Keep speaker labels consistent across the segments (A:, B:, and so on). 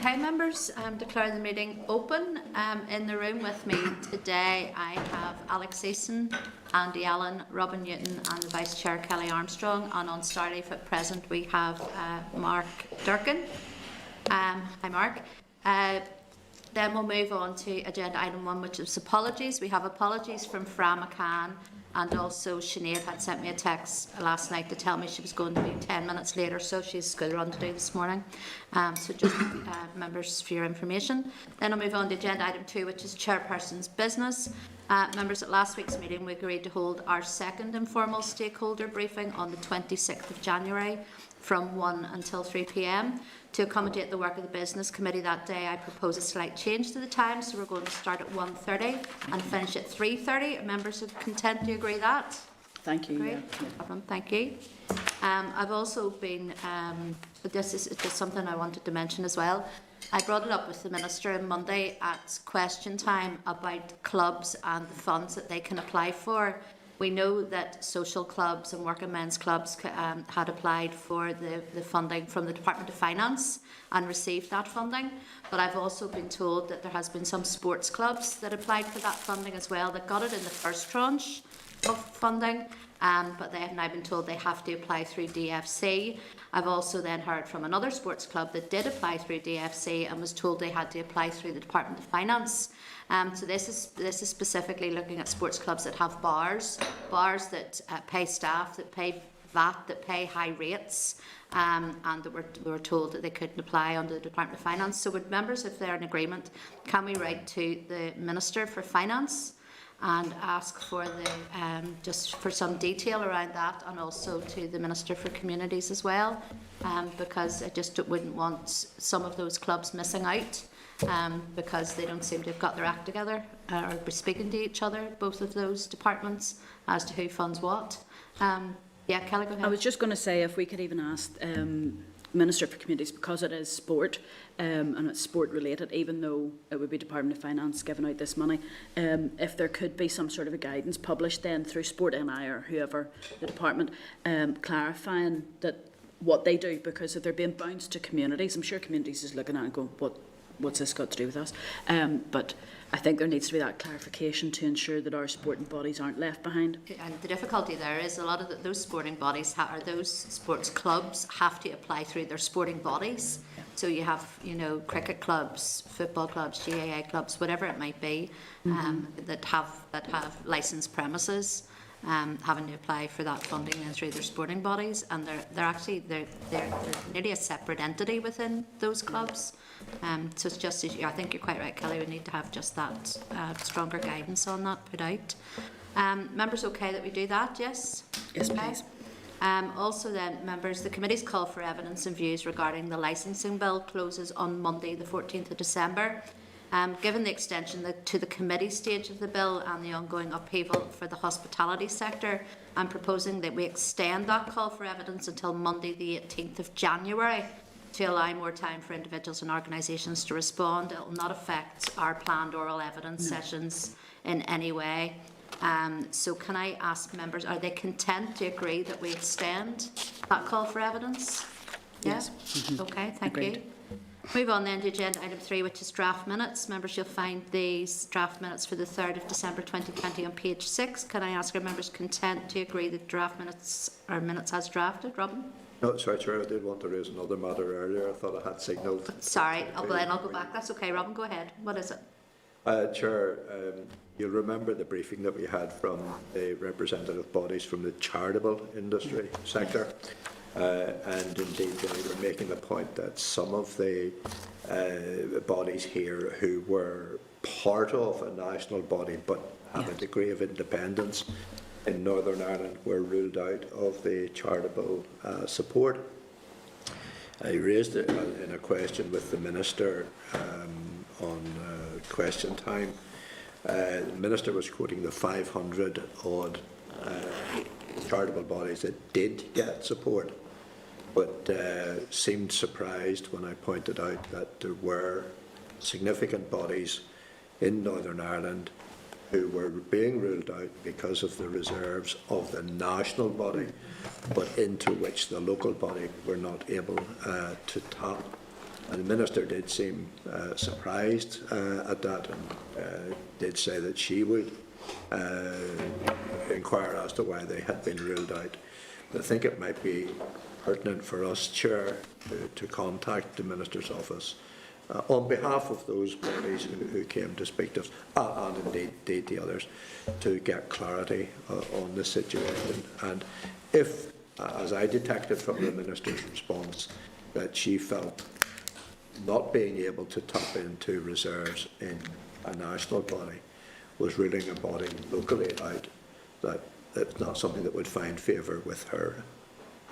A: Okay, members, declare the meeting open. In the room with me today, I have Alex Eason, Andy Allen, Robin Newton, and the Vice Chair Kelly Armstrong. And on Starleaf at present, we have Mark Durkin. Hi, Mark. Then we'll move on to agenda item 1, which is apologies. We have apologies from Fran McCann, and also Sinead had sent me a text last night to tell me she was going to be 10 minutes later, so she's school run to do this morning. So just members, for your information. Then I'll move on to agenda item 2, which is chairperson's business. Members, at last week's meeting we agreed to hold our second informal stakeholder briefing on the 26th of January from 1 until 3 p.m. To accommodate the work of the Business Committee that day, I propose a slight change to the time, so we're going to start at 1:30 and finish at 3:30. Are members content to agree that?
B: Thank you.
A: Yeah. No problem. Thank you. I've also been, but this is just something I wanted to mention as well. I brought it up with the Minister on Monday at question time about clubs and the funds that they can apply for. We know that social clubs and working men's clubs had applied for the funding from the Department of Finance and received that funding. But I've also been told that there has been some sports clubs that applied for that funding as well, that got it in the first tranche of funding, but they have now been told they have to apply through DFC. I've also then heard from another sports club that did apply through DFC and was told they had to apply through the Department of Finance. So this is specifically looking at sports clubs that have bars that pay staff, that pay VAT, that pay high rates, and that were told that they couldn't apply under the Department of Finance. So would members, if they're in agreement, can we write to the Minister for Finance and ask for just for some detail around that, and also to the Minister for Communities as well, because I just wouldn't want some of those clubs missing out. Because they don't seem to have got their act together or be speaking to each other, both of those departments, as to who funds what. Yeah, Kelly, go ahead.
B: I was just going to say, if we could even ask Minister for Communities, because it is sport and it's sport related, even though it would be Department of Finance giving out this money, if there could be some sort of a guidance published then through Sport NI or whoever the department, clarifying that what they do, because if they're being bounced to communities, I'm sure communities is looking at it and going, what's this got to do with us? But I think there needs to be that clarification to ensure that our sporting bodies aren't left behind. And
A: the difficulty there is a lot of those sporting bodies or those sports clubs have to apply through their sporting bodies. Yeah. So you have, cricket clubs, football clubs, GAA clubs, whatever it might be, that have licensed premises. Having to apply for that funding and through their sporting bodies, and they're nearly a separate entity within those clubs. So it's just, I think you're quite right, Kelly. We need to have just that stronger guidance on that put out. Members, okay that we do that? Yes.
B: Yes, please.
A: Also then, members, the committee's call for evidence and views regarding the licensing bill closes on Monday, the 14th of December. Given the extension to the committee stage of the bill and the ongoing upheaval for the hospitality sector, I'm proposing that we extend that call for evidence until Monday the 18th of January to allow more time for individuals and organisations to respond. It will not affect our planned oral evidence sessions in any way. So can I ask members, are they content to agree that we extend that call for evidence?
B: Yes.
A: Yeah? Okay, thank
B: Agreed.
A: you. Move on then to agenda item 3, which is draft minutes. Members, you'll find these draft minutes for the 3rd of December 2020 on page 6. Can I ask our members content to agree that draft minutes are minutes as drafted? Robin?
C: No, sorry, Chair, I did want to raise another matter earlier. I thought I had signalled.
A: Sorry, then I'll go back. That's okay, Robin, go ahead. What is it?
C: Chair, you'll remember the briefing that we had from the representative bodies from the charitable industry sector. And indeed they were making the point that some of the bodies here who were part of a national body but have a degree of independence in Northern Ireland were ruled out of the charitable support. I raised it in a question with the Minister on question time. The Minister was quoting the 500 odd charitable bodies that did get support, but seemed surprised when I pointed out that there were significant bodies in Northern Ireland who were being ruled out because of the reserves of the national body, but into which the local body were not able to tap. And the Minister did seem surprised at that, and did say that she would inquire as to why they had been ruled out. But I think it might be pertinent for us, Chair, to contact the Minister's office on behalf of those bodies who came to speak to us, and indeed the others, to get clarity on the situation. And if, as I detected from the Minister's response, that she felt not being able to tap into reserves in a national body was ruling a body locally out, that it's not something that would find favour with her.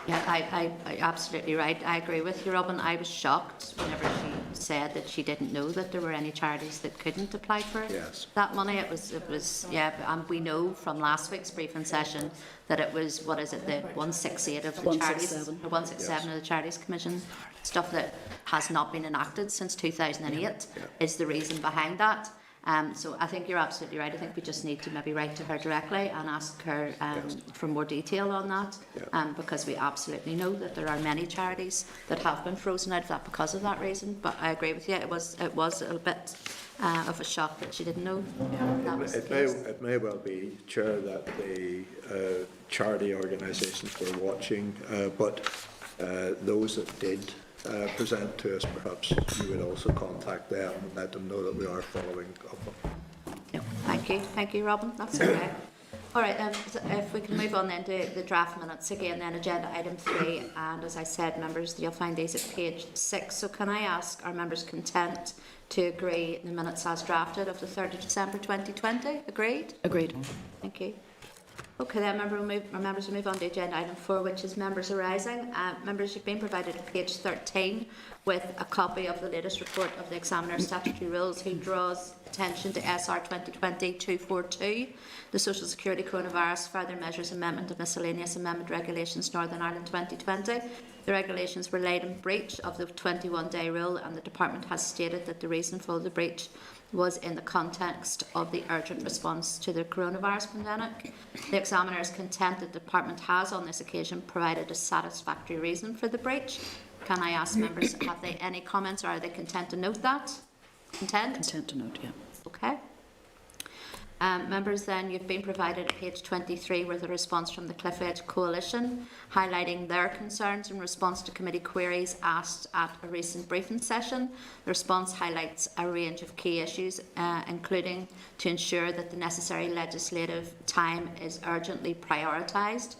A: Yeah, I absolutely right. I agree with you, Robin. I was shocked whenever she said that she didn't know that there were any charities that couldn't apply for that money. It was, yeah, and we know from last week's briefing session that it was, what is it, the 168 of the charities, or 167 of the Charities Commission, stuff that has not been enacted since 2008 is the reason behind that. So I think you're absolutely right. I think we just need to maybe write to her directly and ask her for more detail on that, because we absolutely know that there are many charities that have been frozen out of that because of that reason. But I agree with you, it was a bit of a shock that she didn't know that was the case.
C: It may well be, Chair, that the charity organisations were watching, but those that did present to us, perhaps you would also contact them and let them know that we are following up.
A: No, thank you, Robin. That's okay. All right, so if we can move on then to the draft minutes again, then agenda item 3, and as I said, members, you'll find these at page 6. So can I ask, are members content to agree the minutes as drafted of the 3rd of December 2020? Agreed?
B: Agreed.
A: Thank you. Okay, then members will move on to agenda item 4, which is members arising. Members, you've been provided at page 13 with a copy of the latest report of the Examiner Statutory Rules, who draws attention to SR 2020-242, the Social Security Coronavirus Further Measures Amendment of Miscellaneous Amendment Regulations Northern Ireland 2020. The regulations were laid in breach of the 21-day rule, and the Department has stated that the reason for the breach was in the context of the urgent response to the coronavirus pandemic. The Examiner is content that the Department has on this occasion provided a satisfactory reason for the breach. Can I ask members, have they any comments, or are they content to note that? Content?
B: Content to note, yeah.
A: Okay. Members, then, you've been provided at page 23 with a response from the Cliff Edge Coalition, highlighting their concerns in response to committee queries asked at a recent briefing session. The response highlights a range of key issues, including to ensure that the necessary legislative time is urgently prioritised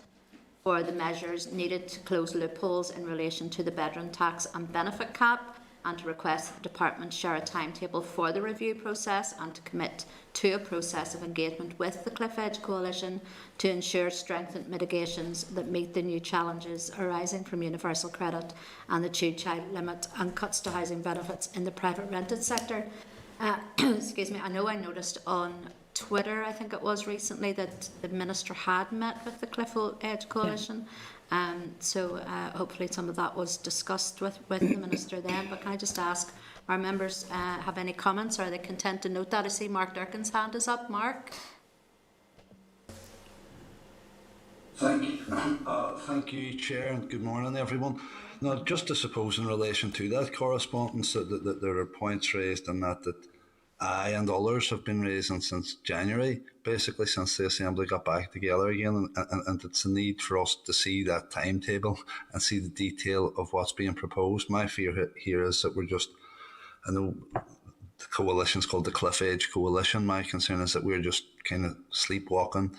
A: for the measures needed to close loopholes in relation to the bedroom tax and benefit cap, and to request that the Department share a timetable for the review process and to commit to a process of engagement with the Cliff Edge Coalition to ensure strengthened mitigations that meet the new challenges arising from universal credit and the two-child limit, and cuts to housing benefits in the private rented sector. Excuse me, I know I noticed on Twitter, I think it was recently, that the Minister had met with the Cliff Edge Coalition. So hopefully some of that was discussed with the Minister then. But can I just ask, our members have any comments? Are they content to note that? I see Mark Durkin's hand is up. Mark?
D: Thank you, Chair, and good morning, everyone. Now, just to suppose in relation to that correspondence that there are points raised in that I and others have been raising since January, basically since the Assembly got back together again, and it's a need for us to see that timetable and see the detail of what's being proposed. My fear here is that we're just, I know the coalition's called the Cliff Edge Coalition, my concern is that we're just kind of sleepwalking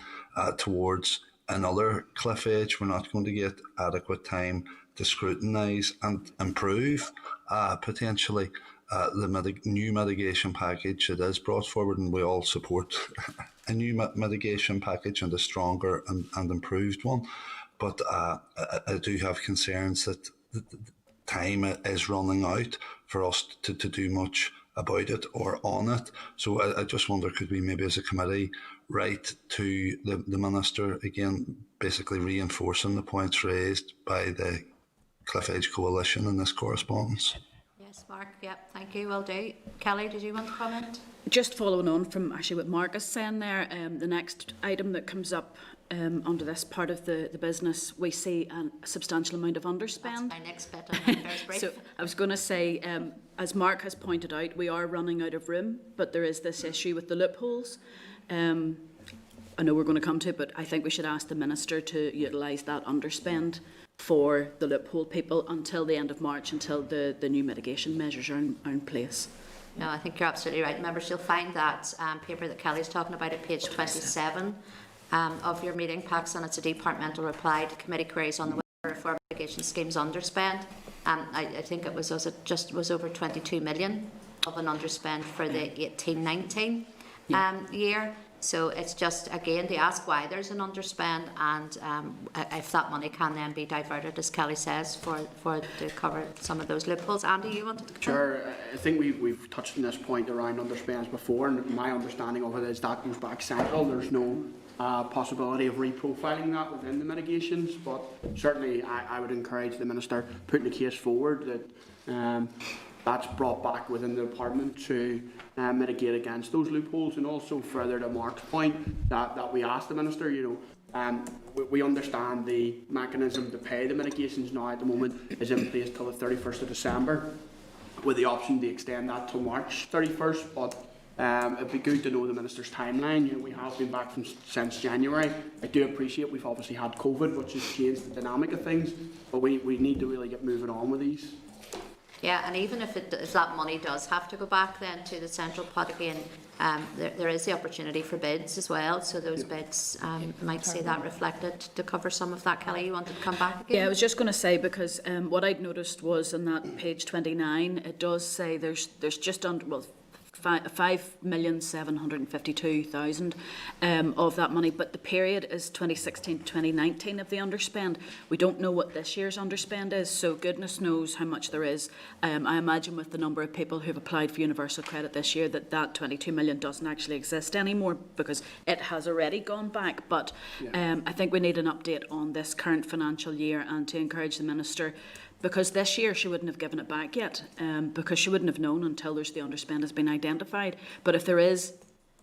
D: towards another cliff edge. We're not going to get adequate time to scrutinise and improve potentially the new mitigation package that is brought forward, and we all support a new mitigation package and a stronger and improved one. But I do have concerns that the time is running out for us to do much about it or on it. So I just wonder, could we maybe as a committee write to the Minister again, basically reinforcing the points raised by the Cliff Edge Coalition in this correspondence?
A: Yes, Mark. Yep, thank you. Will do. Kelly, did you want to comment?
B: Just following on from actually what Mark is saying there, the next item that comes up under this part of the business, we see a substantial amount of underspend.
A: That's my next bit on the affairs brief.
B: So I was going to say, as Mark has pointed out, we are running out of room, but there is this issue with the loopholes. I know we're going to come to it, but I think we should ask the Minister to utilise that underspend for the loophole people until the end of March, until the new mitigation measures are in place.
A: No, I think you're absolutely right. Members, you'll find that paper that Kelly's talking about at page 27 of your meeting packs, and it's a departmental reply to committee queries on the reform mitigation schemes underspend. I think it was over 22 million of an underspend for the 18-19 year. So it's just, again, to ask why there's an underspend, and if that money can then be diverted, as Kelly says, to cover some of those loopholes. Andy, you wanted to come
E: Sure. I think we've touched on this point around underspends before, and my understanding of it is that goes back central. There's no possibility of reprofiling that within the mitigations, but certainly I would encourage the Minister putting the case forward that that's brought back within the department to mitigate against those loopholes, and also further to Mark's point that we asked the Minister, we understand the mechanism to pay the mitigations now at the moment is in place till the 31st of December with the option to extend that to March 31st, but it'd be good to know the Minister's timeline. We have been back since January. I do appreciate we've obviously had COVID, which has changed the dynamic of things, but we need to really get moving on with these.
A: Yeah, and even if that money does have to go back then to the central pot again, there is the opportunity for bids as well. So those bids might see that reflected to cover some of that. Kelly, you wanted to come back again?
B: Yeah, I was just going to say, because what I'd noticed was on that page 29, it does say there's just under, well, 5,752,000 of that money, but the period is 2016 to 2019 of the underspend. We don't know what this year's underspend is, so goodness knows how much there is. I imagine with the number of people who've applied for universal credit this year that 22 million doesn't actually exist anymore, because it has already gone back. But I think we need an update on this current financial year, and to encourage the Minister, because this year she wouldn't have given it back yet, because she wouldn't have known until the underspend has been identified. But if there is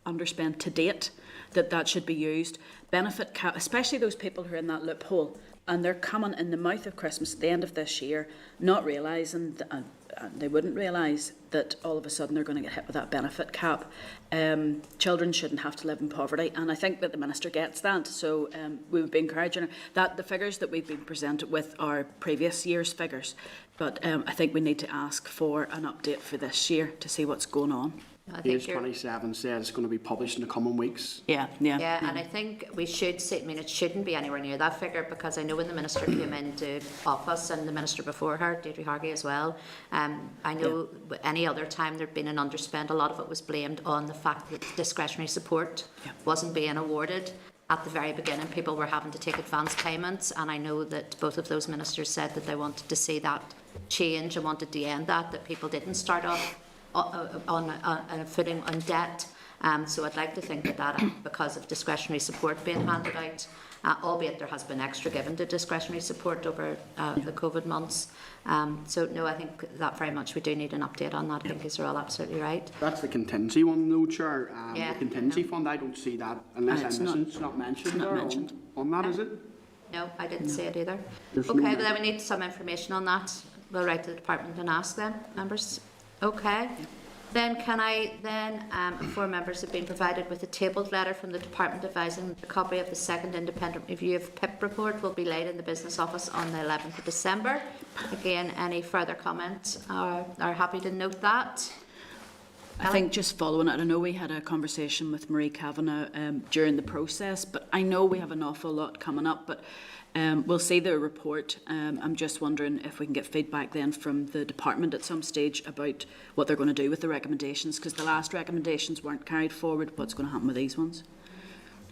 B: underspend to date, that should be used. Benefit cap, especially those people who are in that loophole, and they're coming in the mouth of Christmas at the end of this year, not realising, they wouldn't realise that all of a sudden they're going to get hit with that benefit cap. Children shouldn't have to live in poverty, and I think that the Minister gets that. So we would be encouraging her that the figures that we've been presented with are previous year's figures, but I think we need to ask for an update for this year to see what's going on.
E: Page 27 says it's going to be published in the coming weeks.
A: Yeah, and I think we should say, it shouldn't be anywhere near that figure, because I know when the Minister came into office, and the Minister before her, Deirdre Hargey as well, I know any other time there'd been an underspend, a lot of it was blamed on the fact that discretionary support wasn't being awarded. At the very beginning, people were having to take advance payments, and I know that both of those ministers said that they wanted to see that change and wanted to end that people didn't start off on a footing on debt. So I'd like to think that because of discretionary support being handed out, albeit there has been extra given to discretionary support over the COVID months. So no, I think that very much we do need an update on that. I think you're all absolutely right.
E: That's the contingency one though, Chair. The contingency fund, I don't see that, unless I'm missing, it's not mentioned on that, is it?
A: No, I didn't see it either.
E: There's
A: okay,
E: no...
A: but then we need some information on that. We'll write to the department and ask them, members. Okay. Then can I inform members have been provided with a tabled letter from the department advising a copy of the second independent review of PIP report will be laid in the business office on the 11th of December. Again, any further comments are happy to note that.
B: I think just following it, I know we had a conversation with Marie Kavanagh during the process, but I know we have an awful lot coming up, but we'll see the report. I'm just wondering if we can get feedback then from the department at some stage about what they're going to do with the recommendations, because the last recommendations weren't carried forward. What's going to happen with these ones?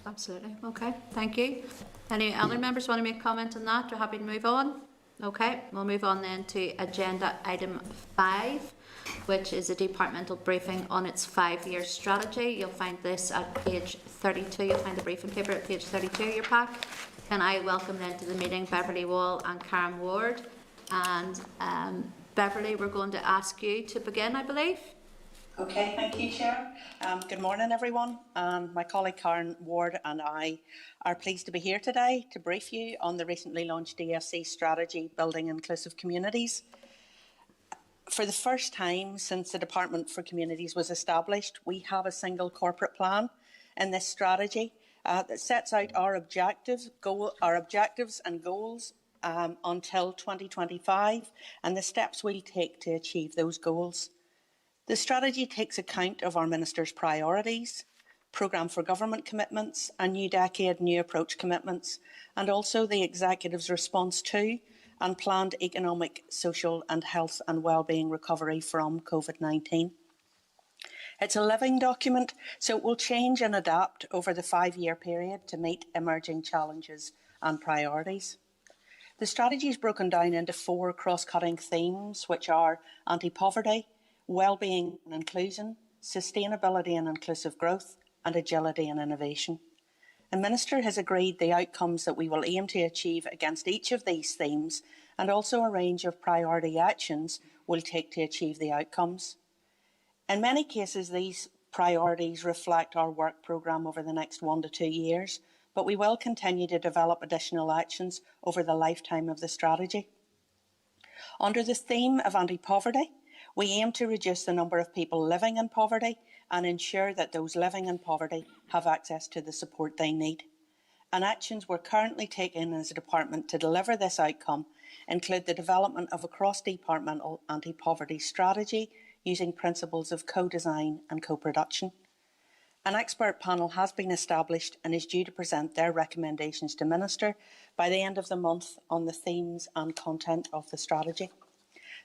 A: Absolutely. Okay, thank you. Any other members want to make a comment on that? We're happy to move on. Okay, we'll move on then to agenda item 5, which is a departmental briefing on its 5-year strategy. You'll find this at page 32. You'll find the briefing paper at page 32 of your pack. And I welcome then to the meeting Beverly Wall and Karen Ward. And Beverly, we're going to ask you to begin, I believe.
F: Okay, thank you, Chair. Good morning, everyone. My colleague Karen Ward and I are pleased to be here today to brief you on the recently launched DFC strategy, Building Inclusive Communities. For the first time since the Department for Communities was established, we have a single corporate plan in this strategy that sets out our objectives and goals until 2025 and the steps we'll take to achieve those goals. The strategy takes account of our Minister's priorities, programme for government commitments and New Decade New Approach commitments, and also the Executive's response to and planned economic, social and health and wellbeing recovery from COVID-19. It's a living document, so it will change and adapt over the 5-year period to meet emerging challenges and priorities. The strategy is broken down into 4 cross-cutting themes, which are anti-poverty, wellbeing and inclusion, sustainability and inclusive growth, and agility and innovation. The Minister has agreed the outcomes that we will aim to achieve against each of these themes and also a range of priority actions we'll take to achieve the outcomes. In many cases, these priorities reflect our work programme over the next 1 to 2 years, but we will continue to develop additional actions over the lifetime of the strategy. Under the theme of anti-poverty, we aim to reduce the number of people living in poverty and ensure that those living in poverty have access to the support they need. And actions we're currently taking as a department to deliver this outcome include the development of a cross-departmental anti-poverty strategy using principles of co-design and co-production. An expert panel has been established and is due to present their recommendations to Minister by the end of the month on the themes and content of the strategy.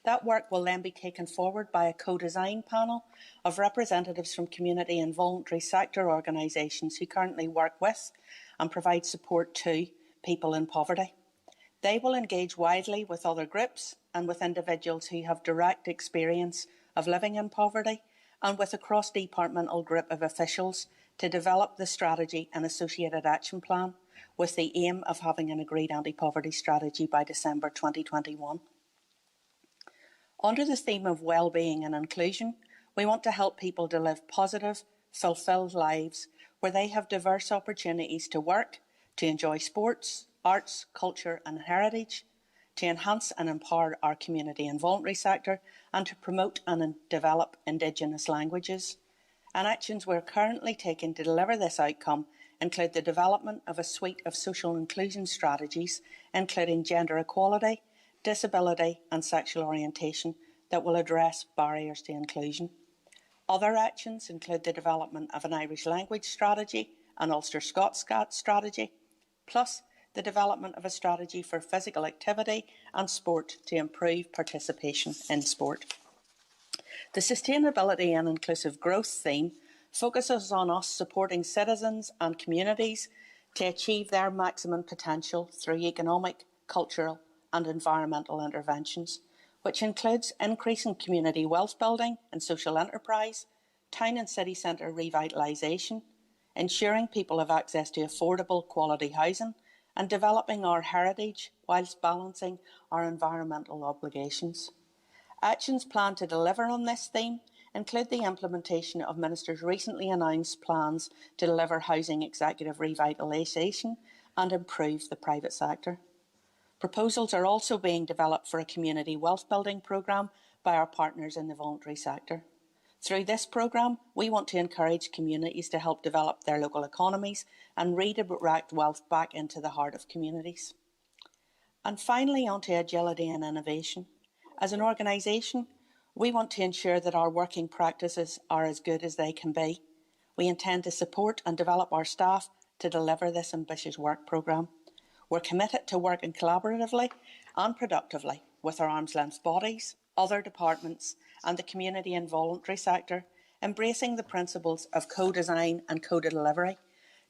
F: That work will then be taken forward by a co-design panel of representatives from community and voluntary sector organisations who currently work with and provide support to people in poverty. They will engage widely with other groups and with individuals who have direct experience of living in poverty and with a cross-departmental group of officials to develop the strategy and associated action plan with the aim of having an agreed anti-poverty strategy by December 2021. Under the theme of wellbeing and inclusion, we want to help people to live positive, fulfilled lives where they have diverse opportunities to work, to enjoy sports, arts, culture and heritage, to enhance and empower our community and voluntary sector, and to promote and develop Indigenous languages. And actions we're currently taking to deliver this outcome include the development of a suite of social inclusion strategies, including gender equality, disability and sexual orientation that will address barriers to inclusion. Other actions include the development of an Irish language strategy, an Ulster Scots strategy, plus the development of a strategy for physical activity and sport to improve participation in sport. The Sustainability and Inclusive Growth theme focuses on us supporting citizens and communities to achieve their maximum potential through economic, cultural and environmental interventions, which includes increasing community wealth building and social enterprise, town and city centre revitalisation, ensuring people have access to affordable quality housing, and developing our heritage whilst balancing our environmental obligations. Actions planned to deliver on this theme include the implementation of Minister's recently announced plans to deliver housing executive revitalisation and improve the private sector. Proposals are also being developed for a community wealth building programme by our partners in the voluntary sector. Through this programme, we want to encourage communities to help develop their local economies and redirect wealth back into the heart of communities. And finally, on to agility and innovation. As an organisation, we want to ensure that our working practices are as good as they can be. We intend to support and develop our staff to deliver this ambitious work programme. We're committed to working collaboratively and productively with our arm's length bodies, other departments and the community and voluntary sector, embracing the principles of co-design and co-delivery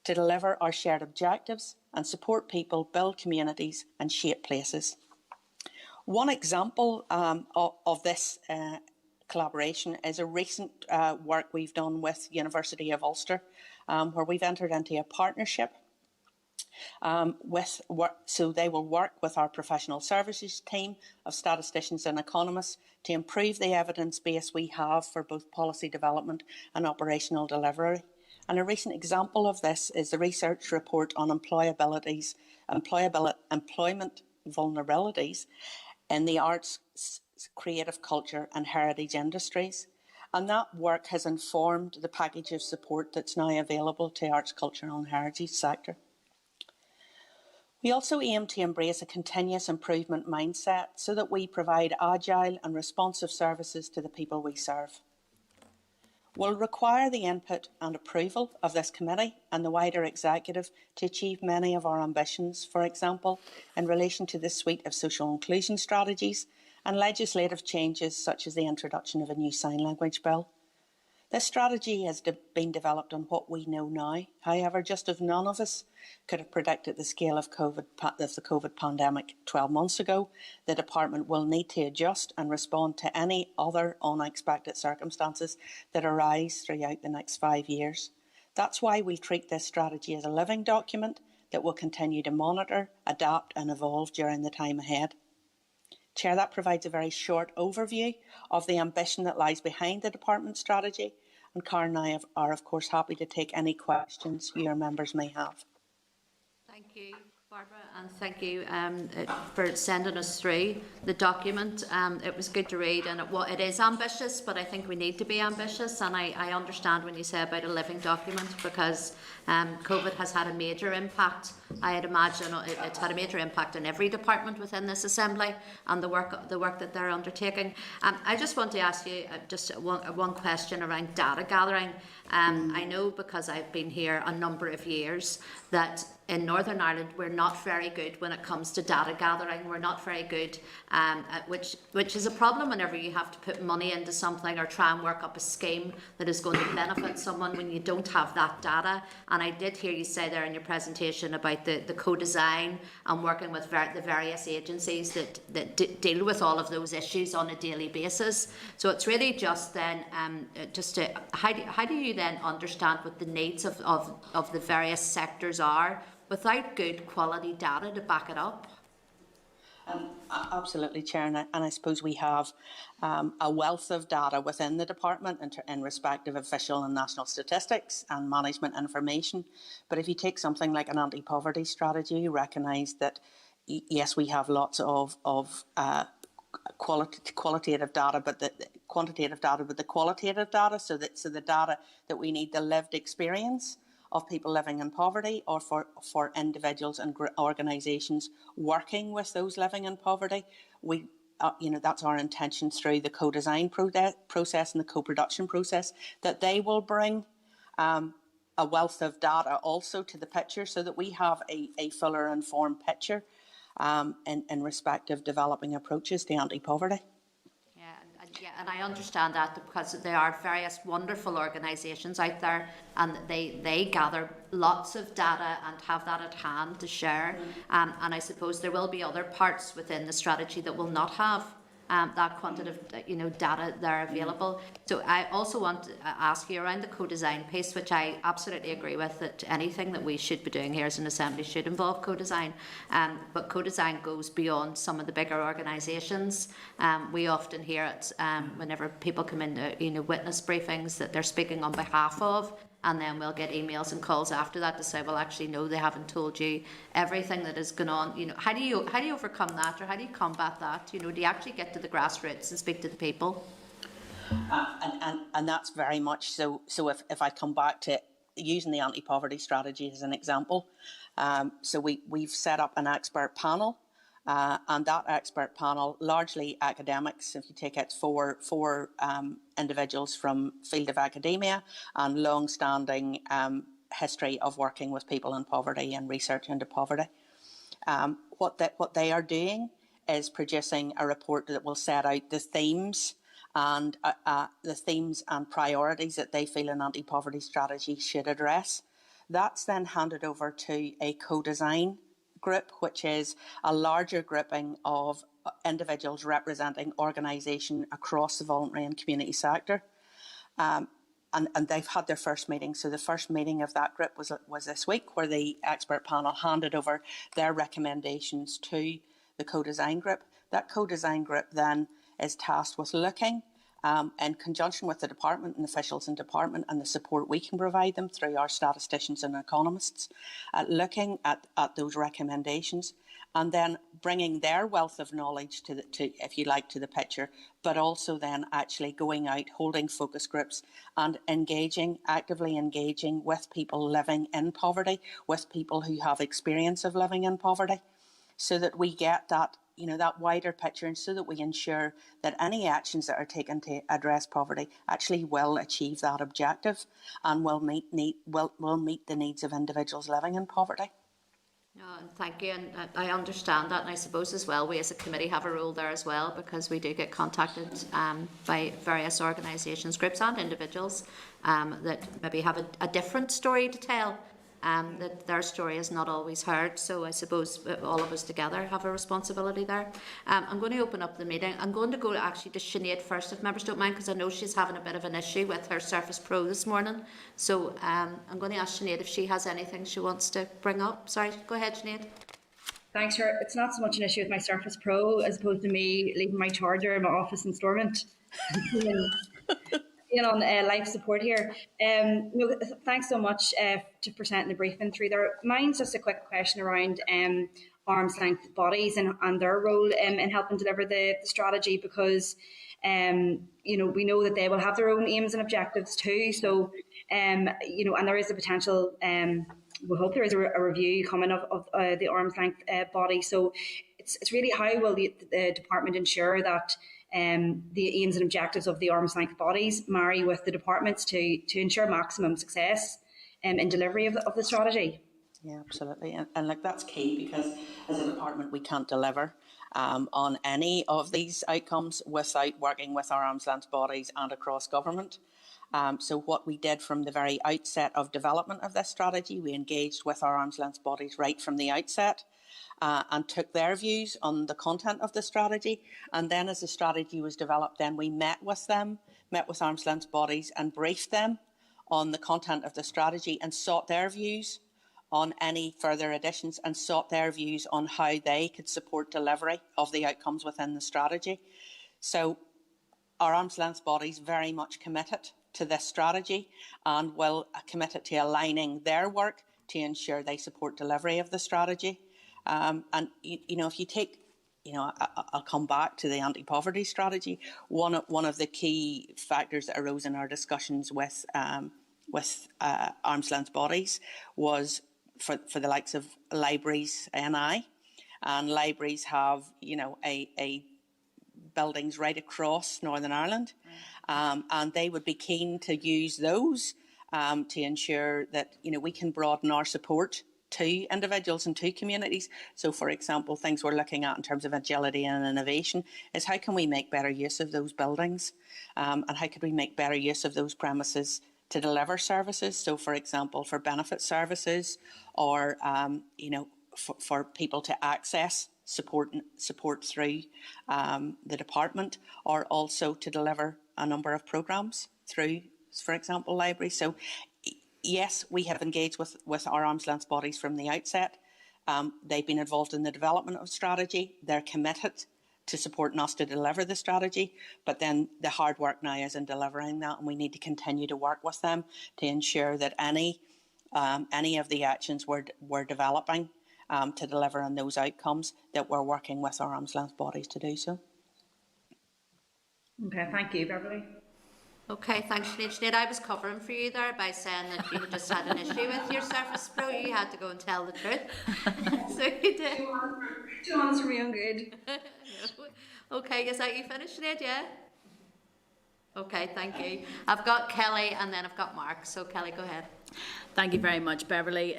F: to deliver our shared objectives and support people build communities and shape places. One example of this collaboration is a recent work we've done with University of Ulster, where we've entered into a partnership So they will work with our professional services team of statisticians and economists to improve the evidence base we have for both policy development and operational delivery. And a recent example of this is the research report on employment vulnerabilities in the arts, creative culture and heritage industries. And that work has informed the package of support that's now available to arts, culture and heritage sector. We also aim to embrace a continuous improvement mindset so that we provide agile and responsive services to the people we serve. We'll require the input and approval of this committee and the wider executive to achieve many of our ambitions, for example, in relation to the suite of social inclusion strategies and legislative changes such as the introduction of a new sign language bill. This strategy has been developed on what we know now. However, just as none of us could have predicted the scale of the COVID pandemic 12 months ago, the department will need to adjust and respond to any other unexpected circumstances that arise throughout the next 5 years. That's why we treat this strategy as a living document that will continue to monitor, adapt and evolve during the time ahead. Chair, that provides a very short overview of the ambition that lies behind the department strategy, and Karen and I are of course happy to take any questions your members may have.
A: Thank you, Barbara, and thank you for sending us through the document. It was good to read, and it is ambitious, but I think we need to be ambitious, and I understand when you say about a living document, because COVID has had a major impact. I'd imagine it's had a major impact on every department within this Assembly and the work that they're undertaking. I just want to ask you just one question around data gathering. I know, because I've been here a number of years, that in Northern Ireland we're not very good when it comes to data gathering. We're not very good, which is a problem whenever you have to put money into something or try and work up a scheme that is going to benefit someone when you don't have that data. And I did hear you say there in your presentation about the co-design and working with the various agencies that deal with all of those issues on a daily basis. So it's really just then, how do you then understand what the needs of the various sectors are without good quality data to back it up?
F: Absolutely, Chair, and I suppose we have a wealth of data within the department in respect of official and national statistics and management information. But if you take something like an anti-poverty strategy, you recognise that yes, we have lots of qualitative data, but the quantitative data, but the qualitative data. So the data that we need, the lived experience of people living in poverty, or for individuals and organisations working with those living in poverty. We, that's our intention through the co-design process and the co-production process, that they will bring a wealth of data also to the picture, so that we have a fuller informed picture in respect of developing approaches to anti-poverty.
A: Yeah, and I understand that, because there are various wonderful organisations out there, and they gather lots of data and have that at hand to share. And I suppose there will be other parts within the strategy that will not have that quantitative, data there available. So I also want to ask you around the co-design piece, which I absolutely agree with, that anything that we should be doing here as an Assembly should involve co-design. But co-design goes beyond some of the bigger organisations. We often hear it whenever people come into witness briefings that they're speaking on behalf of. And then we'll get emails and calls after that to say, well, actually, no, they haven't told you everything that has gone on. How do you overcome that, or how do you combat that? Do you actually get to the grassroots and speak to the people?
F: And that's very much so. So if I come back to using the anti-poverty strategy as an example, so we've set up an expert panel. And that expert panel, largely academics, if you take it, four individuals from field of academia and long-standing history of working with people in poverty and research into poverty. What they are doing is producing a report that will set out the themes and priorities that they feel an anti-poverty strategy should address. That's then handed over to a co-design group, which is a larger grouping of individuals representing organisations across the voluntary and community sector. and they've had their first meeting. So the first meeting of that group was this week, where the expert panel handed over their recommendations to the co-design group. That co-design group then is tasked with looking in conjunction with the department and officials in department and the support we can provide them through our statisticians and economists, at looking at those recommendations and then bringing their wealth of knowledge to if you like, to the picture, but also then actually going out, holding focus groups and actively engaging with people living in poverty, with people who have experience of living in poverty, so that we get that, that wider picture, and so that we ensure that any actions that are taken to address poverty actually will achieve that objective and will meet the needs of individuals living in poverty.
A: Thank you, and I understand that, and I suppose as well we as a committee have a role there as well, because we do get contacted by various organisations, groups and individuals that maybe have a different story to tell, that their story is not always heard. So I suppose all of us together have a responsibility there. I'm going to open up the meeting. I'm going to go actually to Sinead first, if members don't mind, because I know she's having a bit of an issue with her Surface Pro this morning. So I'm going to ask Sinead if she has anything she wants to bring up. Sorry, go ahead, Sinead.
G: Thanks, Chair. It's not so much an issue with my Surface Pro as opposed to me leaving my charger in my office in Stormont. On life support here. Thanks so much to presenting the briefing through there. Mine's just a quick question around arm's length bodies and their role in helping deliver the strategy, because we know that they will have their own aims and objectives too. So and there is a potential. We hope there is a review coming of the arm's length body. So it's really, how will the department ensure that the aims and objectives of the arm's length bodies marry with the departments to ensure maximum success in delivery of the strategy?
F: Yeah, absolutely. And like, that's key, because as a department we can't deliver on any of these outcomes without working with our arm's length bodies and across government. So what we did from the very outset of development of this strategy, we engaged with our arm's length bodies right from the outset. And took their views on the content of the strategy. And then as the strategy was developed, then we met with arm's length bodies and briefed them on the content of the strategy and sought their views on any further additions and sought their views on how they could support delivery of the outcomes within the strategy. So our arm's length bodies very much committed to this strategy and will commit to aligning their work to ensure they support delivery of the strategy. And if you take, I'll come back to the anti-poverty strategy. One of the key factors that arose in our discussions with arm's length bodies was for the likes of libraries, NI, and libraries have a buildings right across Northern Ireland, and they would be keen to use those to ensure that we can broaden our support to individuals and to communities. So, for example, things we're looking at in terms of agility and innovation is how can we make better use of those buildings, and how could we make better use of those premises to deliver services. So, for example, for benefit services, or for people to access support through the department, or also to deliver a number of programmes through, for example, libraries. So yes, we have engaged with our arm's length bodies from the outset. They've been involved in the development of strategy. They're committed to supporting us to deliver the strategy, but then the hard work now is in delivering that, and we need to continue to work with them to ensure that any of the actions we're developing to deliver on those outcomes, that we're working with our arm's length bodies to do so.
G: Okay, thank you, Beverly.
A: Okay, thanks, Sinead. I was covering for you there by saying that you just had an issue with your Surface Pro. You had to go and tell the truth. So you did.
G: 2 months from young good.
A: Okay, is that you finished, Sinead? Yeah? Okay, thank you. I've got Kelly and then I've got Mark. So Kelly, go ahead.
B: Thank you very much, Beverly.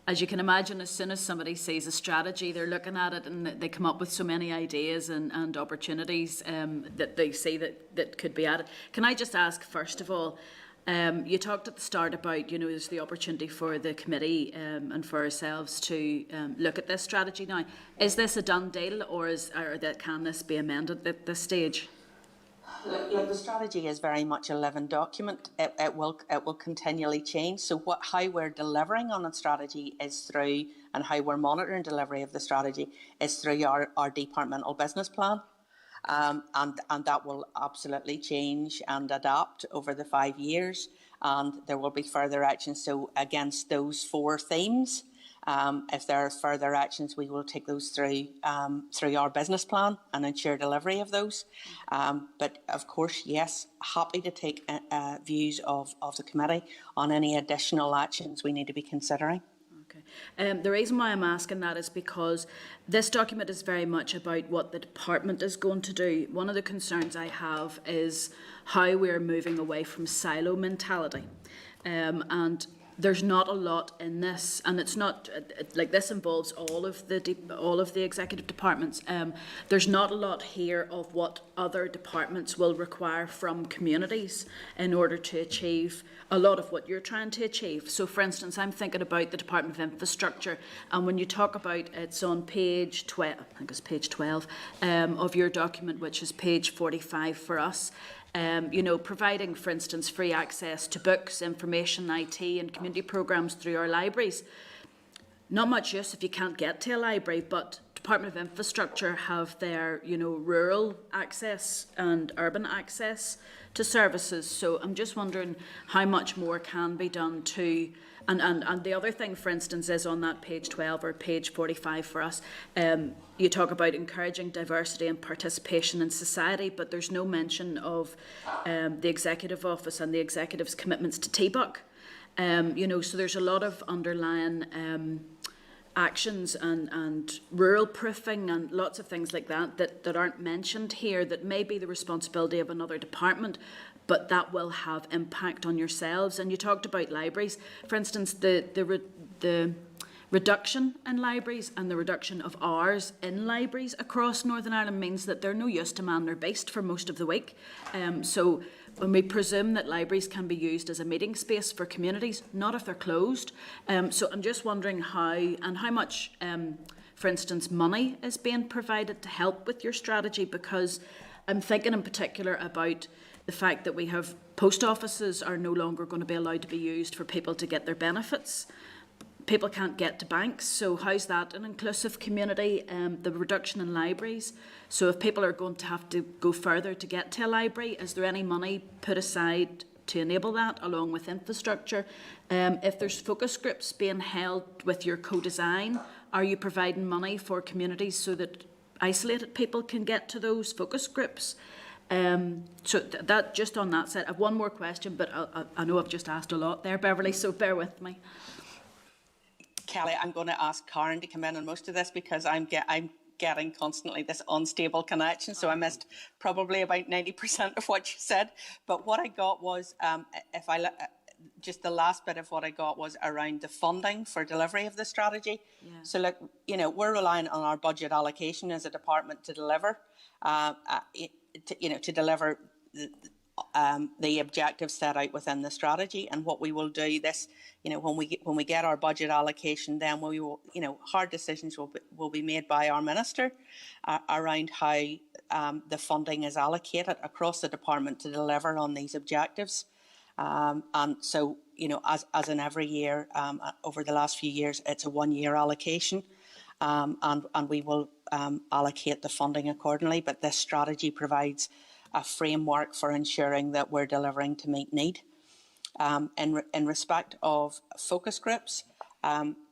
B: As you can imagine, as soon as somebody sees a strategy, they're looking at it and they come up with so many ideas and opportunities that they see that could be added. Can I just ask, first of all, you talked at the start about, there's the opportunity for the committee and for ourselves to look at this strategy now. Is this a done deal, or can this be amended at this stage?
F: Look, the strategy is very much a living document. It will continually change. So how we're delivering on a strategy is through, and how we're monitoring delivery of the strategy is through our departmental business plan. And that will absolutely change and adapt over the 5 years, and there will be further actions. So against those 4 themes, if there are further actions, we will take those through our business plan and ensure delivery of those. But of course, yes, happy to take views of the committee on any additional actions we need to be considering.
B: Okay. The reason why I'm asking that is because this document is very much about what the department is going to do. One of the concerns I have is how we're moving away from silo mentality. And there's not a lot in this, and it's not like this involves all of the executive departments. There's not a lot here of what other departments will require from communities in order to achieve a lot of what you're trying to achieve. So, for instance, I'm thinking about the Department of Infrastructure, and when you talk about it's on page 12, I think it's page 12 of your document, which is page 45 for us. Providing, for instance, free access to books, information, IT and community programmes through our libraries. Not much use if you can't get to a library, but Department of Infrastructure have their, rural access and urban access to services. So I'm just wondering how much more can be done to, and the other thing, for instance, is on that page 12 or page 45 for us, you talk about encouraging diversity and participation in society, but there's no mention of the Executive Office and the Executive's commitments to TBUC. So there's a lot of underlying actions and rural proofing and lots of things like that aren't mentioned here, that may be the responsibility of another department, but that will have impact on yourselves. And you talked about libraries. For instance, the reduction in libraries and the reduction of hours in libraries across Northern Ireland means that they're no use to man their based for most of the week. So when we presume that libraries can be used as a meeting space for communities, not if they're closed. So I'm just wondering how much, for instance, money is being provided to help with your strategy, because I'm thinking in particular about the fact that we have post offices are no longer going to be allowed to be used for people to get their benefits. People can't get to banks, so how's that an inclusive community? The reduction in libraries. So if people are going to have to go further to get to a library, is there any money put aside to enable that, along with infrastructure? If there's focus groups being held with your co-design, are you providing money for communities so that isolated people can get to those focus groups? So that just on that side. I have one more question, but I know I've just asked a lot there, Beverly, so bear with me.
F: Kelly, I'm going to ask Karen to come in on most of this, because I'm getting constantly this unstable connection, so I missed probably about 90% of what you said. But what I got was, just the last bit of what I got was around the funding for delivery of the strategy. Yeah. So look, we're relying on our budget allocation as a department to deliver, to deliver the objectives set out within the strategy. And what we will do this, when we get our budget allocation, then we will, hard decisions will be made by our minister around how the funding is allocated across the department to deliver on these objectives. And so, as in every year, over the last few years, it's a 1-year allocation, and we will allocate the funding accordingly. But this strategy provides a framework for ensuring that we're delivering to meet need. In respect of focus groups,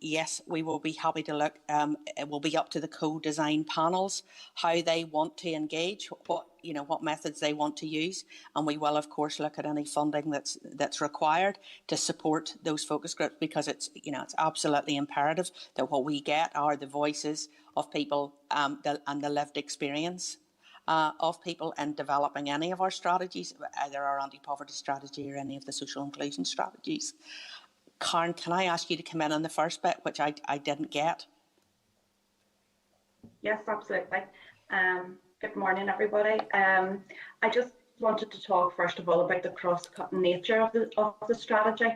F: yes, we will be happy to look. It will be up to the co-design panels how they want to engage, what methods they want to use, and we will of course look at any funding that's required to support those focus groups, because it's absolutely imperative that what we get are the voices of people and the lived experience of people in developing any of our strategies, either our anti-poverty strategy or any of the social inclusion strategies. Karen, can I ask you to come in on the first bit, which I didn't get?
H: Yes, absolutely. Good morning, everybody. I just wanted to talk first of all about the cross-cutting nature of the strategy.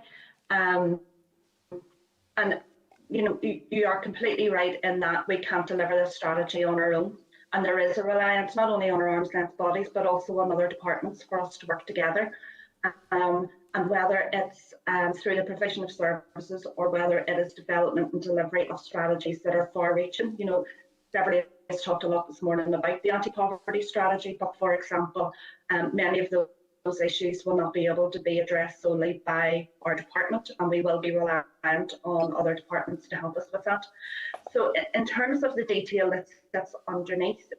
H: And you are completely right in that we can't deliver this strategy on our own. And there is a reliance not only on our arm's length bodies, but also on other departments for us to work together. And whether it's through the provision of services or whether it is development and delivery of strategies that are far-reaching. You know, Beverly has talked a lot this morning about the anti-poverty strategy, but for example, many of those issues will not be able to be addressed solely by our department, and we will be reliant on other departments to help us with that. So in terms of the detail that's underneath,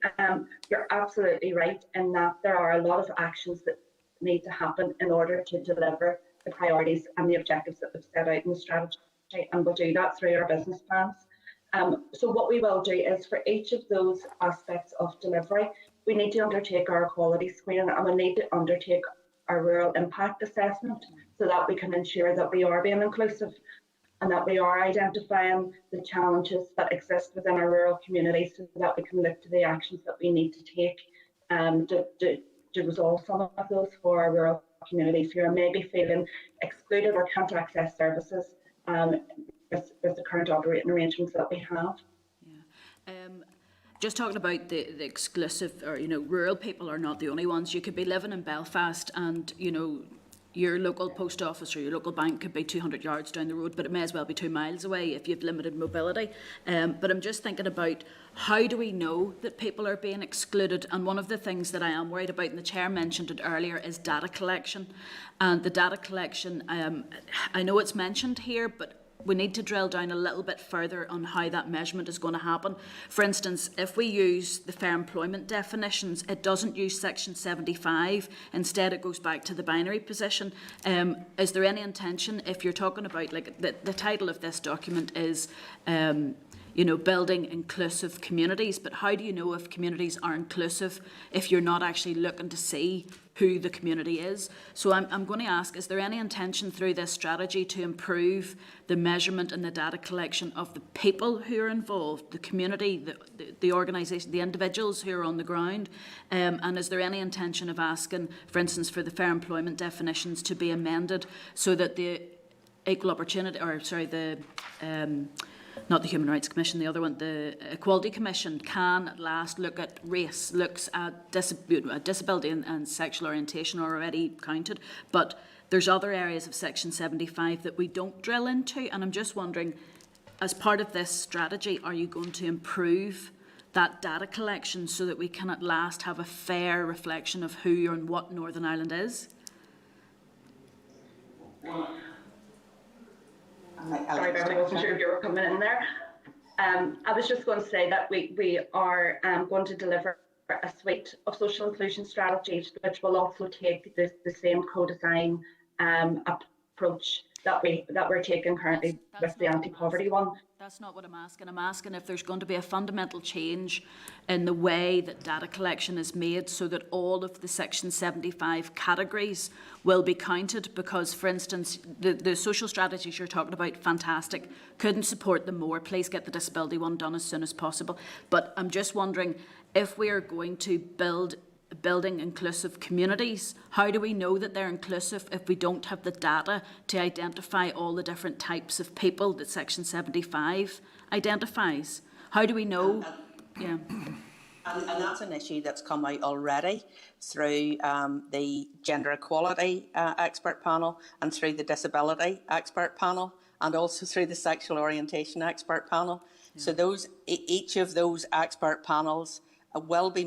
H: you're absolutely right in that there are a lot of actions that need to happen in order to deliver the priorities and the objectives that we've set out in the strategy, and we'll do that through our business plans. So what we will do is for each of those aspects of delivery, we need to undertake our quality screening, and we need to undertake our rural impact assessment so that we can ensure that we are being inclusive and that we are identifying the challenges that exist within our rural communities so that we can look to the actions that we need to take to resolve some of those for our rural communities who are maybe feeling excluded or can't access services with the current operating arrangements that we have.
B: Yeah. Just talking about the exclusive, or, rural people are not the only ones. You could be living in Belfast and, your local post office or your local bank could be 200 yards down the road, but it may as well be 2 miles away if you have limited mobility. But I'm just thinking about how do we know that people are being excluded? And one of the things that I am worried about, and the Chair mentioned it earlier, is data collection. And the data collection, I know it's mentioned here, but we need to drill down a little bit further on how that measurement is going to happen. For instance, if we use the fair employment definitions, it doesn't use section 75. Instead, it goes back to the binary position. Is there any intention, if you're talking about, like, the title of this document is, building inclusive communities, but how do you know if communities are inclusive if you're not actually looking to see who the community is? So I'm going to ask, is there any intention through this strategy to improve the measurement and the data collection of the people who are involved, the community, the organisation, the individuals who are on the ground? And is there any intention of asking, for instance, for the fair employment definitions to be amended so that the equal opportunity, not the Human Rights Commission, the other one, the Equality Commission, can at last look at race, looks at disability and sexual orientation are already counted, but there's other areas of Section 75 that we don't drill into, and I'm just wondering, as part of this strategy, are you going to improve that data collection so that we can at last have a fair reflection of who and what Northern Ireland is?
H: Sorry, Beverly, I wasn't sure if you were coming in there. I was just going to say that we are going to deliver a suite of social inclusion strategies, which will also take the same co-design approach that we're taking currently with the anti-poverty one.
B: That's not what I'm asking. I'm asking if there's going to be a fundamental change in the way that data collection is made so that all of the Section 75 categories will be counted, because, for instance, the social strategies you're talking about, fantastic. Couldn't support them more. Please get the disability one done as soon as possible. But I'm just wondering, if we are going to building inclusive communities, how do we know that they're inclusive if we don't have the data to identify all the different types of people that Section 75 identifies? How do we know?
F: And that's an issue that's come out already through the gender equality expert panel and through the disability expert panel and also through the sexual orientation expert panel. Yeah. So each of those expert panels will be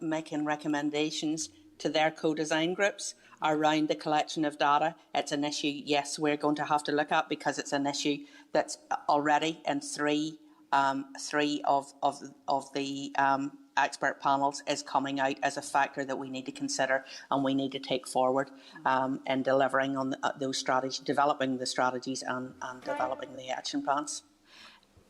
F: making recommendations to their co-design groups around the collection of data. It's an issue, yes, we're going to have to look at, because it's an issue that's already in three of the expert panels is coming out as a factor that we need to consider and we need to take forward in delivering on those strategies, developing the strategies and developing the action plans.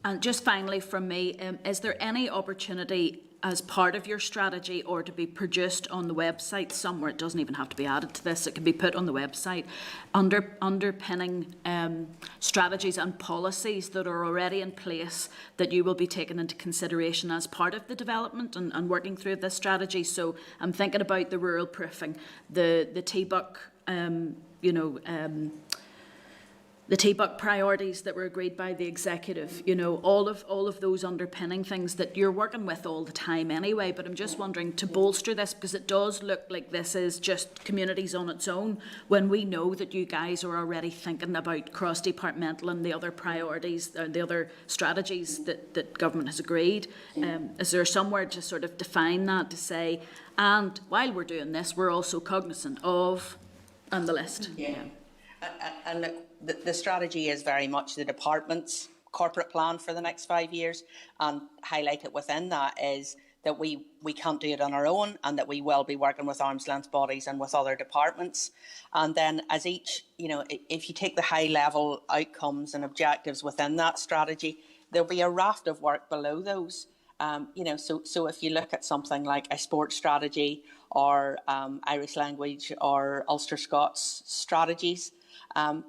B: And just finally from me, is there any opportunity as part of your strategy or to be produced on the website somewhere? It doesn't even have to be added to this. It can be put on the website, underpinning strategies and policies that are already in place that you will be taking into consideration as part of the development and working through this strategy. So I'm thinking about the rural proofing, the T-Buck, the TBUC priorities that were agreed by the executive, you know, all of those underpinning things that you're working with all the time anyway. But I'm just wondering, to bolster this, because it does look like this is just communities on its own, when we know that you guys are already thinking about cross-departmental and the other priorities, the other strategies that government has agreed. Is there somewhere to sort of define that, to say, and while we're doing this, we're also cognizant of, and the list?
F: Yeah. And look, the strategy is very much the department's corporate plan for the next 5 years, and highlighted within that is that we can't do it on our own, and that we will be working with arm's length bodies and with other departments. And then as each, you know, if you take the high level outcomes and objectives within that strategy, there'll be a raft of work below those. You know, so if you look at something like a sports strategy, or Irish language or Ulster Scots strategies,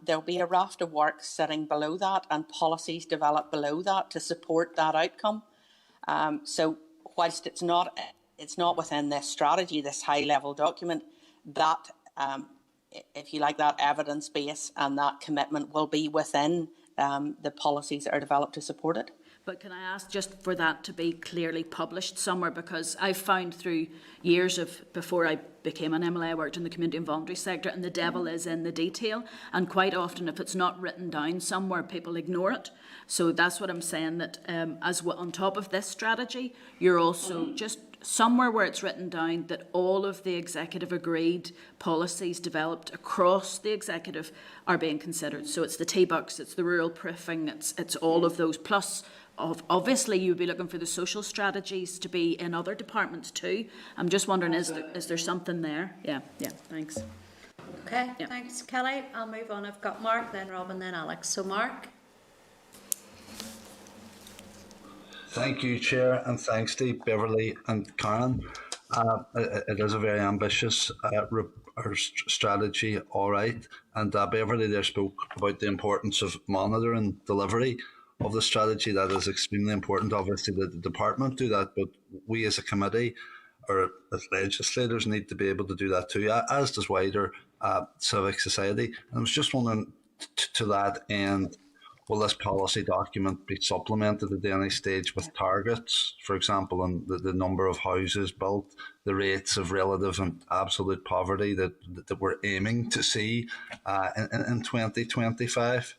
F: there'll be a raft of work sitting below that and policies developed below that to support that outcome. So whilst it's not within this strategy, this high level document, that if you like, that evidence base and that commitment will be within the policies that are developed to support it.
B: But can I ask just for that to be clearly published somewhere? Because I've found through years of, before I became an MLA, I worked in the community and voluntary sector, and the devil is in the detail. And quite often, if it's not written down somewhere, people ignore it. So that's what I'm saying, that on top of this strategy, you're also just somewhere where it's written down that all of the executive agreed policies developed across the executive are being considered. So it's the TBUCs, it's the rural proofing, it's all of those, plus obviously you'd be looking for the social strategies to be in other departments too. I'm just wondering, is there something there? Yeah, thanks.
A: Okay,
B: Yeah.
A: thanks, Kelly. I'll move on. I've got Mark, then Robin, then Alex. So Mark.
D: Thank you, Chair, and thanks to Beverly and Karen. It is a very ambitious strategy, all right. And Beverly there spoke about the importance of monitoring delivery of the strategy. That is extremely important. Obviously, the department do that, but we as a committee or as legislators need to be able to do that too, as does wider civic society. And I was just wondering, to that end, will this policy document be supplemented at any stage with targets, for example, on the number of houses built, the rates of relative and absolute poverty that we're aiming to see in 2025?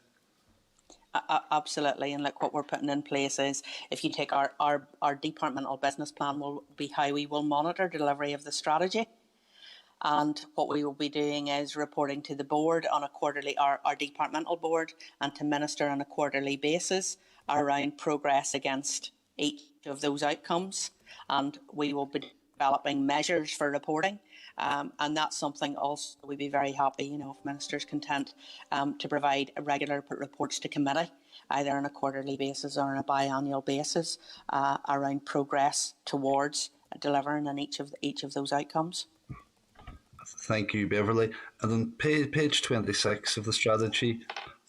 F: Absolutely, and look, what we're putting in place is, if you take our departmental business plan, will be how we will monitor delivery of the strategy. And what we will be doing is reporting to the board on a quarterly, our departmental board, and to Minister on a quarterly basis around progress against each of those outcomes. And we will be developing measures for reporting. And that's something also we'd be very happy, you know, if Minister's content to provide regular reports to committee, either on a quarterly basis or on a biannual basis, around progress towards delivering on each of those outcomes.
D: Thank you, Beverly. And on page 26 of the strategy,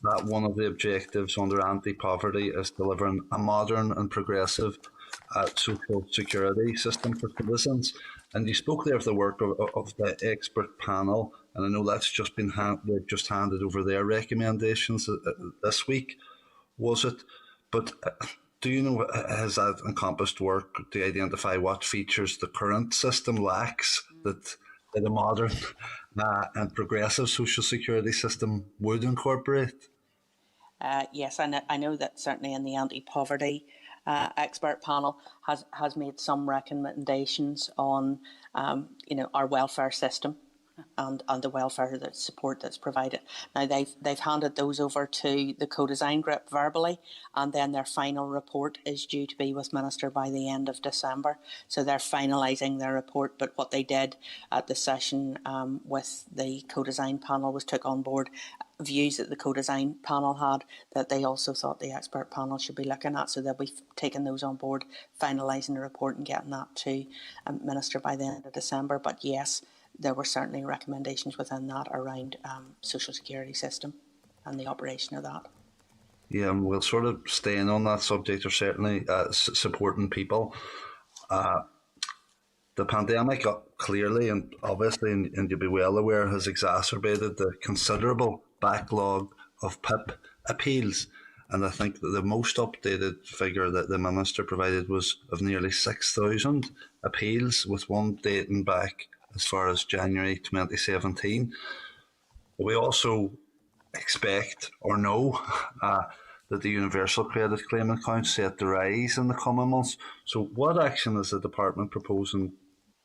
D: that one of the objectives under anti-poverty is delivering a modern and progressive social security system for citizens. And you spoke there of the work of the expert panel, and I know that's just been they've just handed over their recommendations this week, was it? But do you know, has that encompassed work to identify what features the current system lacks that a modern and progressive social security system would incorporate?
F: Yes, I know that certainly in the anti-poverty expert panel has made some recommendations on our welfare system and the welfare support that's provided. Now they've handed those over to the co-design group verbally, and then their final report is due to be with Minister by the end of December. So they're finalising their report. But what they did at the session with the co-design panel was took on board views that the co-design panel had that they also thought the expert panel should be looking at. So they'll be taking those on board, finalising the report and getting that to Minister by the end of December. But yes, there were certainly recommendations within that around social security system and the operation of that.
D: Yeah, and we'll sort of staying on that subject, or certainly supporting people. The pandemic clearly and obviously, and you'll be well aware, has exacerbated the considerable backlog of PIP appeals. And I think that the most updated figure that the Minister provided was of nearly 6,000 appeals, with one dating back as far as January 2017. We also expect or know that the universal credit claim account is set to rise in the coming months. So what action is the Department proposing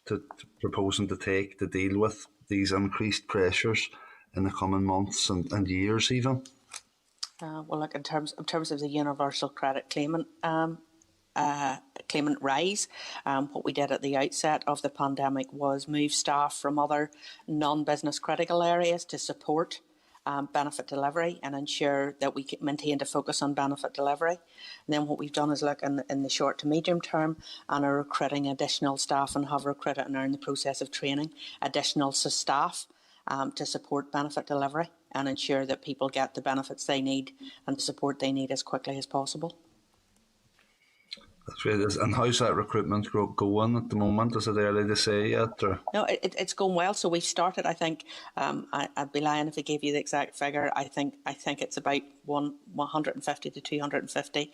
D: to take to deal with these increased pressures in the coming months and years even?
F: Well, look, in terms of the universal credit claimant rise, what we did at the outset of the pandemic was move staff from other non-business critical areas to support benefit delivery and ensure that we maintained a focus on benefit delivery. And then what we've done is look in the short to medium term and are recruiting additional staff and have recruited and are in the process of training additional staff to support benefit delivery and ensure that people get the benefits they need and the support they need as quickly as possible.
D: That's great. And how's that recruitment going at the moment? Is it early to say yet? Or?
F: No, it's going well. So we've started, I think, I'd be lying if I gave you the exact figure. I think it's about 150 to 250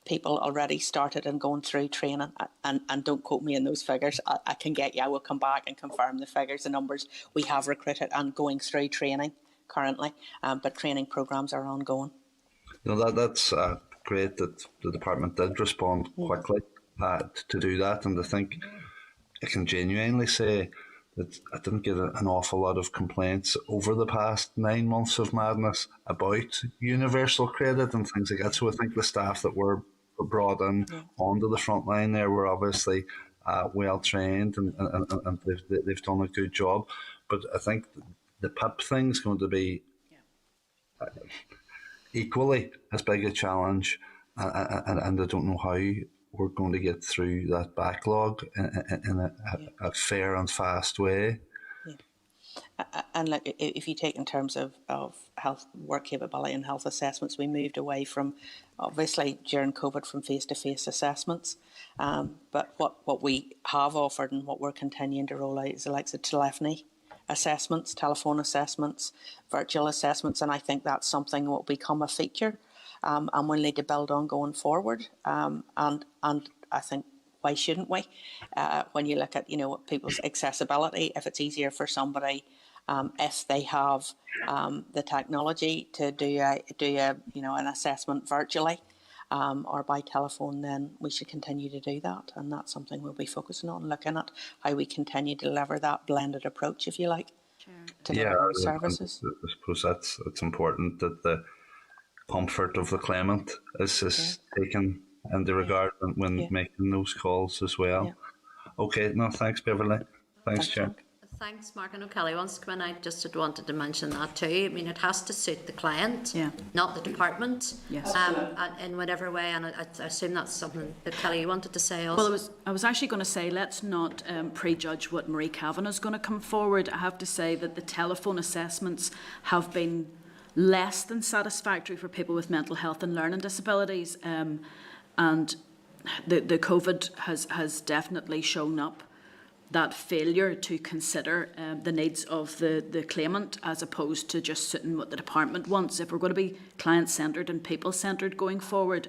F: people already started and going through training. And don't quote me in those figures. I can get you. I will come back and confirm the figures, the numbers we have recruited and going through training currently. But training programs are ongoing.
D: No, that's great that the department did respond quickly to do that, and I think I can genuinely say that I didn't get an awful lot of complaints over the past 9 months of madness about universal credit and things like that. So I think the staff that were brought in onto the front line there were obviously well trained and they've done a good job. But I think the PIP thing is going to be equally as big a challenge, and I don't know how we're going to get through that backlog in a fair and fast way.
F: And look, if you take in terms of health work capability and health assessments, we moved away from, obviously during COVID, from face-to-face assessments. But what we have offered and what we're continuing to roll out is the likes of telephony assessments, telephone assessments, virtual assessments, and I think that's something that will become a feature and we'll need to build on going forward. And I think, why shouldn't we? When you look at people's accessibility, if it's easier for somebody, if they have the technology to do an assessment virtually or by telephone, then we should continue to do that, and that's something we'll be focusing on, looking at how we continue to deliver that blended approach, if you like, to deliver services.
D: I suppose it's important that the comfort of the claimant is taken into regard when making those calls as well. Yeah. Okay, no, thanks, Beverly. Thanks, Chair.
A: Thanks, Mark. I know Kelly wants to come in. I just wanted to mention that too. I mean, it has to suit the client, not the department, in whatever way. And I assume that's something that Kelly wanted to say also.
B: Well, I was actually going to say, let's not prejudge what Marie Kavanagh is going to come forward. I have to say that the telephone assessments have been less than satisfactory for people with mental health and learning disabilities. And the COVID has definitely shown up that failure to consider the needs of the claimant as opposed to just suiting what the department wants. If we're going to be client-centred and people-centred going forward,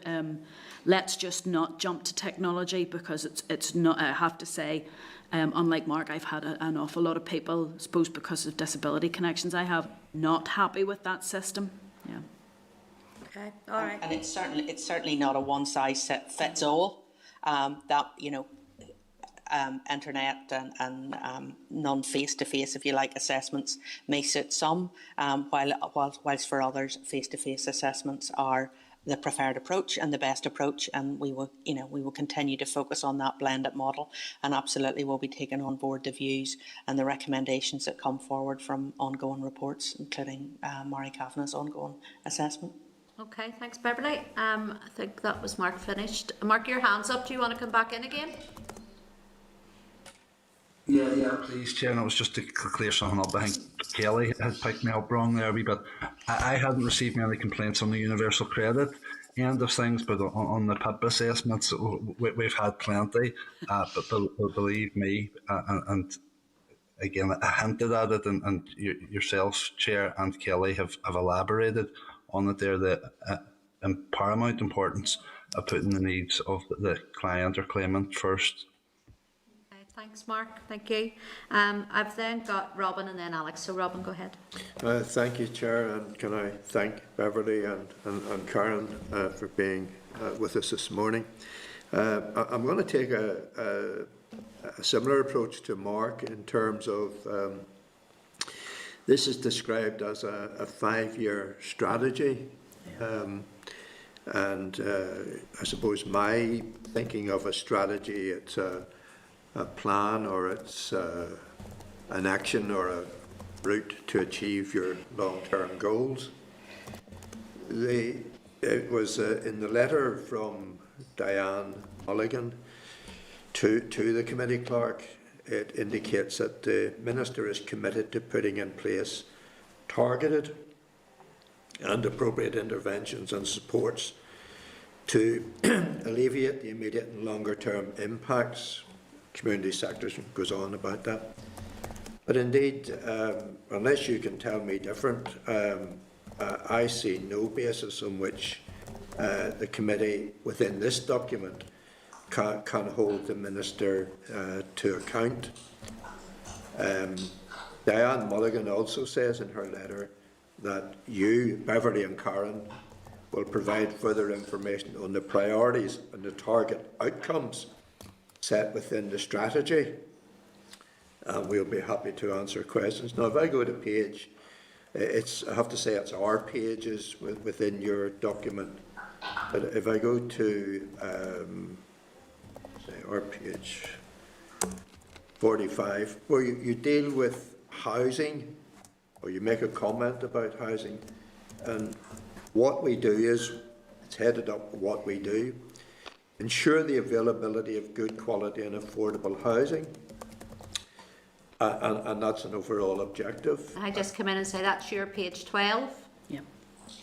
B: let's just not jump to technology, because it's not, I have to say, unlike Mark, I've had an awful lot of people, I suppose because of disability connections I have, not happy with that system. Yeah.
A: Okay, all right.
F: And it's certainly not a one-size-fits-all. Internet and non-face-to-face, if you like, assessments may suit some, whilst for others, face-to-face assessments are the preferred approach and the best approach, and we will continue to focus on that blended model, and absolutely we'll be taking on board the views and the recommendations that come forward from ongoing reports, including Marie Kavanagh's ongoing assessment.
A: Okay, thanks, Beverly. I think that was Mark finished. Mark, your hand's up. Do you want to come back in again?
D: Yeah, please, Chair. And it was just to clear something up. I think Kelly had picked me up wrong there a wee bit. I hadn't received many complaints on the universal credit end of things, but on the PIP assessments, we've had plenty. But believe me, and again, I hinted at it, and yourself, Chair, and Kelly have elaborated on it there, the paramount importance of putting the needs of the client or claimant first.
A: Okay, thanks, Mark. Thank you. I've then got Robin and then Alex. So Robin, go ahead.
C: Thank you, Chair, and can I thank Beverly and Karen for being with us this morning. I'm going to take a similar approach to Mark in terms of this is described as a 5-year strategy. And I suppose my thinking of a strategy, it's a plan, or it's an action or a route to achieve your long-term goals. It was in the letter from Diane Mulligan to the committee clerk, it indicates that the Minister is committed to putting in place targeted and appropriate interventions and supports to alleviate the immediate and longer term impacts. Community sectors goes on about that. But indeed, unless you can tell me different, I see no basis on which the committee within this document can hold the Minister to account. Diane Mulligan also says in her letter that you, Beverly and Karen, will provide further information on the priorities and the target outcomes set within the strategy. And we'll be happy to answer questions. Now, if I go to page, I have to say it's our pages within your document. But if I go to, say, our page 45, where you deal with housing, or you make a comment about housing, and what we do is, it's headed up what we do, ensure the availability of good quality and affordable housing, and that's an overall objective.
A: I just come in and say that's your page 12.
B: Yeah.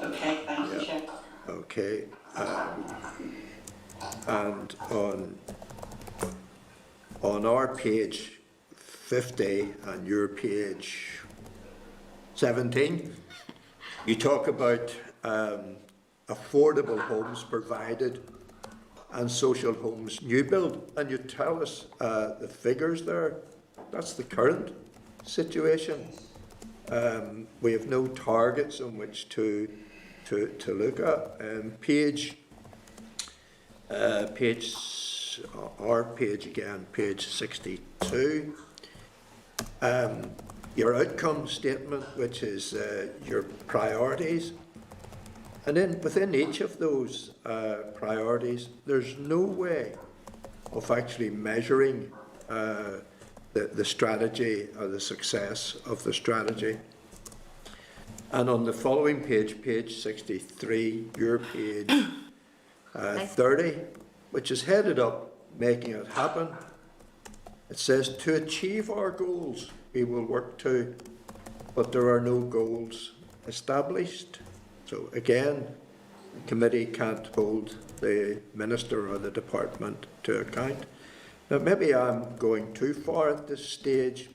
F: Okay, thank you, Chair.
C: Okay, and on our page 50 and your page 17, you talk about affordable homes provided and social homes new build, and you tell us the figures there. That's the current situation. We have no targets on which to look at. Our page again, page 62. Your outcome statement, which is your priorities. And then within each of those priorities, there's no way of actually measuring the strategy or the success of the strategy. And on the following page, page 63, your page 30, which is headed up Making It Happen, it says, to achieve our goals, we will work to, but there are no goals established. So again, the committee can't hold the Minister or the Department to account. Now, maybe I'm going too far at this stage.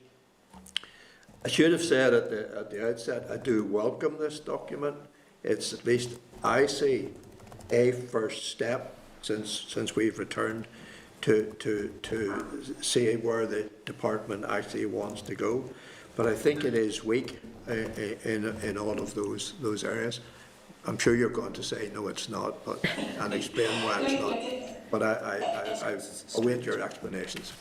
C: I should have said at the outset, I do welcome this document. It's, at least I see, a first step since we've returned to see where the department actually wants to go. But I think it is weak in all of those areas. I'm sure you're going to say no, it's not, and explain why it's not. But I await your explanations.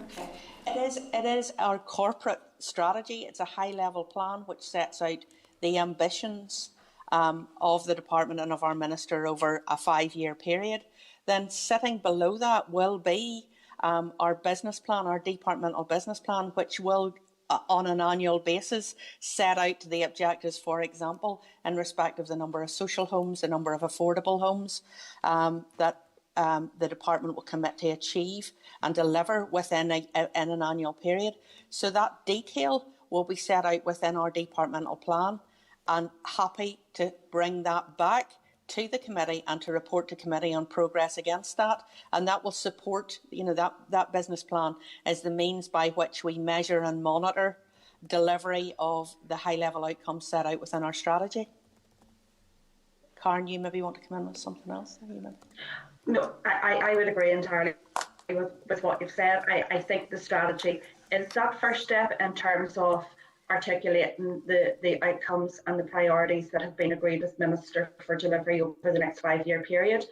F: Okay. It is our corporate strategy. It's a high-level plan which sets out the ambitions of the department and of our minister over a 5-year period. Then sitting below that will be our business plan, our departmental business plan, which will, on an annual basis, set out the objectives, for example, in respect of the number of social homes, the number of affordable homes that the department will commit to achieve and deliver within an annual period. So that detail will be set out within our departmental plan, and happy to bring that back to the committee and to report to committee on progress against that. And that will support, that business plan is the means by which we measure and monitor delivery of the high-level outcomes set out within our strategy. Karen, you maybe want to come in with something else?
H: No, I would agree entirely with what you've said. I think the strategy is that first step in terms of articulating the outcomes and the priorities that have been agreed with Minister for delivery over the next 5-year period.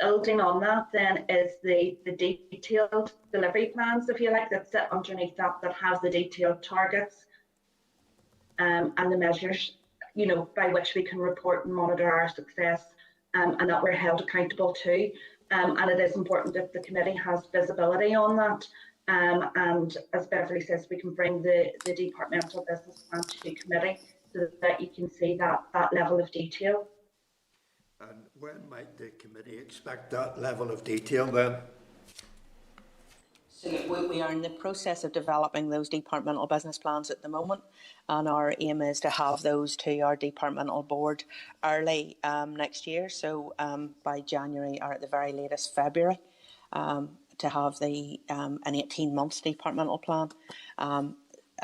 H: Building on that then is the detailed delivery plans, if you like, that sit underneath that have the detailed targets and the measures, you know, by which we can report and monitor our success and that we're held accountable to. And it is important that the committee has visibility on that. And as Beverly says, we can bring the departmental business plan to committee so that you can see that level of detail.
C: And when might the committee expect that level of detail then?
F: So we are in the process of developing those departmental business plans at the moment, and our aim is to have those to our departmental board early next year, so by January or at the very latest February, to have an 18-month departmental plan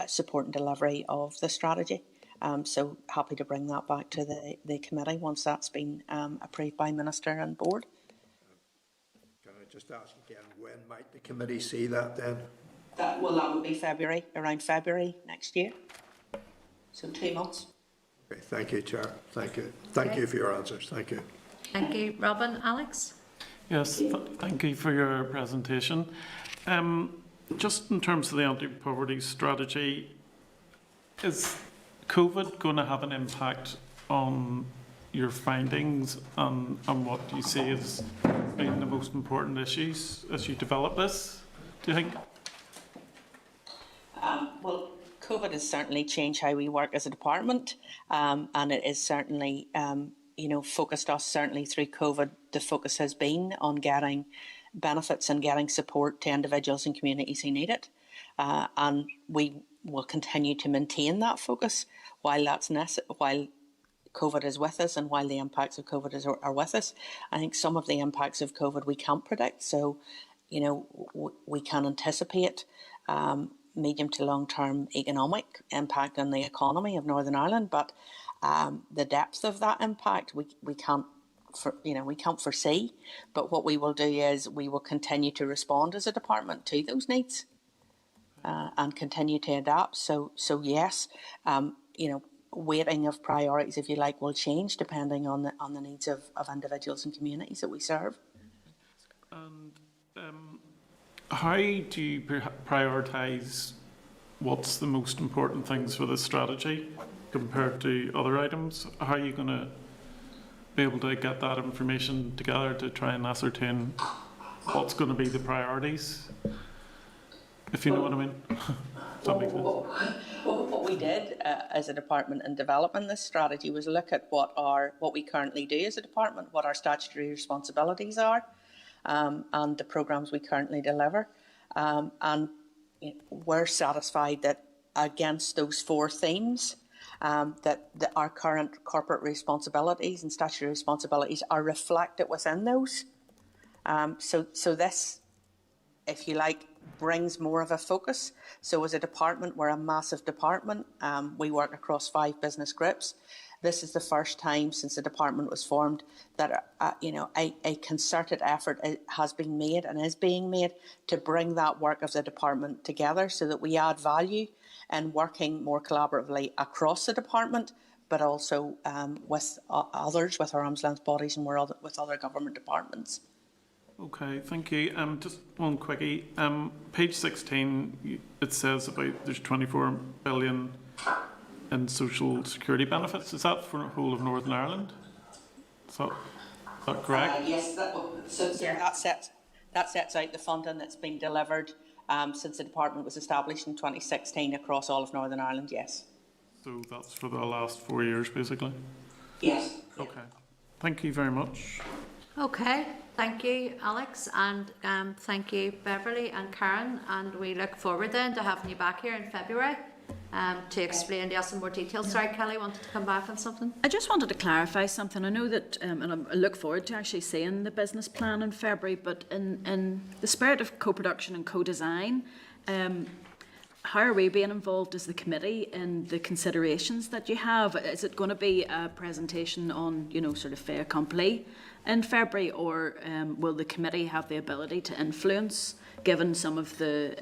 F: supporting delivery of the strategy. So happy to bring that back to the committee once that's been approved by Minister and board.
C: Can I just ask again, when might the committee see that then?
F: That would be February, around February next year. So 2 months.
C: Okay, thank you, Chair. Thank you. Thank you for your answers. Thank you.
A: Thank you. Robin, Alex?
I: Yes, thank you for your presentation. Just in terms of the anti-poverty strategy, is COVID going to have an impact on your findings and what you see as being the most important issues as you develop this, do you think?
F: Well, COVID has certainly changed how we work as a department, and it is certainly, focused us certainly through COVID. The focus has been on getting benefits and getting support to individuals and communities who need it, and we will continue to maintain that focus while while COVID is with us and while the impacts of COVID are with us. I think some of the impacts of COVID we can't predict, so we can anticipate medium to long term economic impact on the economy of Northern Ireland, but the depth of that impact we can't foresee. But what we will do is we will continue to respond as a department to those needs and continue to adapt. So yes, weighting of priorities, if you like, will change depending on the needs of individuals and communities that we serve.
I: And how do you prioritise what's the most important things for the strategy compared to other items? How are you going to be able to get that information together to try and ascertain what's going to be the priorities, if you know what I mean?
F: What we did as a department in developing this strategy was look at what we currently do as a department, what our statutory responsibilities are, and the programmes we currently deliver. And we're satisfied that against those 4 themes, that our current corporate responsibilities and statutory responsibilities are reflected within those. So this, if you like, brings more of a focus. So as a department, we're a massive department. We work across 5 business groups. This is the first time since the department was formed that a concerted effort has been made and is being made to bring that work of the department together so that we add value and working more collaboratively across the department, but also with others, with our arm's length bodies and with other government departments.
I: Okay, thank you. Just one quickie. Page 16, it says about there's 24 billion in social security benefits. Is that for the whole of Northern Ireland? Is that correct?
F: Yes, that sets out the funding that's been delivered since the department was established in 2016 across all of Northern Ireland, yes.
I: So that's for the last 4 years, basically?
F: Yes.
I: Okay. Thank you very much.
A: Okay, thank you, Alex, and thank you, Beverly and Karen, and we look forward then to having you back here in February to explain to us in more detail. Sorry, Kelly wanted to come back on something.
B: I just wanted to clarify something. I know that, and I look forward to actually seeing the business plan in February, but in the spirit of co-production and co-design, how are we being involved as the committee in the considerations that you have? Is it going to be a presentation on, sort of fait accompli in February, or will the committee have the ability to influence, given some of the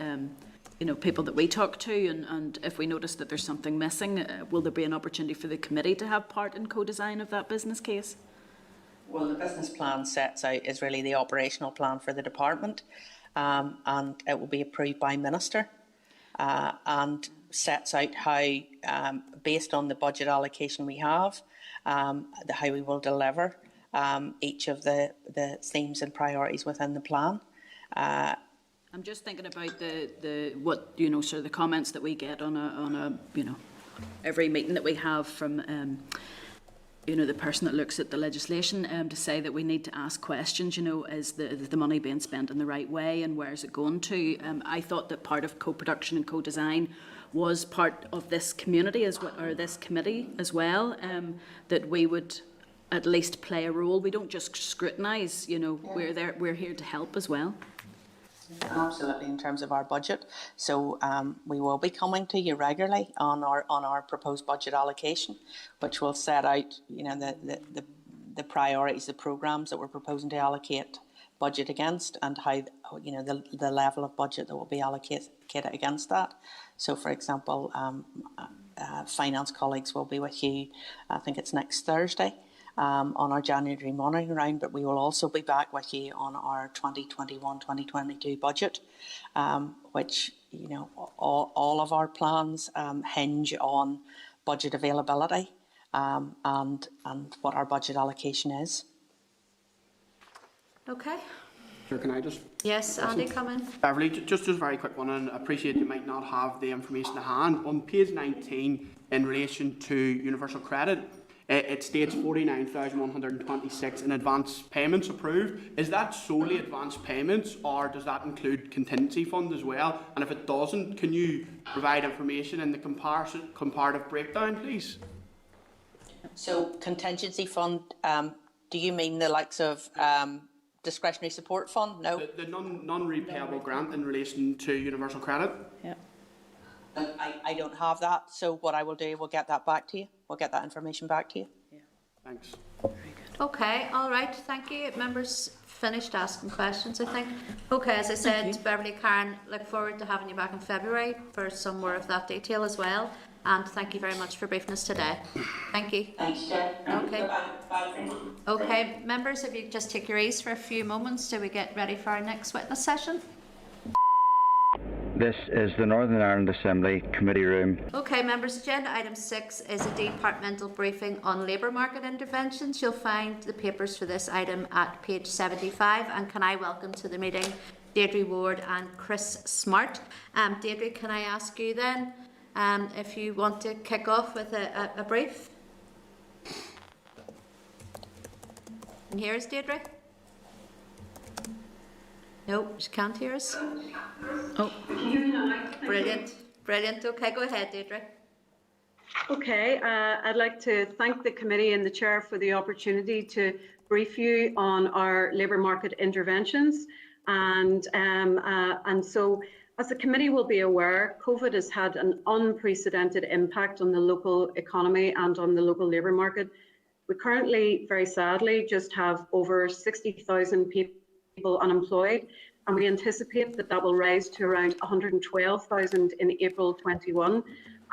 B: people that we talk to, and if we notice that there's something missing, will there be an opportunity for the committee to have part in co-design of that business case?
F: Well, the business plan sets out is really the operational plan for the department, and it will be approved by Minister, and sets out how, based on the budget allocation we have, how we will deliver each of the themes and priorities within the plan.
B: I'm just thinking about the sort of the comments that we get on a every meeting that we have from the person that looks at the legislation, to say that we need to ask questions. Is the money being spent in the right way, and where is it going to? I thought that part of co-production and co-design was part of this community or this committee as well. That we would at least play a role. We don't just scrutinise. We're here to help as well.
F: Absolutely, in terms of our budget. So we will be coming to you regularly on our proposed budget allocation, which will set out, the priorities, the programmes that we're proposing to allocate budget against, and how, the level of budget that will be allocated against that. So, for example, finance colleagues will be with you, I think it's next Thursday, on our January monitoring round, but we will also be back with you on our 2021-2022 budget, which, all of our plans hinge on budget availability, and what our budget allocation is.
A: Okay.
E: Sure, can I just...
A: Yes, Andy, come in.
E: Beverly, just a very quick one, and I appreciate you might not have the information to hand. On page 19, in relation to universal credit, it states 49,126 in advance payments approved. Is that solely advance payments, or does that include contingency fund as well? And if it doesn't, can you provide information in the comparative breakdown, please?
F: So, contingency fund, do you mean the likes of discretionary support fund? No.
E: The non-repayable grant in relation to universal credit?
B: Yeah.
F: I don't have that, so what I will do, we'll get that back to you. We'll get that information back to you.
B: Yeah.
E: Thanks.
B: Very good.
A: Okay, all right, thank you. Members finished asking questions, I think. Okay, as I said, Beverly, Karen, look forward to having you back in February for some more of that detail as well. And thank you very much for briefing us today. Thank you.
F: Thanks, Jen.
A: Okay. Okay, members, if you could just take your ease for a few moments till we get ready for our next witness session.
J: This is the Northern Ireland Assembly Committee Room.
A: Okay, members, agenda item 6 is a departmental briefing on labour market interventions. You'll find the papers for this item at page 75. And can I welcome to the meeting Deirdre Ward and Chris Smart. Deirdre, can I ask you then if you want to kick off with a brief? And here's Deirdre. No, she can't hear us.
B: Oh.
A: Brilliant, brilliant. Okay, go ahead, Deirdre.
K: Okay, I'd like to thank the committee and the chair for the opportunity to brief you on our labour market interventions. And so, as the committee will be aware, COVID has had an unprecedented impact on the local economy and on the local labour market. We currently, very sadly, just have over 60,000 people unemployed, and we anticipate that that will rise to around 112,000 in April 21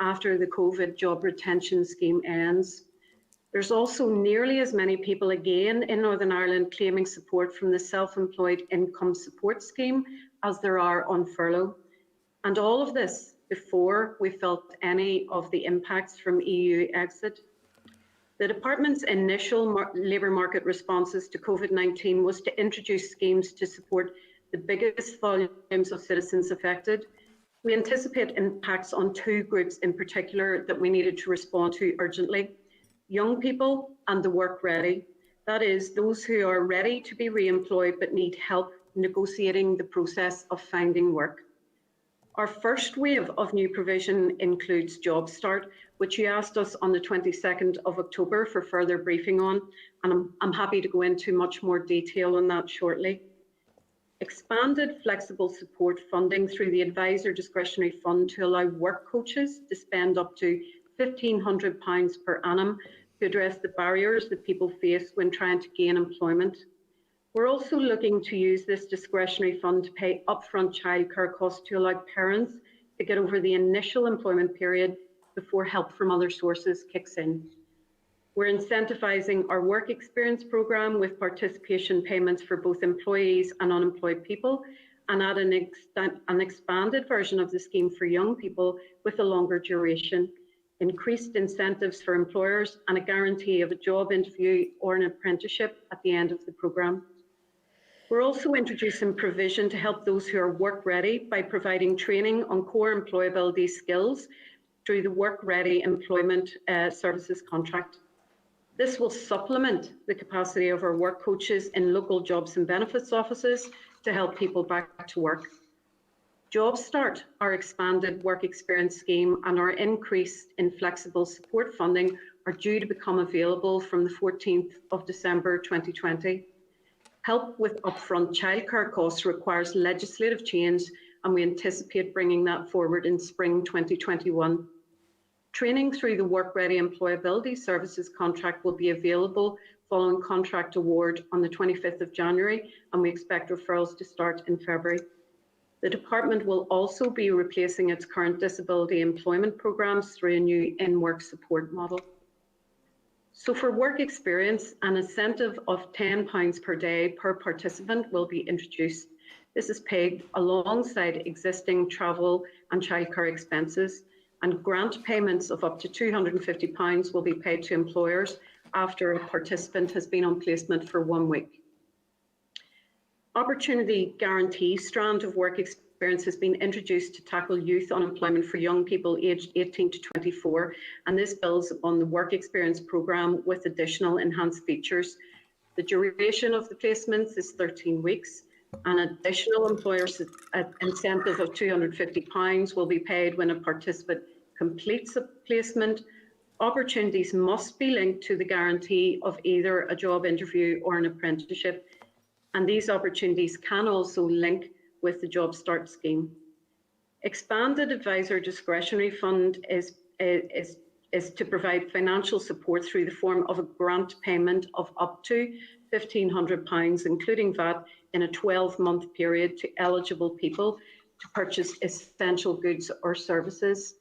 K: after the COVID job retention scheme ends. There's also nearly as many people again in Northern Ireland claiming support from the Self-Employed Income Support Scheme as there are on furlough. And all of this before we felt any of the impacts from EU exit. The department's initial labour market responses to COVID-19 was to introduce schemes to support the biggest volumes of citizens affected. We anticipate impacts on two groups in particular that we needed to respond to urgently: young people and the work ready. That is, those who are ready to be re-employed but need help negotiating the process of finding work. Our first wave of new provision includes Job Start, which you asked us on the 22nd of October for further briefing on, and I'm happy to go into much more detail on that shortly. expanded flexible support funding through the Advisor Discretionary Fund to allow work coaches to spend up to £1,500 per annum to address the barriers that people face when trying to gain employment. We're also looking to use this discretionary fund to pay upfront childcare costs to allow parents to get over the initial employment period before help from other sources kicks in. We're incentivising our work experience programme with participation payments for both employees and unemployed people, and add an expanded version of the scheme for young people with a longer duration, increased incentives for employers, and a guarantee of a job interview or an apprenticeship at the end of the programme. We're also introducing provision to help those who are work ready by providing training on core employability skills through the Work Ready Employment Services contract. This will supplement the capacity of our work coaches in local jobs and benefits offices to help people back to work. Job Start, our expanded work experience scheme, and our increase in flexible support funding are due to become available from the 14th of December 2020. Help with upfront childcare costs requires legislative change, and we anticipate bringing that forward in spring 2021. Training through the Work Ready Employability Services contract will be available following contract award on the 25th of January, and we expect referrals to start in February. The department will also be replacing its current disability employment programmes through a new in-work support model. So for work experience, an incentive of £10 per day per participant will be introduced. This is paid alongside existing travel and childcare expenses, and grant payments of up to £250 will be paid to employers after a participant has been on placement for 1 week. Opportunity Guarantee strand of work experience has been introduced to tackle youth unemployment for young people aged 18 to 24, and this builds upon the work experience programme with additional enhanced features. The duration of the placements is 13 weeks. An additional employer incentive of £250 will be paid when a participant completes a placement. Opportunities must be linked to the guarantee of either a job interview or an apprenticeship, and these opportunities can also link with the Job Start scheme. Expanded Advisor Discretionary Fund is to provide financial support through the form of a grant payment of up to £1,500, including VAT, in a 12-month period to eligible people to purchase essential goods or services.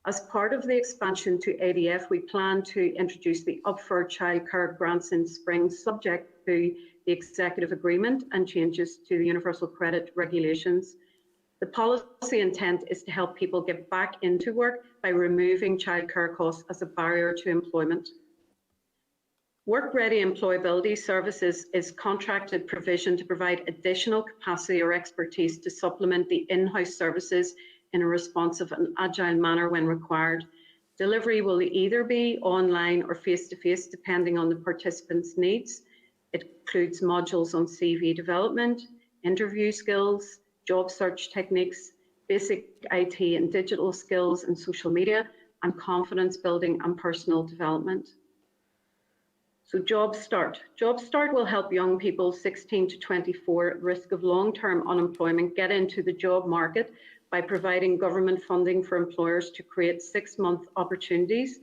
K: As part of the expansion to ADF, we plan to introduce the Upford Childcare Grants in spring, subject to the executive agreement and changes to the Universal Credit regulations. The policy intent is to help people get back into work by removing childcare costs as a barrier to employment. Work Ready Employability Services is contracted provision to provide additional capacity or expertise to supplement the in-house services in a responsive and agile manner when required. Delivery will either be online or face-to-face, depending on the participant's needs. It includes modules on CV development, interview skills, job search techniques, basic IT and digital skills and social media, and confidence building and personal development. So Job Start. Job Start will help young people 16 to 24 at risk of long-term unemployment get into the job market by providing government funding for employers to create 6-month opportunities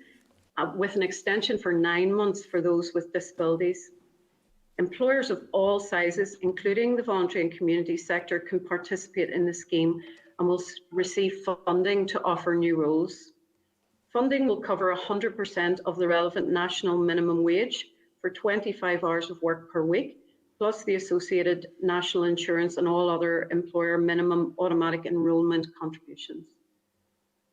K: with an extension for 9 months for those with disabilities. Employers of all sizes, including the voluntary and community sector, can participate in the scheme and will receive funding to offer new roles. Funding will cover 100% of the relevant national minimum wage for 25 hours of work per week, plus the associated national insurance and all other employer minimum automatic enrolment contributions.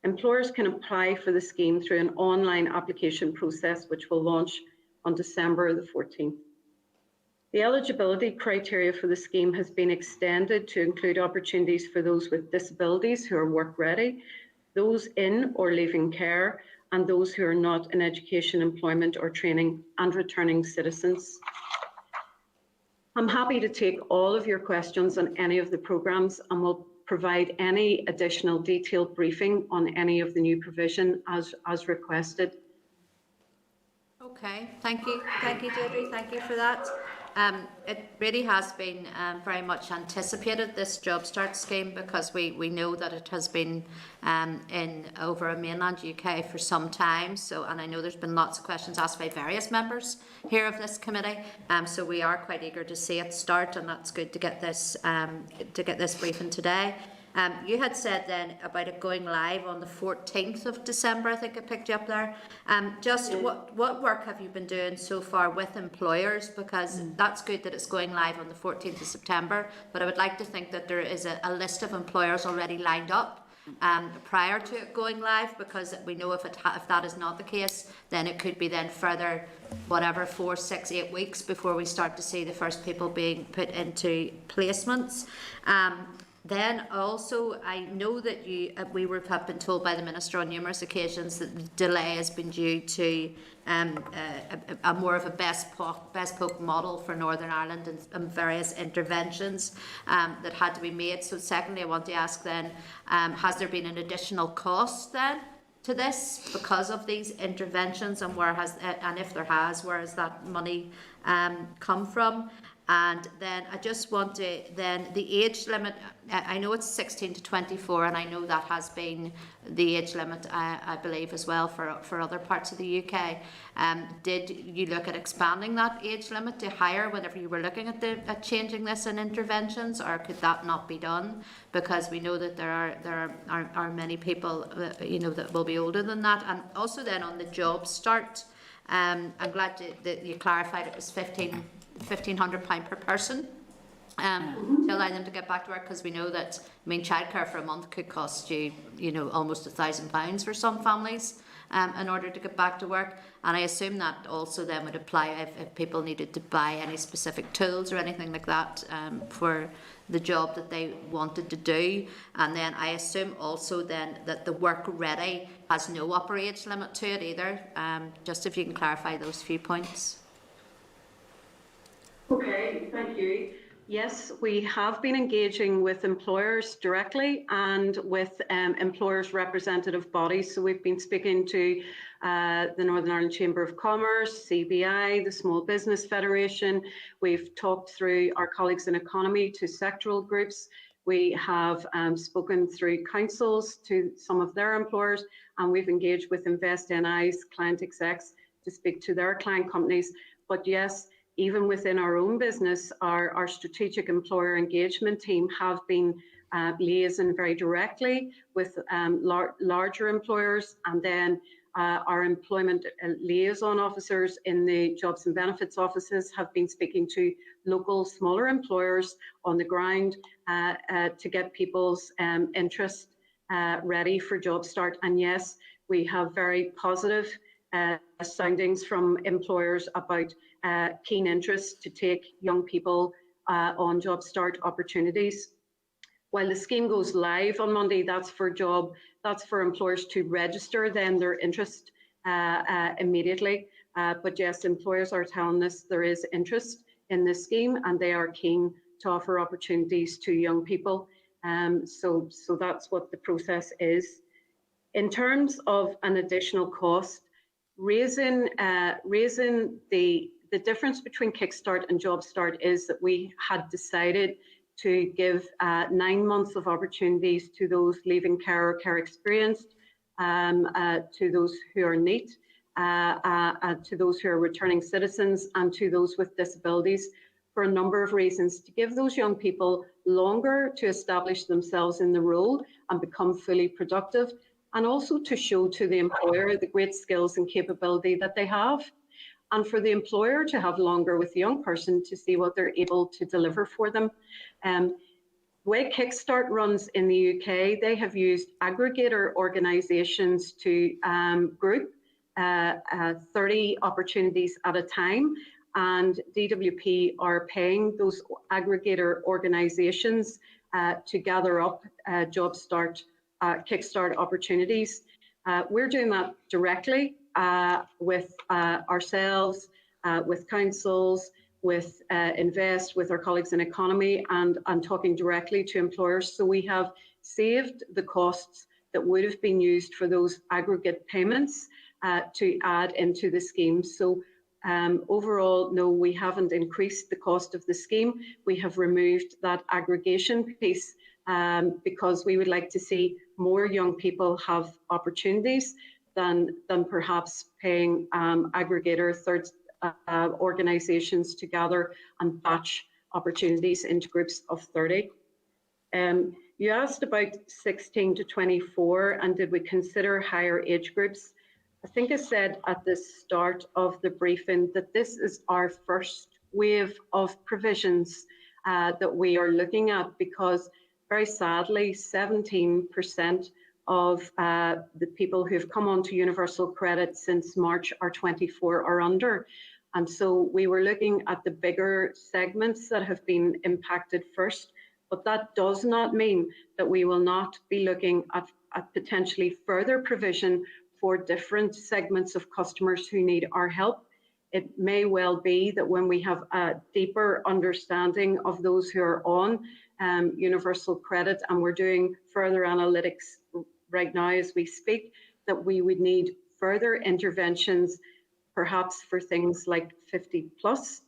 K: Employers can apply for the scheme through an online application process, which will launch on December the 14th. The eligibility criteria for the scheme has been extended to include opportunities for those with disabilities who are work ready, those in or leaving care, and those who are not in education, employment or training, and returning citizens. I'm happy to take all of your questions on any of the programmes and will provide any additional detailed briefing on any of the new provision as requested.
A: Okay, thank you, Deirdre, thank you for that. It really has been very much anticipated, this Job Start scheme, because we know that it has been in over mainland UK for some time. So, and I know there's been lots of questions asked by various members here of this committee. So we are quite eager to see it start, and that's good to get this briefing today. You had said then about it going live on the 14th of December, I think I picked you up there. Just what work have you been doing so far with employers? Because that's good that it's going live on the 14th of September, but I would like to think that there is a list of employers already lined up prior to it going live, because we know if that is not the case, then it could be then further, whatever, 4, 6, 8 weeks before we start to see the first people being put into placements. Then also, I know that have been told by the Minister on numerous occasions that the delay has been due to a more of a bespoke model for Northern Ireland and various interventions that had to be made. So secondly, I want to ask then, has there been an additional cost then to this because of these interventions, and and if there has, where has that money come from? And then I just want to, then the age limit, I know it's 16 to 24, and I know that has been the age limit, I believe, as well for other parts of the UK. Did you look at expanding that age limit to higher whenever you were looking at changing this in interventions, or could that not be done? Because we know that there are many people, that will be older than that. And also then on the Job Start, I'm glad that you clarified it was £1,500 per person to allow them to get back to work, because we know that, childcare for a month could cost you, almost £1,000 for some families in order to get back to work. And I assume that also then would apply if people needed to buy any specific tools or anything like that for the job that they wanted to do. And then I assume also then that the work ready has no upper age limit to it either. Just if you can clarify those few points.
K: Okay, thank you. Yes, we have been engaging with employers directly and with employers' representative bodies. So we've been speaking to the Northern Ireland Chamber of Commerce, CBI, the Small Business Federation. We've talked through our colleagues in economy to sectoral groups. We have spoken through councils to some of their employers, and we've engaged with Invest NI's client execs to speak to their client companies. But yes, even within our own business, our strategic employer engagement team have been liaising very directly with larger employers, and then our employment liaison officers in the jobs and benefits offices have been speaking to local smaller employers on the ground to get people's interest ready for Job Start. And yes, we have very positive soundings from employers about keen interest to take young people on Job Start opportunities. While the scheme goes live on Monday, that's for employers to register then their interest immediately. But yes, employers are telling us there is interest in this scheme, and they are keen to offer opportunities to young people. So that's what the process is. In terms of an additional cost, raising the difference between Kickstart and Job Start is that we had decided to give 9 months of opportunities to those leaving care or care experienced, to those who are NEET, to those who are returning citizens, and to those with disabilities, for a number of reasons: to give those young people longer to establish themselves in the role and become fully productive, and also to show to the employer the great skills and capability that they have, and for the employer to have longer with the young person to see what they're able to deliver for them. The way Kickstart runs in the UK, they have used aggregator organisations to group 30 opportunities at a time, and DWP are paying those aggregator organisations to gather up Job Start, Kickstart opportunities. We're doing that directly with ourselves, with councils, with Invest, with our colleagues in economy, and talking directly to employers. So we have saved the costs that would have been used for those aggregate payments to add into the scheme. So Overall, no, we haven't increased the cost of the scheme. We have removed that aggregation piece because we would like to see more young people have opportunities than perhaps paying aggregator third organisations to gather and batch opportunities into groups of 30. You asked about 16 to 24 and did we consider higher age groups? I think I said at the start of the briefing that this is our first wave of provisions that we are looking at, because very sadly 17% of the people who have come onto universal credit since March are 24 or under. And so we were looking at the bigger segments that have been impacted first, but that does not mean that we will not be looking at potentially further provision for different segments of customers who need our help. It may well be that when we have a deeper understanding of those who are on universal credit, and we're doing further analytics right now as we speak, that we would need further interventions, perhaps for things like 50 plus.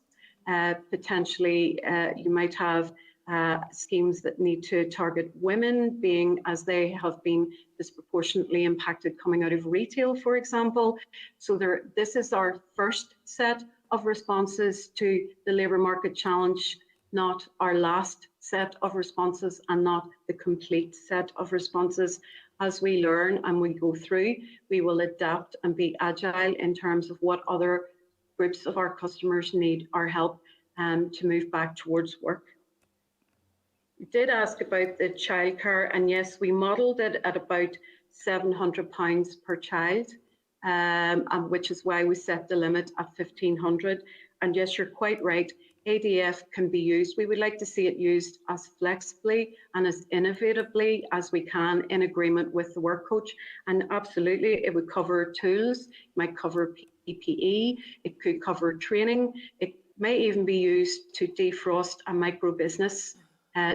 K: Potentially, you might have schemes that need to target women, being as they have been disproportionately impacted coming out of retail, for example. So this is our first set of responses to the labour market challenge, not our last set of responses and not the complete set of responses. As we learn and we go through, we will adapt and be agile in terms of what other groups of our customers need our help to move back towards work. You did ask about the childcare, and yes, we modelled it at about £700 per child, and which is why we set the limit at 1,500. And yes, you're quite right, ADF can be used. We would like to see it used as flexibly and as innovatively as we can in agreement with the work coach. And absolutely, it would cover tools, it might cover PPE, it could cover training, it may even be used to defrost a micro business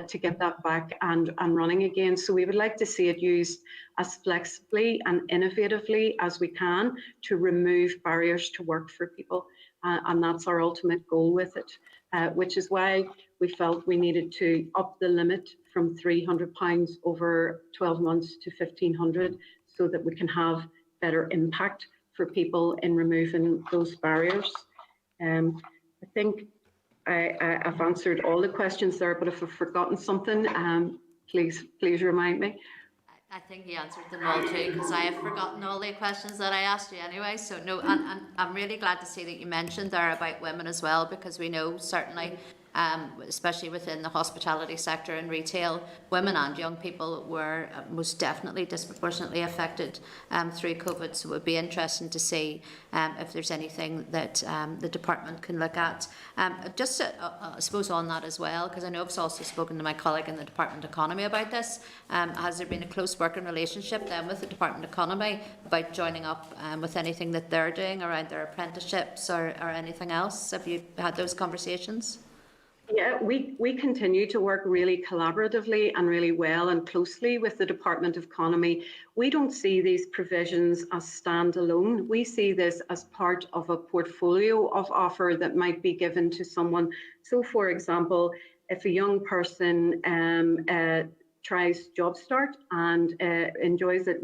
K: to get that back and running again. So we would like to see it used as flexibly and innovatively as we can to remove barriers to work for people. And that's our ultimate goal with it, which is why we felt we needed to up the limit from £300 over 12 months to 1,500 so that we can have better impact for people in removing those barriers. I think I've answered all the questions there, but if I've forgotten something, please remind me.
A: I think you answered them all too, because I have forgotten all the questions that I asked you anyway. So no, and I'm really glad to see that you mentioned there about women as well, because we know certainly, especially within the hospitality sector and retail, women and young people were most definitely disproportionately affected through COVID. So it would be interesting to see if there's anything that the department can look at. Just I suppose on that as well, because I know I've also spoken to my colleague in the Department of Economy about this. Has there been a close working relationship then with the Department of Economy about joining up with anything that they're doing around their apprenticeships or anything else? Have you had those conversations?
K: Yeah, we continue to work really collaboratively and really well and closely with the Department of Economy. We don't see these provisions as standalone. We see this as part of a portfolio of offer that might be given to someone. So, for example, if a young person tries Job Start and enjoys it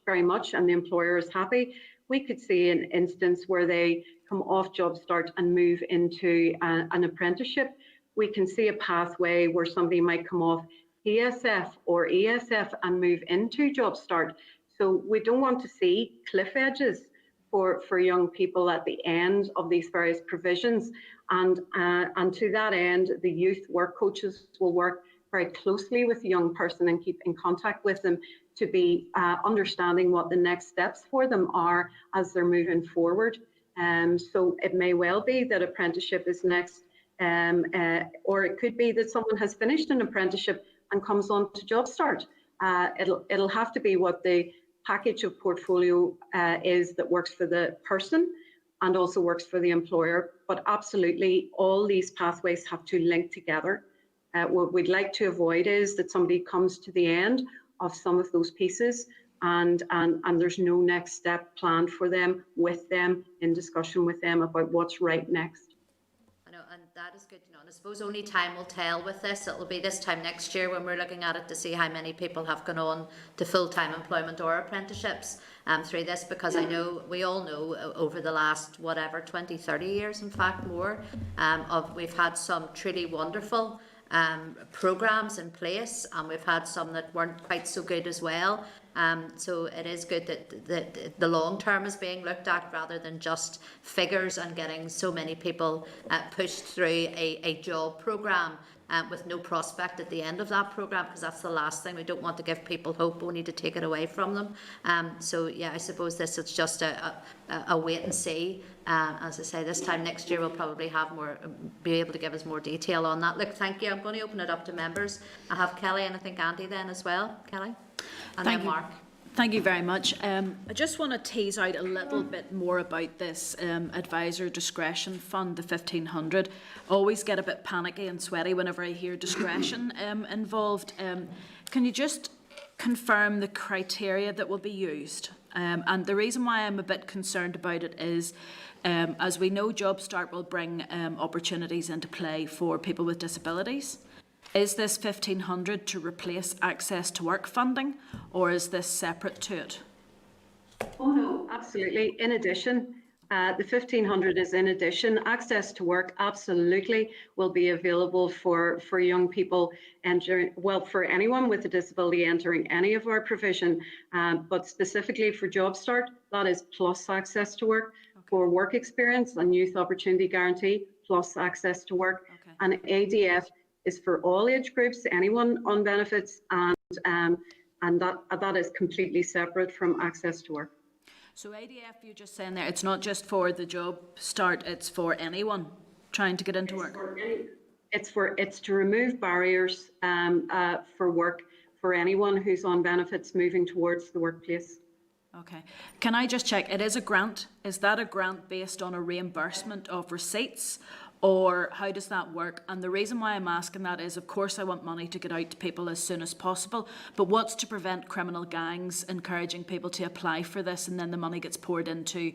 K: very much, and the employer is happy, we could see an instance where they come off Job Start and move into an apprenticeship. We can see a pathway where somebody might come off PSF or ESF and move into Job Start. So we don't want to see cliff edges for young people at the end of these various provisions. And to that end, the youth work coaches will work very closely with the young person and keep in contact with them to be understanding what the next steps for them are as they're moving forward. So it may well be that apprenticeship is next. Or it could be that someone has finished an apprenticeship and comes on to Job Start. It'll have to be what the package of portfolio is that works for the person and also works for the employer. But absolutely, all these pathways have to link together. What we'd like to avoid is that somebody comes to the end of some of those pieces and there's no next step planned for them, with them, in discussion with them about what's right next.
A: I know, and that is good to know. And I suppose only time will tell with this. It'll be this time next year when we're looking at it to see how many people have gone on to full-time employment or apprenticeships through this, because I know, we all know over the last, 20, 30 years, in fact, more, we've had some truly wonderful programmes in place, and we've had some that weren't quite so good as well. So it is good that the long term is being looked at rather than just figures and getting so many people pushed through a job programme with no prospect at the end of that programme, because that's the last thing. We don't want to give people hope, we need to take it away from them. So yeah, I suppose this is just a wait and see. As I say, this time next year we'll probably have be able to give us more detail on that. Look, thank you. I'm going to open it up to members. I have Kelly and I think Andy then as well. Kelly? And then Mark.
B: Thank you very much. I just want to tease out a little bit more about this advisor discretion fund, the 1,500. Always get a bit panicky and sweaty whenever I hear discretion involved. Can you just confirm the criteria that will be used? And the reason why I'm a bit concerned about it is, as we know, Job Start will bring opportunities into play for people with disabilities. Is this 1,500 to replace access to work funding, or is this separate to it?
K: Oh no, absolutely. In addition, the 1,500 is in addition. Access to work absolutely will be available for young people entering, well, for anyone with a disability entering any of our provision, but specifically for Job Start, that is plus access to work. Okay. For work experience and youth opportunity guarantee, plus access to work. Okay. And ADF is for all age groups, anyone on benefits, and that is completely separate from access to work.
B: So ADF, you're just saying there, it's not just for the Job Start, it's for anyone trying to get into work.
K: It's to remove barriers for work for anyone who's on benefits moving towards the workplace.
B: Okay. Can I just check? It is a grant. Is that a grant based on a reimbursement of receipts? Or how does that work? And the reason why I'm asking that is, of course, I want money to get out to people as soon as possible. But what's to prevent criminal gangs encouraging people to apply for this, and then the money gets poured into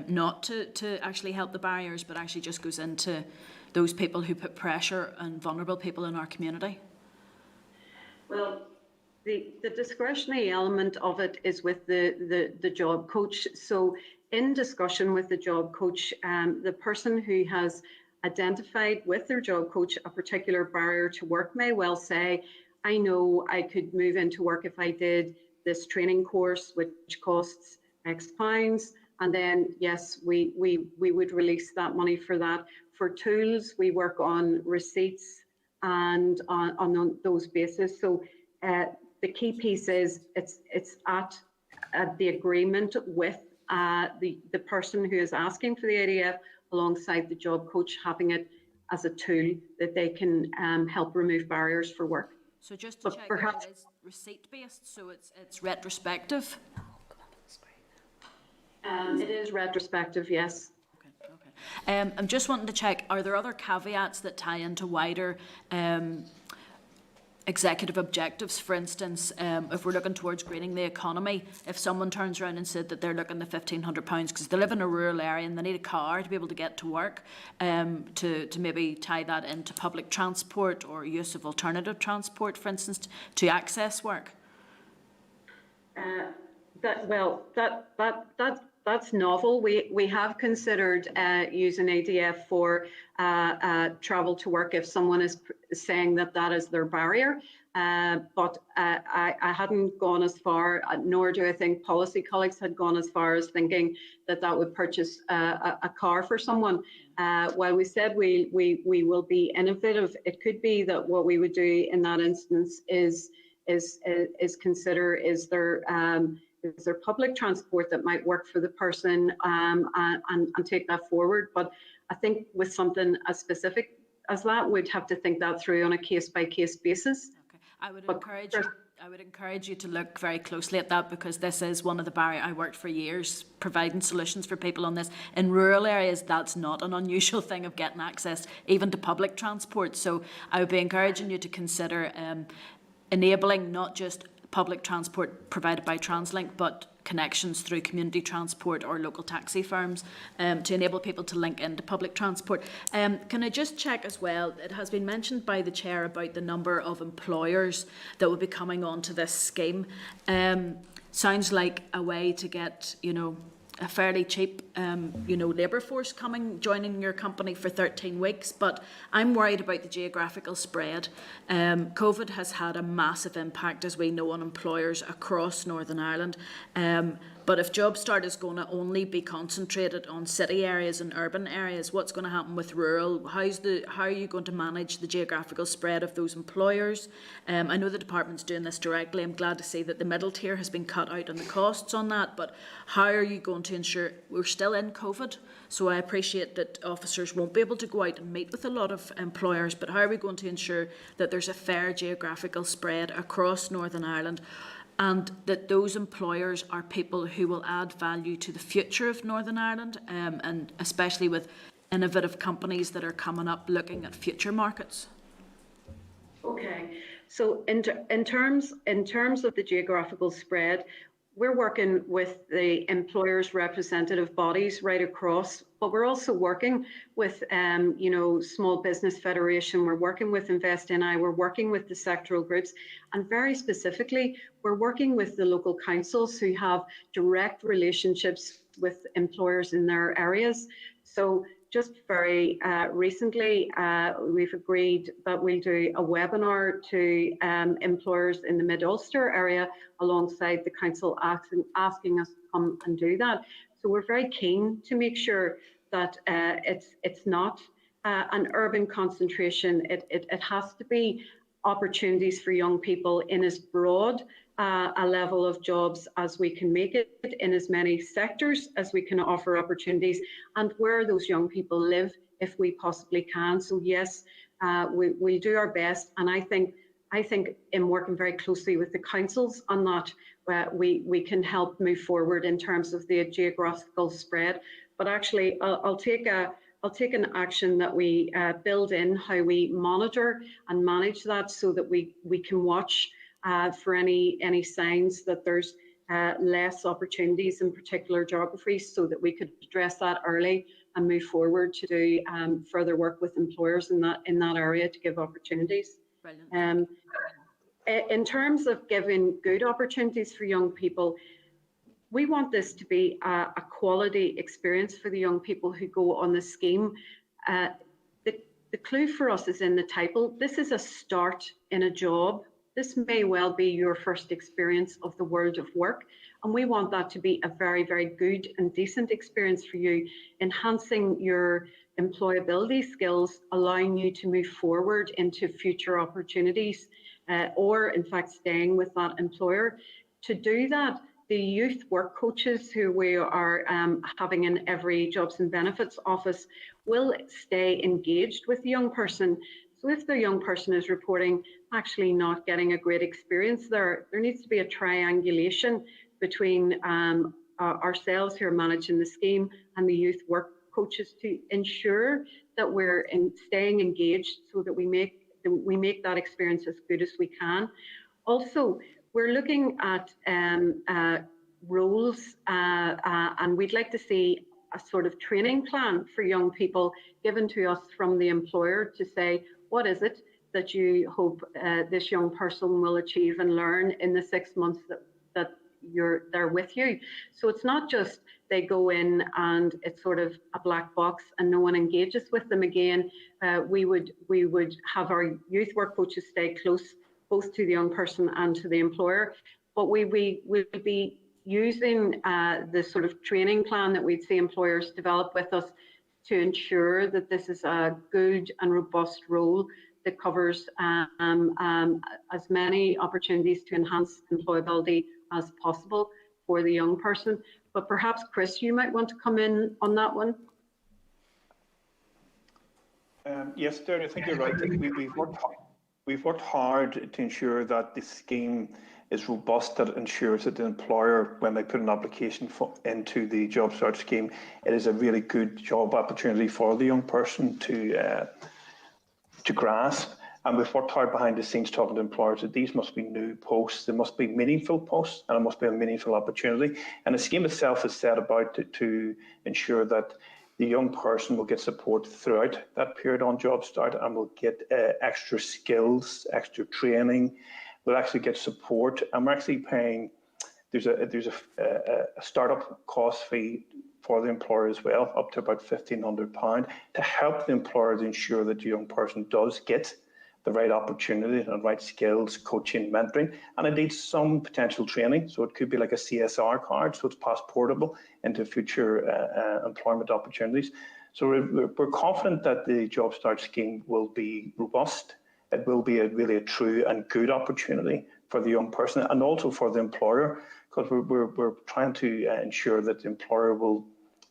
B: not to actually help the barriers, but actually just goes into those people who put pressure on vulnerable people in our community? Well,
K: the discretionary element of it is with the job coach. So in discussion with the job coach, the person who has identified with their job coach a particular barrier to work may well say, I know I could move into work if I did this training course, which costs X pounds, and then yes, we would release that money for that. For tools, we work on receipts and on those bases. So the key piece is it's at the agreement with the person who is asking for the ADF, alongside the job coach, having it as a tool that they can help remove barriers for work.
B: So just to check, perhaps it is receipt based, so it's retrospective?
K: It is retrospective, yes.
B: Okay. I'm just wanting to check, are there other caveats that tie into wider executive objectives? For instance, if we're looking towards greening the economy, if someone turns around and said that they're looking at £1,500 because they live in a rural area and they need a car to be able to get to work, to maybe tie that into public transport or use of alternative transport, for instance, to access work?
K: That's novel. We have considered using ADF for travel to work if someone is saying that is their barrier. But I hadn't gone as far, nor do I think policy colleagues had gone as far as thinking that would purchase a car for someone. While we said we will be innovative, it could be that what we would do in that instance is consider, is there public transport that might work for the person, and take that forward. But I think with something as specific as that, we'd have to think that through on a case-by-case basis.
B: Okay. I would encourage you to look very closely at that, because this is one of the barriers. I worked for years providing solutions for people on this. In rural areas, that's not an unusual thing of getting access even to public transport. So I would be encouraging you to consider enabling not just public transport provided by TransLink, but connections through community transport or local taxi firms to enable people to link into public transport. Can I just check as well, it has been mentioned by the Chair about the number of employers that will be coming onto this scheme. Sounds like a way to get, a fairly cheap, labour force joining your company for 13 weeks. But I'm worried about the geographical spread. COVID has had a massive impact, as we know, on employers across Northern Ireland. But if JobStart is going to only be concentrated on city areas and urban areas, what's going to happen with rural? How are you going to manage the geographical spread of those employers? I know the department's doing this directly. I'm glad to see that the middle tier has been cut out on the costs on that. But how are you going to ensure we're still in COVID? So I appreciate that officers won't be able to go out and meet with a lot of employers. But how are we going to ensure that there's a fair geographical spread across Northern Ireland, and that those employers are people who will add value to the future of Northern Ireland, and especially with innovative companies that are coming up looking at future markets?
K: Okay, so in terms of the geographical spread, we're working with the employers' representative bodies right across, but we're also working with, Small Business Federation, we're working with Invest NI, we're working with the sectoral groups, and very specifically, we're working with the local councils who have direct relationships with employers in their areas. So just very recently, we've agreed that we'll do a webinar to employers in the Mid-Ulster area alongside the council asking us to come and do that. So we're very keen to make sure that it's not an urban concentration. It has to be opportunities for young people in as broad a level of jobs as we can make it, in as many sectors as we can offer opportunities, and where those young people live if we possibly can. So yes, we'll do our best, and I think in working very closely with the councils on that, we can help move forward in terms of the geographical spread. But actually, I'll take an action that we build in how we monitor and manage that, so that we can watch for any signs that there's less opportunities in particular geographies, so that we could address that early and move forward to do further work with employers in that area to give opportunities.
B: Brilliant.
K: In terms of giving good opportunities for young people, we want this to be a quality experience for the young people who go on the scheme. The clue for us is in the title. This is a start in a job. This may well be your first experience of the world of work, and we want that to be a very, very good and decent experience for you, enhancing your employability skills, allowing you to move forward into future opportunities, or in fact staying with that employer. To do that, the youth work coaches who we are having in every jobs and benefits office will stay engaged with the young person. So if the young person is reporting actually not getting a great experience there needs to be a triangulation between ourselves who are managing the scheme and the youth work coaches to ensure that we're staying engaged, so that we make that experience as good as we can. Also, we're looking at roles, and we'd like to see a sort of training plan for young people given to us from the employer to say, what is it that you hope this young person will achieve and learn in the 6 months that you're there with you? So it's not just they go in and it's sort of a black box and no one engages with them again. We would have our youth work coaches stay close both to the young person and to the employer, but we will be using the sort of training plan that we'd see employers develop with us to ensure that this is a good and robust role that covers as many opportunities to enhance employability as possible for the young person. But perhaps, Chris, you might want to come in on that one.
L: Yes, Darren, I think you're right. We've worked hard to ensure that the scheme is robust, that it ensures that the employer, when they put an application into the job search scheme, it is a really good job opportunity for the young person to grasp. And we've worked hard behind the scenes talking to employers that these must be new posts, they must be meaningful posts, and it must be a meaningful opportunity. And the scheme itself is set about to ensure that the young person will get support throughout that period on job start and will get extra skills, extra training, will actually get support. And we're actually paying, there's a startup cost fee for the employer as well, up to about £1,500, to help the employer to ensure that the young person does get the right opportunity and right skills, coaching, mentoring, and indeed some potential training. So it could be like a CSR card, so it's passportable into future employment opportunities. So we're confident that the Job Start scheme will be robust. It will be really a true and good opportunity for the young person and also for the employer, because we're trying to ensure that the employer will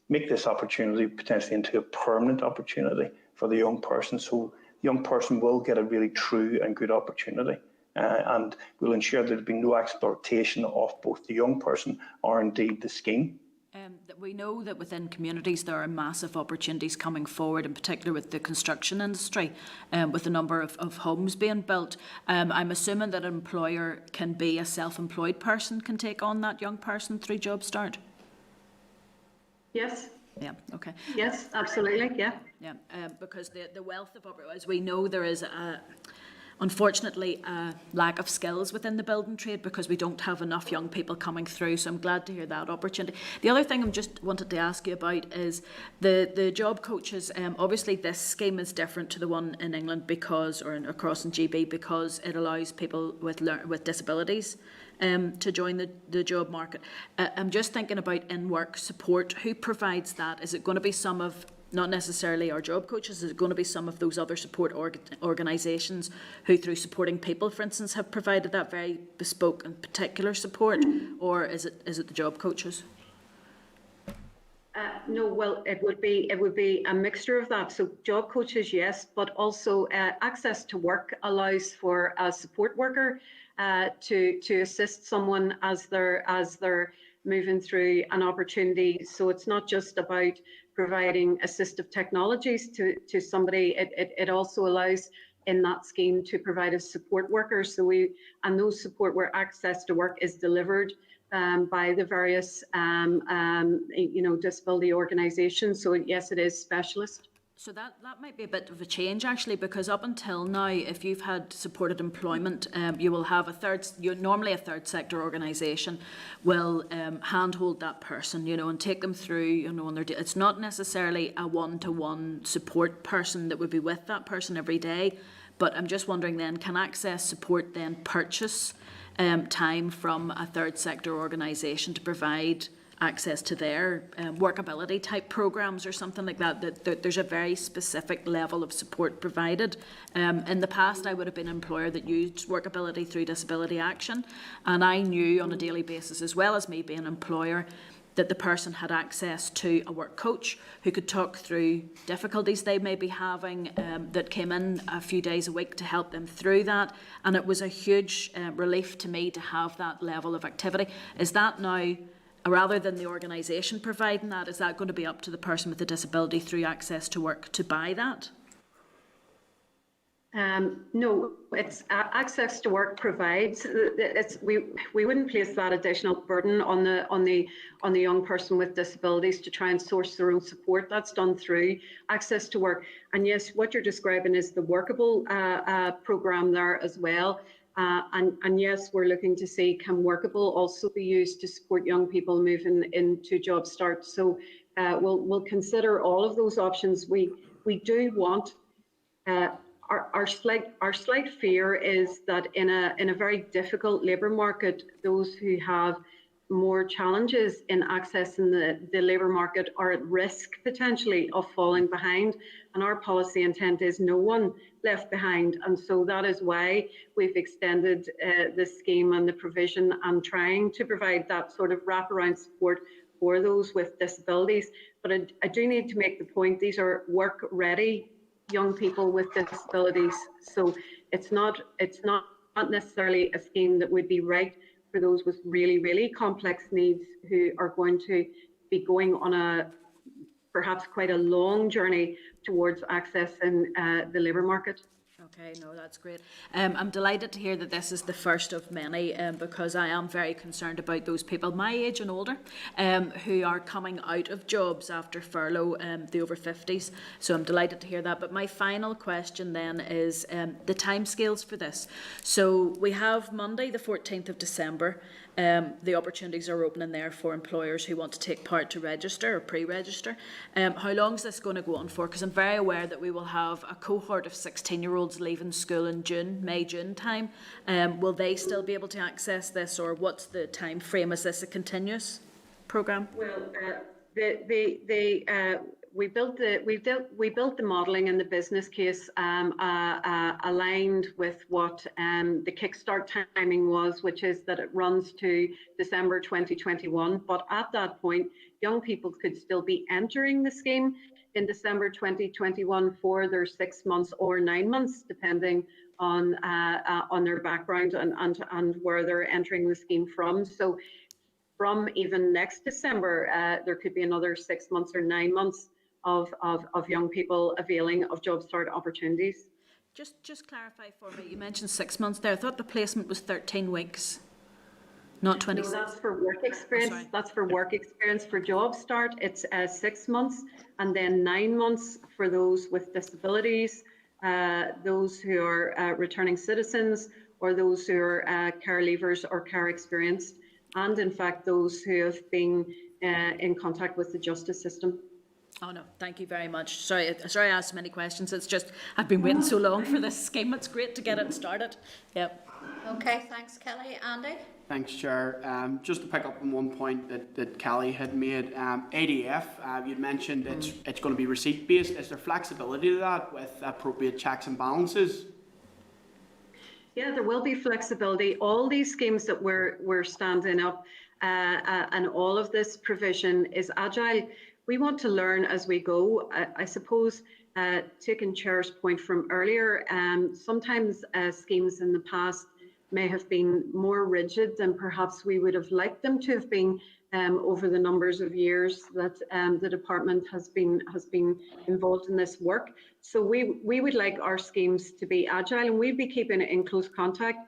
L: make this opportunity potentially into a permanent opportunity for the young person. So the young person will get a really true and good opportunity, and we'll ensure that there'll be no exploitation of both the young person or indeed the scheme.
B: That we know that within communities there are massive opportunities coming forward, in particular with the construction industry, with the number of homes being built. I'm assuming that an employer can be a self-employed person, can take on that young person through Job Start?
K: Yes.
B: Yeah, okay.
K: Yes, absolutely, yeah.
B: Yeah, because the wealth of opportunities, we know there is unfortunately a lack of skills within the building trade because we don't have enough young people coming through, so I'm glad to hear that opportunity. The other thing I just wanted to ask you about is the job coaches. Obviously this scheme is different to the one in England because, or across in GB, because it allows people with disabilities to join the job market. I'm just thinking about in-work support. Who provides that? Is it going to be some of, not necessarily our job coaches, is it going to be some of those other support organisations who, through Supporting People, for instance, have provided that very bespoke and particular support, or is it the job coaches?
K: No, well, it would be a mixture of that. So job coaches, yes, but also access to work allows for a support worker to assist someone as they're moving through an opportunity. So it's not just about providing assistive technologies to somebody. It also allows in that scheme to provide a support worker. So those support where access to work is delivered by the various disability organisations. So yes, it is specialist.
B: So that might be a bit of a change actually, because up until now, if you've had supported employment, you will have normally a third sector organisation will handhold that person, and take them through, it's not necessarily a one-to-one support person that would be with that person every day. But I'm just wondering then, can Access Support then purchase time from a third sector organisation to provide access to their workability type programs or something like that, that there's a very specific level of support provided. In the past, I would have been an employer that used workability through disability action, and I knew on a daily basis, as well as me being an employer, that the person had access to a work coach who could talk through difficulties they may be having, that came in a few days a week to help them through that. And it was a huge relief to me to have that level of activity. Is that now, rather than the organisation providing that, is that going to be up to the person with a disability through Access to Work to buy that?
K: No, it's Access to Work provides. We wouldn't place that additional burden on the young person with disabilities to try and source their own support. That's done through Access to Work. And yes, what you're describing is the Workable programme there as well. And yes, we're looking to see, can Workable also be used to support young people moving into Job Start? So we'll consider all of those options. We do want. Our slight fear is that in a very difficult labour market, those who have more challenges in accessing the labour market are at risk potentially of falling behind. And our policy intent is no one left behind. And so that is why we've extended the scheme and the provision and trying to provide that sort of wraparound support for those with disabilities. But I do need to make the point, these are work-ready young people with disabilities. So it's not necessarily a scheme that would be right for those with really, really complex needs who are going to be going on a perhaps quite a long journey towards accessing the labour market.
B: Okay, no, that's great. I'm delighted to hear that this is the first of many, because I am very concerned about those people my age and older who are coming out of jobs after furlough, the over 50s. So I'm delighted to hear that. But my final question then is the timescales for this. So we have Monday, the 14th of December. The opportunities are opening there for employers who want to take part to register or pre-register. How long is this going to go on for? Because I'm very aware that we will have a cohort of 16-year-olds leaving school in June, May-June time. Will they still be able to access this, or what's the time frame? Is this a continuous programme?
K: Well, we built the modelling and the business case aligned with what the kickstart timing was, which is that it runs to December 2021. But at that point, young people could still be entering the scheme in December 2021 for their 6 months or 9 months, depending on their background and where they're entering the scheme from. So from even next December, there could be another 6 months or 9 months of young people availing of job start opportunities.
B: Just clarify for me, you mentioned 6 months there. I thought the placement was 13 weeks, not 26.
K: No, that's for work experience.
B: Oh,
K: that's for work experience. For job start, it's 6 months, and then 9 months for those with disabilities, those who are returning citizens, or those who are care leavers or care experienced, and in fact those who have been in contact with the justice system.
B: Oh no, thank you very much. Sorry I asked so many questions. It's just I've been waiting so long for this scheme. It's great to get it started. Yep.
A: Okay, thanks, Kelly. Andy?
E: Thanks, Chair. Just to pick up on one point that Kelly had made, ADF, you'd mentioned it's going to be receipt-based. Is there flexibility to that with appropriate checks and balances?
K: Yeah, there will be flexibility. All these schemes that we're standing up and all of this provision is agile. We want to learn as we go. I suppose, taking Chair's point from earlier, sometimes schemes in the past may have been more rigid than perhaps we would have liked them to have been over the numbers of years that the department has been involved in this work. So we would like our schemes to be agile, and we'd be keeping in close contact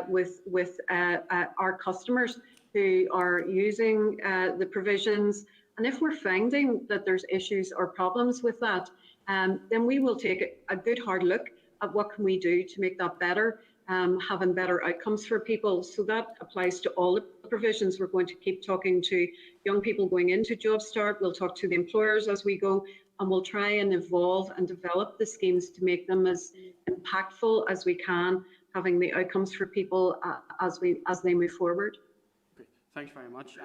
K: with our customers who are using the provisions. And if we're finding that there's issues or problems with that, then we will take a good hard look at what can we do to make that better, having better outcomes for people. So that applies to all the provisions. We're going to keep talking to young people going into Job Start. We'll talk to the employers as we go, and we'll try and evolve and develop the schemes to make them as impactful as we can, having the outcomes for people as they move forward.
E: Thanks very much.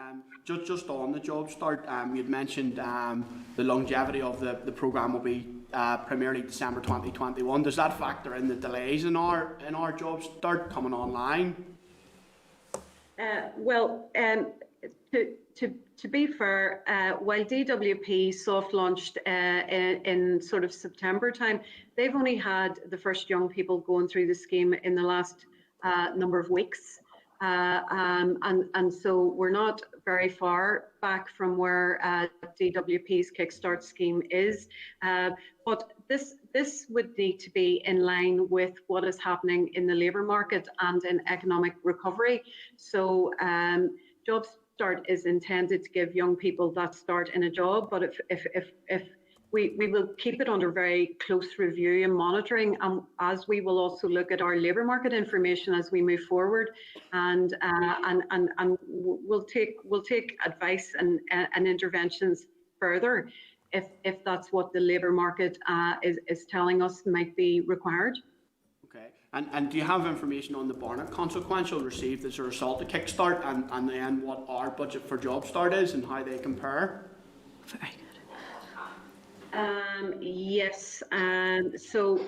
E: Just on the Job Start, you'd mentioned the longevity of the programme will be primarily December 2021. Does that factor in the delays in our Job Start coming online?
K: Well, to be fair, while DWP soft launched in sort of September time, they've only had the first young people going through the scheme in the last number of weeks. And so we're not very far back from where DWP's Kickstart scheme is. But this would need to be in line with what is happening in the labour market and in economic recovery. So Job Start is intended to give young people that start in a job, but if we will keep it under very close review and monitoring, as we will also look at our labour market information as we move forward, and we'll take advice and interventions further if that's what the labour market is telling us might be required.
E: Okay, and do you have information on the Barnett consequential received as a result of Kickstart, and then what our budget for Job Start is and how they compare?
B: Very good.
K: Yes, so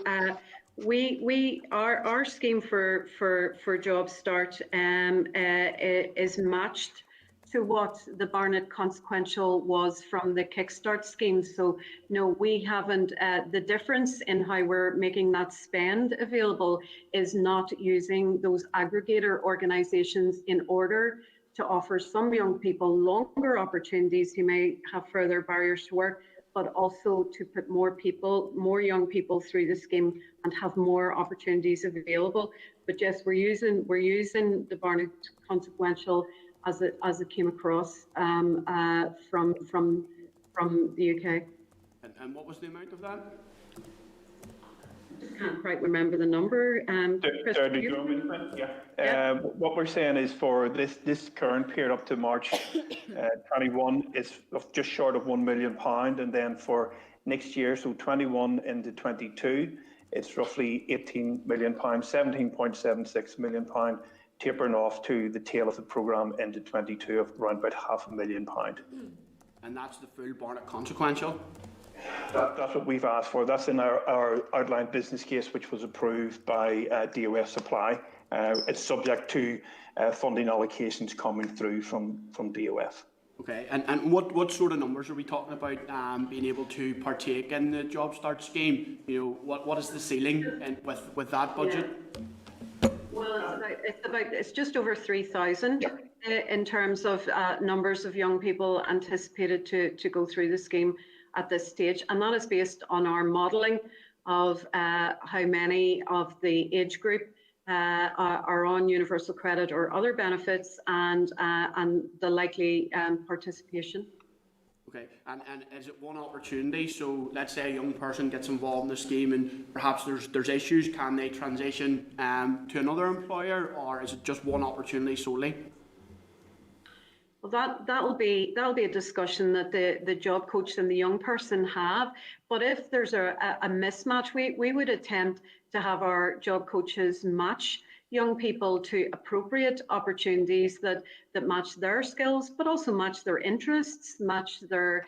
K: our scheme for Job Start is matched to what the Barnett consequential was from the Kickstart scheme. So no, we haven't. The difference in how we're making that spend available is not using those aggregator organisations in order to offer some young people longer opportunities who may have further barriers to work, but also to put more young people through the scheme and have more opportunities available. But yes, we're using the Barnett consequential as it came across from the UK.
E: And what was the amount of that?
K: Just can't quite remember the number. Chris,
L: what we're saying is for this current period up to March 21 is of just short of £1 million, and then for next year, so 21 into 22, it's roughly £18 million, £17.76 million, tapering off to the tail of the programme into 22 of around about £500,000.
E: And that's the full Barnett consequential?
L: That's what we've asked for. That's in our outline business case, which was approved by DOF Supply. It's subject to funding allocations coming through from DOF.
E: Okay, and what sort of numbers are we talking about being able to partake in the Job Start scheme? You know, what is the ceiling with that budget?
K: Yeah. Well, it's just over 3,000 in terms of numbers of young people anticipated to go through the scheme at this stage, and that is based on our modelling of how many of the age group are on universal credit or other benefits, and the likely participation.
E: Okay, and is it one opportunity? So let's say a young person gets involved in the scheme and perhaps there's issues. Can they transition to another employer, or is it just one opportunity solely?
K: Well, that'll be a discussion that the job coach and the young person have. But if there's a mismatch, we would attempt to have our job coaches match young people to appropriate opportunities that match their skills, but also match their interests, match their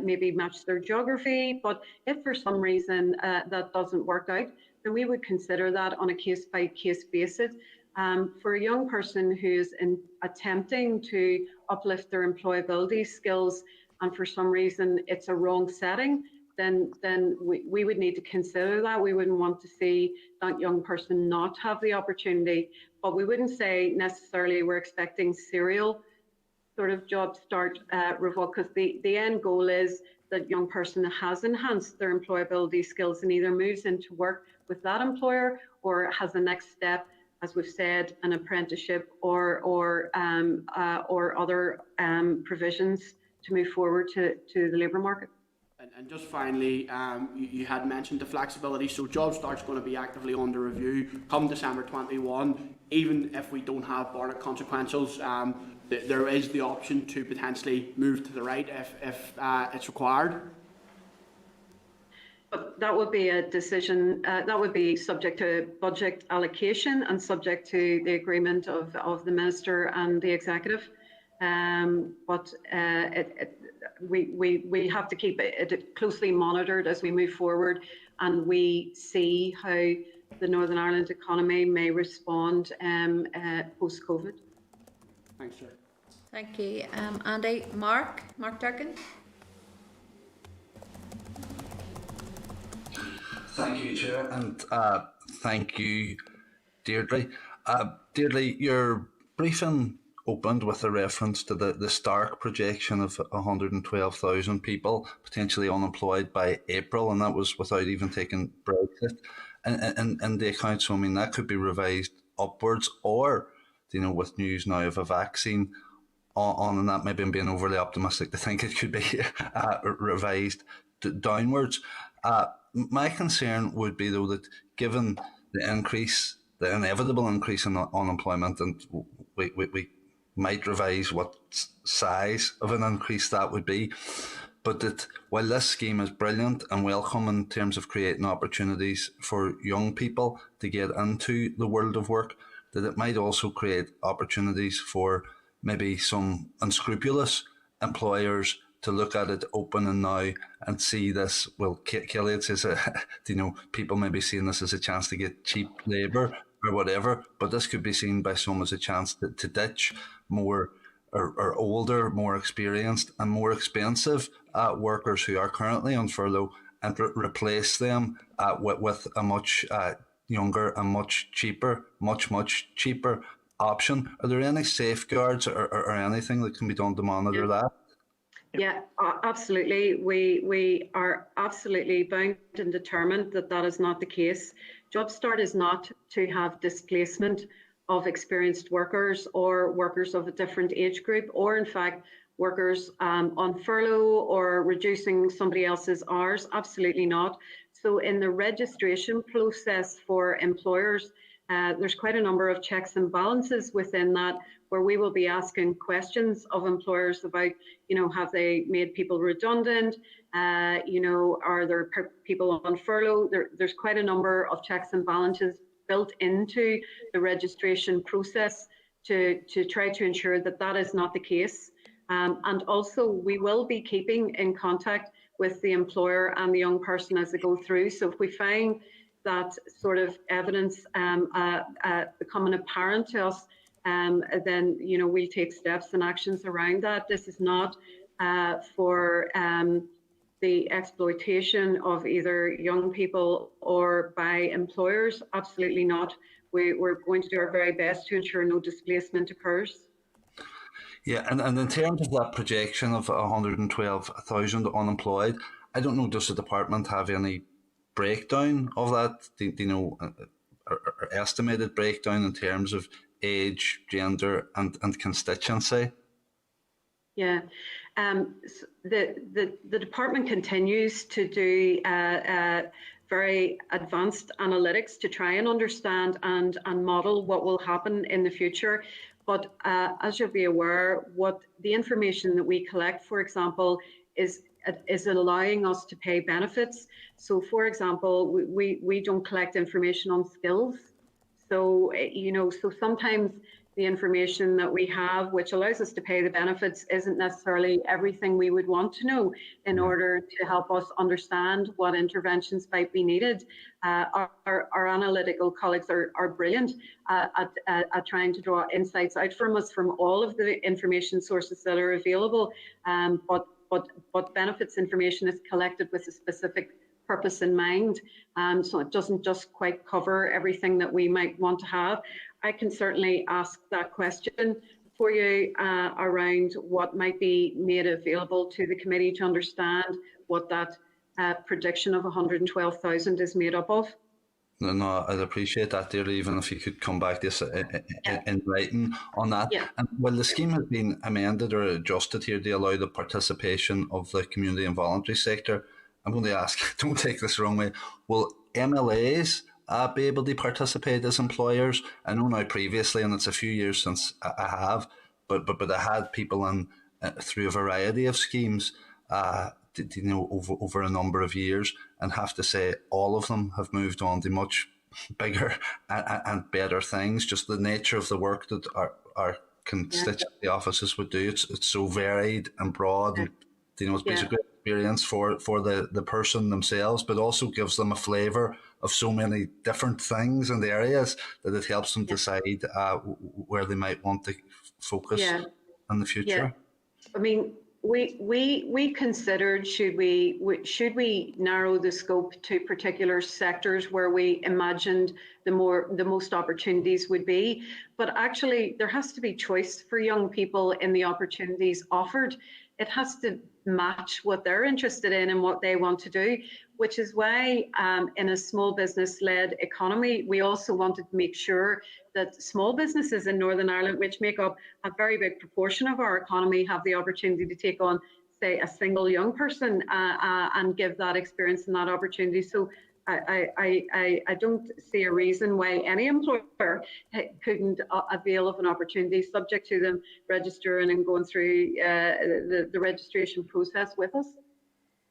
K: maybe match their geography. But if for some reason that doesn't work out, then we would consider that on a case-by-case basis. For a young person who's attempting to uplift their employability skills, and for some reason it's a wrong setting, then we would need to consider that. We wouldn't want to see that young person not have the opportunity, but we wouldn't say necessarily we're expecting serial sort of job start revolt, because the end goal is that young person has enhanced their employability skills and either moves into work with that employer or has the next step, as we've said, an apprenticeship or other provisions to move forward to the labour market.
E: And just finally, you had mentioned the flexibility. So Job Start's going to be actively under review come December 21. Even if we don't have Barnett consequentials, there is the option to potentially move to the right if it's required.
K: But that would be a decision, that would be subject to budget allocation and subject to the agreement of the Minister and the Executive. We have to keep it closely monitored as we move forward and we see how the Northern Ireland economy may respond post-COVID.
E: Thanks, Chair.
A: Thank you. Andy, Mark Durkin.
D: Thank you, Chair, and thank you, Deirdre. Deirdre, your briefing opened with a reference to the stark projection of 112,000 people potentially unemployed by April, and that was without even taking Brexit and the account. So, I mean, that could be revised upwards, or, you know, with news now of a vaccine on, and that maybe I'm being overly optimistic to think it could be revised downwards. My concern would be, though, that given the inevitable increase in unemployment, and we might revise what size of an increase that would be, but that while this scheme is brilliant and welcome in terms of creating opportunities for young people to get into the world of work, that it might also create opportunities for maybe some unscrupulous employers to look at it open and now and see this. Well, Kelly says, you know, people may be seeing this as a chance to get cheap labour or whatever, but this could be seen by some as a chance to ditch more or older, more experienced and more expensive workers who are currently on furlough and replace them with a much younger and much cheaper option. Are there any safeguards or anything that can be done to monitor that?
K: Yeah, absolutely. We are absolutely bound and determined that that is not the case. Job Start is not to have displacement of experienced workers or workers of a different age group, or in fact, workers on furlough or reducing somebody else's hours. Absolutely not. So in the registration process for employers, there's quite a number of checks and balances within that, where we will be asking questions of employers about, have they made people redundant? Are there people on furlough? There's quite a number of checks and balances built into the registration process to try to ensure that that is not the case. And also, we will be keeping in contact with the employer and the young person as they go through. So if we find that sort of evidence becoming apparent to us, then we'll take steps and actions around that. This is not for the exploitation of either young people or by employers. Absolutely not. We're going to do our very best to ensure no displacement occurs.
D: Yeah, and in terms of that projection of 112,000 unemployed, I don't know, does the department have any breakdown of that? Do you know, or estimated breakdown in terms of age, gender, and constituency?
K: Yeah, the department continues to do very advanced analytics to try and understand and model what will happen in the future. But as you'll be aware, what the information that we collect, for example, is allowing us to pay benefits. So, for example, we don't collect information on skills. So, so sometimes the information that we have, which allows us to pay the benefits, isn't necessarily everything we would want to know in order to help us understand what interventions might be needed. Our analytical colleagues are brilliant at trying to draw insights out from us from all of the information sources that are available. But benefits information is collected with a specific purpose in mind. So it doesn't just quite cover everything that we might want to have. I can certainly ask that question for you around what might be made available to the committee to understand what that prediction of 112,000 is made up of.
D: No, I'd appreciate that, dearly, even if you could come back to us in writing on that.
K: Yeah.
D: And well, the scheme has been amended or adjusted here to allow the participation of the community and voluntary sector. I'm going to ask, don't take this the wrong way, will MLAs be able to participate as employers? I know now previously, and it's a few years since I have, but I had people in through a variety of schemes, over a number of years, and have to say all of them have moved on to much bigger and better things. Just the nature of the work that our constituency offices would do, it's so varied and broad. And, it's been a great experience for the person themselves, but also gives them a flavour of so many different things and areas that it helps them decide where they might want to focus in the future.
K: I mean, we considered should we narrow the scope to particular sectors where we imagined the most opportunities would be, but actually there has to be choice for young people in the opportunities offered. It has to match what they're interested in and what they want to do, which is why in a small business-led economy, we also wanted to make sure that small businesses in Northern Ireland, which make up a very big proportion of our economy, have the opportunity to take on, say, a single young person and give that experience and that opportunity. So I don't see a reason why any employer couldn't avail of an opportunity subject to them registering and going through the registration process with us.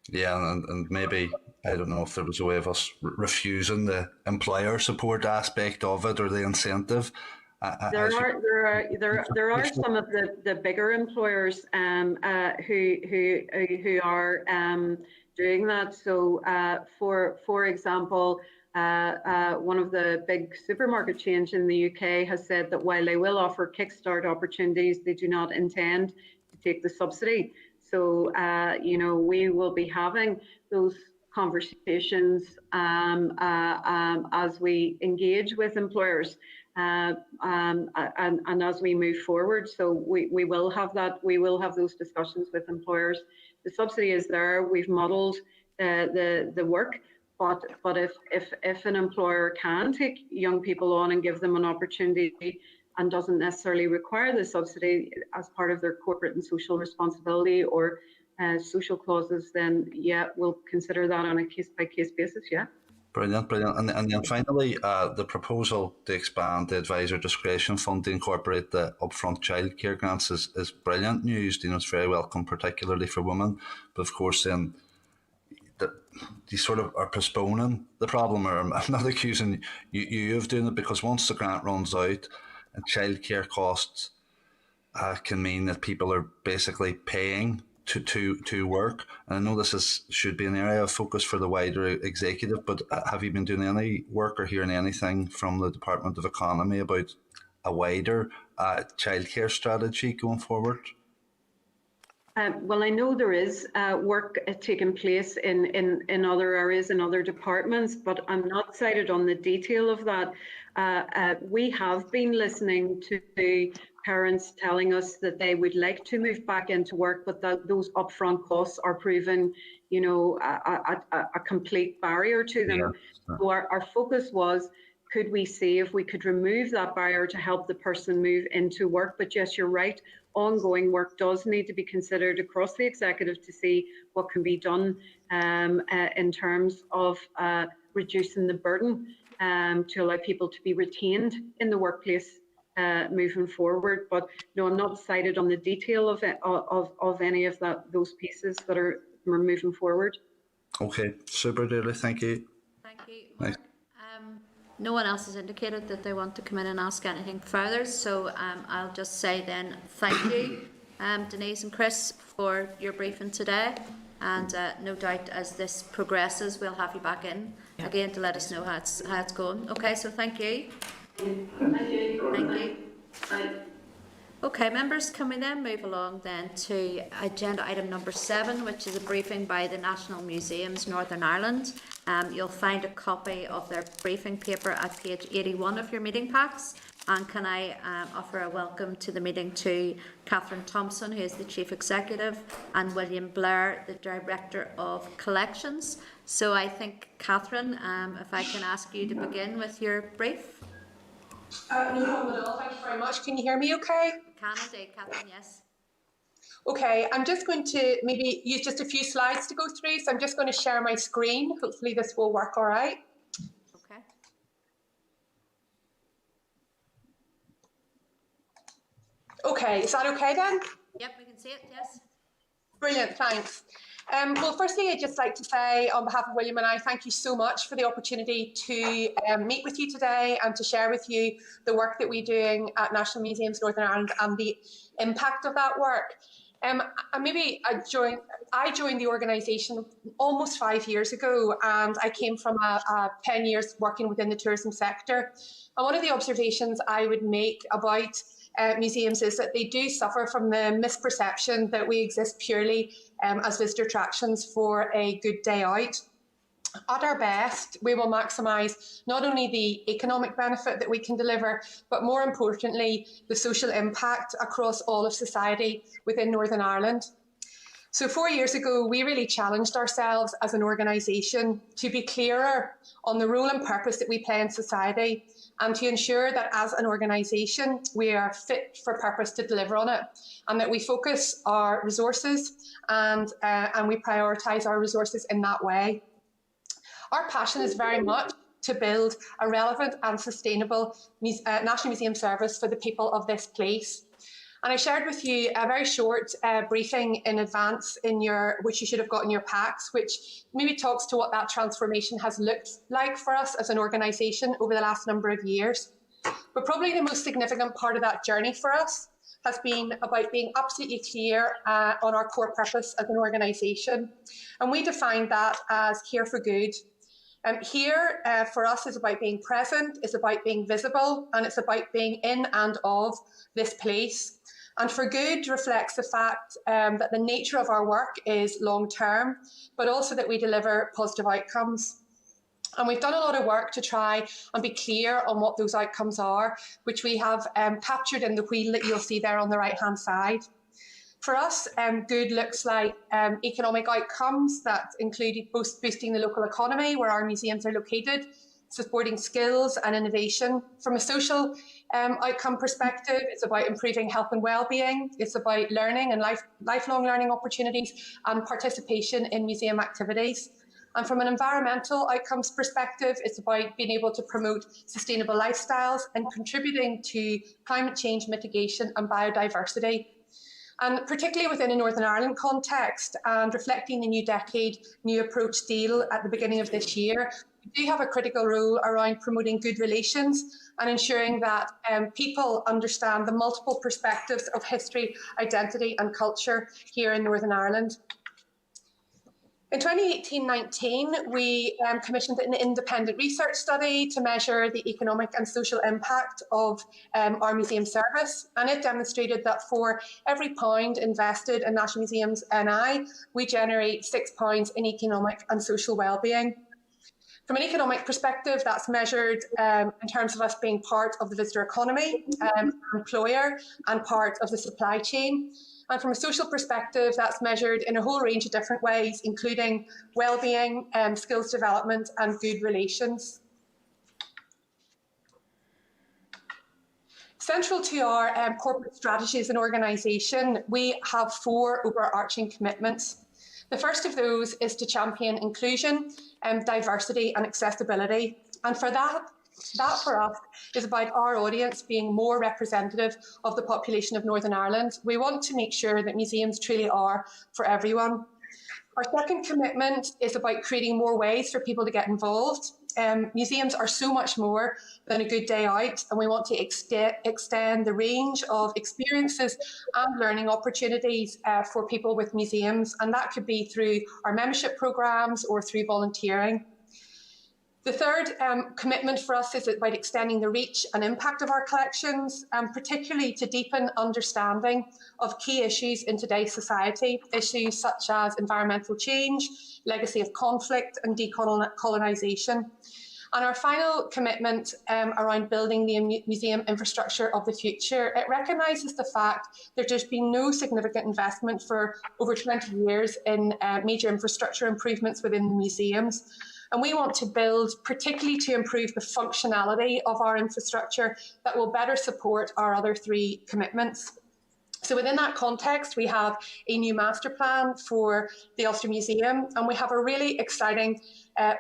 D: Yeah, and maybe, I don't know if there was a way of us refusing the employer support aspect of it or the incentive.
K: There are some of the bigger employers who are doing that. So, for example, one of the big supermarket chains in the UK has said that while they will offer kickstart opportunities, they do not intend to take the subsidy. So, we will be having those conversations as we engage with employers. and as we move forward. So we will have that. We will have those discussions with employers. The subsidy is there. We've modelled the work. But if an employer can take young people on and give them an opportunity and doesn't necessarily require the subsidy as part of their corporate and social responsibility or social clauses, then yeah, we'll consider that on a case-by-case basis, yeah.
D: Brilliant, brilliant. And then finally, the proposal to expand the advisor discretion fund to incorporate the upfront childcare grants is brilliant news. You know, it's very welcome, particularly for women. But of course, then you sort of are postponing the problem, or I'm not accusing you of doing it, because once the grant runs out, and childcare costs can mean that people are basically paying to work. And I know this should be an area of focus for the wider executive, but have you been doing any work or hearing anything from the Department of Economy about a wider childcare strategy going forward?
K: Well, I know there is work taking place in other areas, in other departments, but I'm not cited on the detail of that. We have been listening to parents telling us that they would like to move back into work, but that those upfront costs are proven, you know, a complete barrier to them. Yeah. So our focus was, could we see if we could remove that barrier to help the person move into work? But yes, you're right. Ongoing work does need to be considered across the executive to see what can be done in terms of reducing the burden to allow people to be retained in the workplace moving forward. But no, I'm not cited on the detail of it, of any of those pieces that we're moving forward.
D: Okay, super, Deirdre. Thank you.
A: Thank you, Mark. No one else has indicated that they want to come in and ask anything further, so I'll just say then thank you, Denise and Chris, for your briefing today, and no doubt as this progresses we'll have you back in again to let us know how it's going. Okay, so thank you. Thank you. Thank you. Bye. Okay, members, can we then move along then to agenda item number 7, which is a briefing by the National Museums Northern Ireland. You'll find a copy of their briefing paper at page 81 of your meeting packs. And can I offer a welcome to the meeting to Catherine Thompson, who is the Chief Executive, and William Blair, the Director of Collections. So I think, Catherine, if I can ask you to begin with your brief.
M: No problem at all. Thank you very much. Can you hear me okay?
A: Can indeed, Catherine, yes.
M: Okay, I'm just going to maybe use just a few slides to go through. So I'm just going to share my screen. Hopefully this will work all right.
A: Okay.
M: Okay, is that okay then?
A: Yep, we can see it, yes.
M: Brilliant, thanks. Well, firstly, I'd just like to say on behalf of William and I, thank you so much for the opportunity to meet with you today and to share with you the work that we're doing at National Museums Northern Ireland and the impact of that work. And maybe I joined the organisation almost 5 years ago, and I came from 10 years working within the tourism sector. And one of the observations I would make about museums is that they do suffer from the misperception that we exist purely as visitor attractions for a good day out. At our best, we will maximise not only the economic benefit that we can deliver, but more importantly, the social impact across all of society within Northern Ireland. So 4 years ago, we really challenged ourselves as an organisation to be clearer on the role and purpose that we play in society, and to ensure that as an organisation, we are fit for purpose to deliver on it, and that we focus our resources and we prioritise our resources in that way. Our passion is very much to build a relevant and sustainable National Museum service for the people of this place. And I shared with you a very short briefing in advance which you should have got in your packs, which maybe talks to what that transformation has looked like for us as an organisation over the last number of years. But probably the most significant part of that journey for us has been about being absolutely clear on our core purpose as an organisation. And we define that as here for good. Here for us is about being present, it's about being visible, and it's about being in and of this place. And for good reflects the fact that the nature of our work is long term, but also that we deliver positive outcomes. And we've done a lot of work to try and be clear on what those outcomes are, which we have captured in the wheel that you'll see there on the right-hand side. For us, good looks like economic outcomes that include both boosting the local economy where our museums are located, supporting skills and innovation. From a social outcome perspective, it's about improving health and well-being. It's about learning and lifelong learning opportunities and participation in museum activities. And from an environmental outcomes perspective, it's about being able to promote sustainable lifestyles and contributing to climate change mitigation and biodiversity. And particularly within a Northern Ireland context and reflecting the New Decade, New Approach deal at the beginning of this year, we do have a critical role around promoting good relations and ensuring that people understand the multiple perspectives of history, identity and culture here in Northern Ireland. In 2018-19, we commissioned an independent research study to measure the economic and social impact of our museum service, and it demonstrated that for every £1 invested in National Museums NI, we generate £6 in economic and social wellbeing. From an economic perspective, that's measured in terms of us being part of the visitor economy, employer, and part of the supply chain. And from a social perspective, that's measured in a whole range of different ways, including wellbeing, skills development, and good relations. Central to our corporate strategy as an organisation, we have 4 overarching commitments. The first of those is to champion inclusion, diversity and accessibility. And for that for us is about our audience being more representative of the population of Northern Ireland. We want to make sure that museums truly are for everyone. Our second commitment is about creating more ways for people to get involved. Museums are so much more than a good day out, and we want to extend the range of experiences and learning opportunities for people with museums, and that could be through our membership programmes or through volunteering. The third commitment for us is about extending the reach and impact of our collections, particularly to deepen understanding of key issues in today's society, issues such as environmental change, legacy of conflict and decolonisation. And our final commitment around building the museum infrastructure of the future, it recognises the fact that there's been no significant investment for over 20 years in major infrastructure improvements within the museums. And we want to build, particularly to improve the functionality of our infrastructure that will better support our other 3 commitments. So within that context, we have a new master plan for the Ulster Museum, and we have a really exciting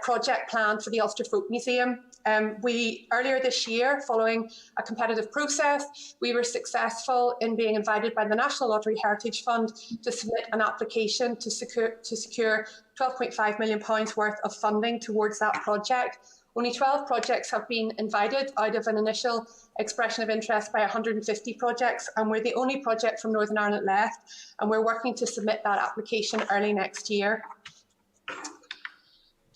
M: project plan for the Ulster Folk Museum. Earlier this year, following a competitive process, we were successful in being invited by the National Lottery Heritage Fund to submit an application to secure £12.5 million worth of funding towards that project. Only 12 projects have been invited out of an initial expression of interest by 150 projects, and we're the only project from Northern Ireland left, and we're working to submit that application early next year.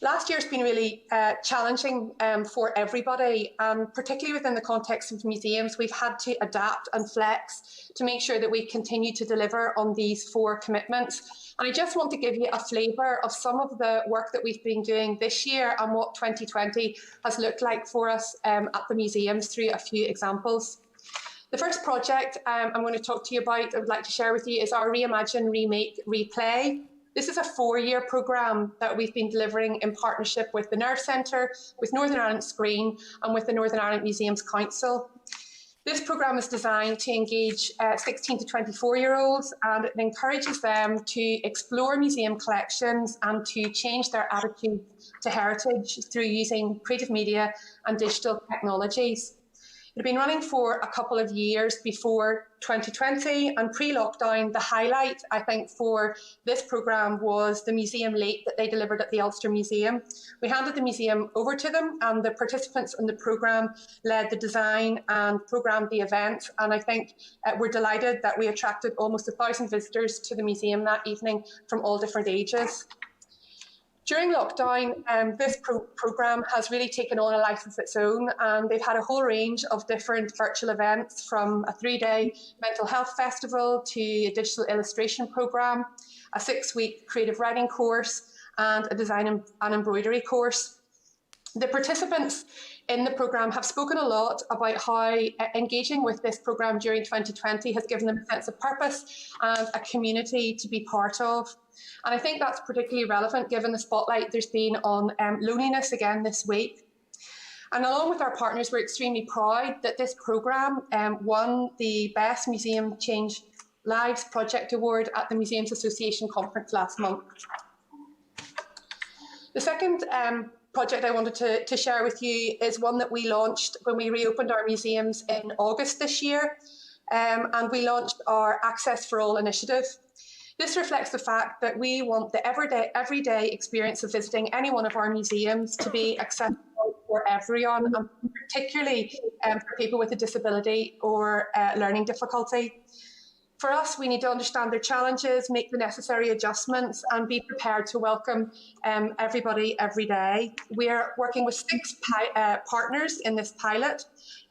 M: Last year's been really challenging for everybody, and particularly within the context of museums, we've had to adapt and flex to make sure that we continue to deliver on these 4 commitments. And I just want to give you a flavour of some of the work that we've been doing this year and what 2020 has looked like for us at the museums through a few examples. The first project I'm going to talk to you about, I would like to share with you, is our Reimagine, Remake, Replay. This is a 4-year programme that we've been delivering in partnership with the Nerve Centre, with Northern Ireland Screen and with the Northern Ireland Museums Council. This programme is designed to engage 16 to 24-year-olds, and it encourages them to explore museum collections and to change their attitude to heritage through using creative media and digital technologies. It had been running for a couple of years before 2020, and pre-lockdown, the highlight, I think, for this programme was the museum late that they delivered at the Ulster Museum. We handed the museum over to them, and the participants in the programme led the design and programmed the event, and I think we're delighted that we attracted almost 1,000 visitors to the museum that evening from all different ages. During lockdown, this programme has really taken on a life of its own, and they've had a whole range of different virtual events, from a 3-day mental health festival to a digital illustration programme, a 6-week creative writing course and a design and embroidery course. The participants in the programme have spoken a lot about how engaging with this programme during 2020 has given them a sense of purpose and a community to be part of. And I think that's particularly relevant given the spotlight there's been on loneliness again this week. And along with our partners, we're extremely proud that this programme won the Best Museum Change Lives Project Award at the Museums Association Conference last month. The second project I wanted to share with you is one that we launched when we reopened our museums in August this year, and we launched our Access for All initiative. This reflects the fact that we want the everyday experience of visiting any one of our museums to be accessible for everyone, and particularly for people with a disability or learning difficulty. For us, we need to understand their challenges, make the necessary adjustments, and be prepared to welcome everybody every day. We're working with 6 partners in this pilot,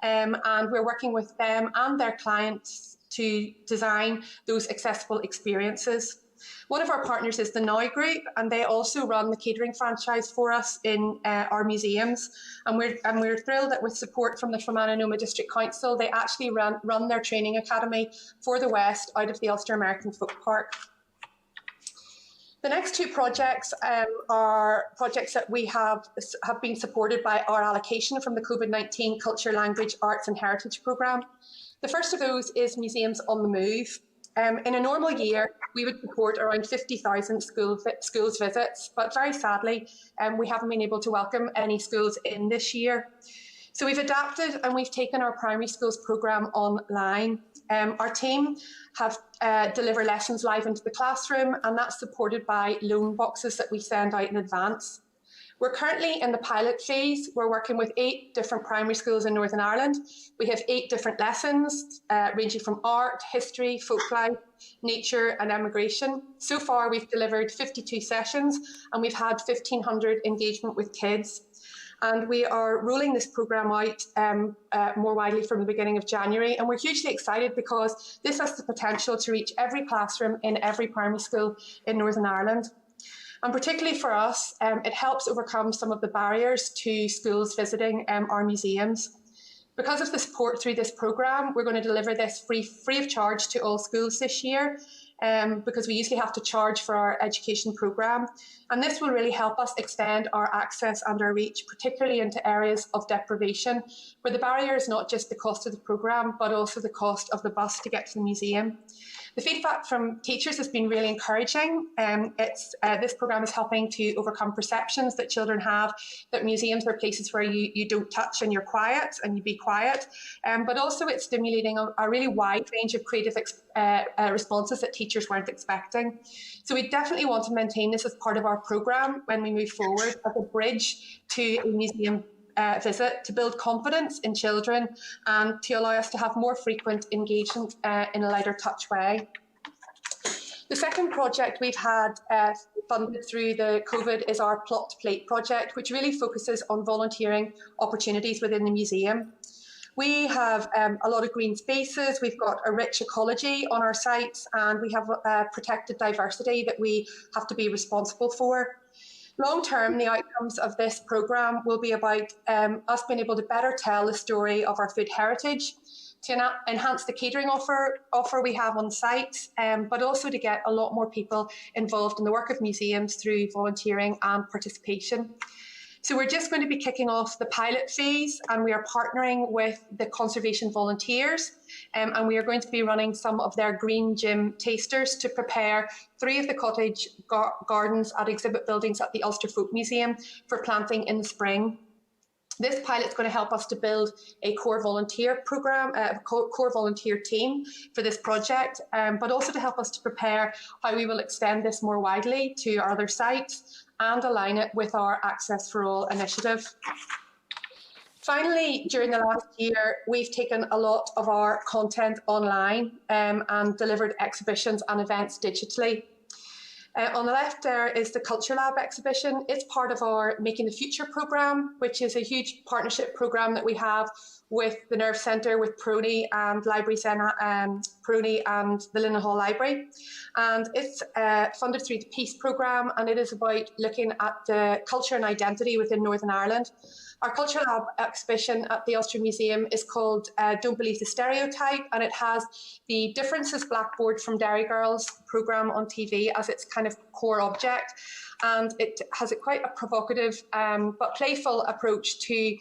M: and we're working with them and their clients to design those accessible experiences. One of our partners is the Now Group, and they also run the catering franchise for us in our museums. And we're thrilled that with support from the Fermanagh and Omagh District Council, they actually run their training academy for the West out of the Ulster American Folk Park. The next 2 projects are projects that we have been supported by our allocation from the COVID-19 Culture, Language, Arts and Heritage programme. The first of those is Museums on the Move. In a normal year, we would support around 50,000 schools visits, but very sadly, we haven't been able to welcome any schools in this year. So we've adapted and we've taken our primary schools programme online. Our team have delivered lessons live into the classroom, and that's supported by loan boxes that we send out in advance. We're currently in the pilot phase. We're working with 8 different primary schools in Northern Ireland. We have 8 different lessons, ranging from art, history, folklife, nature and emigration. So far, we've delivered 52 sessions and we've had 1,500 engagement with kids. And we are rolling this programme out more widely from the beginning of January. And we're hugely excited because this has the potential to reach every classroom in every primary school in Northern Ireland. And particularly for us, it helps overcome some of the barriers to schools visiting our museums. Because of the support through this programme, we're going to deliver this free of charge to all schools this year, because we usually have to charge for our education programme. And this will really help us extend our access and our reach, particularly into areas of deprivation, where the barrier is not just the cost of the programme, but also the cost of the bus to get to the museum. The feedback from teachers has been really encouraging. This programme is helping to overcome perceptions that children have that museums are places where you don't touch and you're quiet and you be quiet. But also it's stimulating a really wide range of creative responses that teachers weren't expecting. So we definitely want to maintain this as part of our programme when we move forward as a bridge to a museum visit, to build confidence in children and to allow us to have more frequent engagement in a lighter touch way. The second project we've had funded through the COVID is our Plot to Plate project, which really focuses on volunteering opportunities within the museum. We have a lot of green spaces, we've got a rich ecology on our sites, and we have protected diversity that we have to be responsible for. Long term, the outcomes of this programme will be about us being able to better tell the story of our food heritage, to enhance the catering offer we have on site, but also to get a lot more people involved in the work of museums through volunteering and participation. So we're just going to be kicking off the pilot phase, and we are partnering with the conservation volunteers, and we are going to be running some of their green gym tasters to prepare 3 of the cottage gardens at exhibit buildings at the Ulster Folk Museum for planting in the spring. This pilot is going to help us to build a core volunteer programme, a core volunteer team for this project, but also to help us to prepare how we will extend this more widely to our other sites and align it with our Access for All initiative. Finally, during the last year, we've taken a lot of our content online and delivered exhibitions and events digitally. On the left there is the Culture Lab exhibition. It's part of our Making the Future programme, which is a huge partnership programme that we have with the Nerve Centre, with Prony and Library Prony and the Linen Hall Library. And it's funded through the Peace programme, and it is about looking at the culture and identity within Northern Ireland. Our Culture Lab exhibition at the Ulster Museum is called Don't Believe the Stereotype, and it has the Differences Blackboard from Dairy Girls programme on TV as its kind of core object. And it has quite a provocative but playful approach to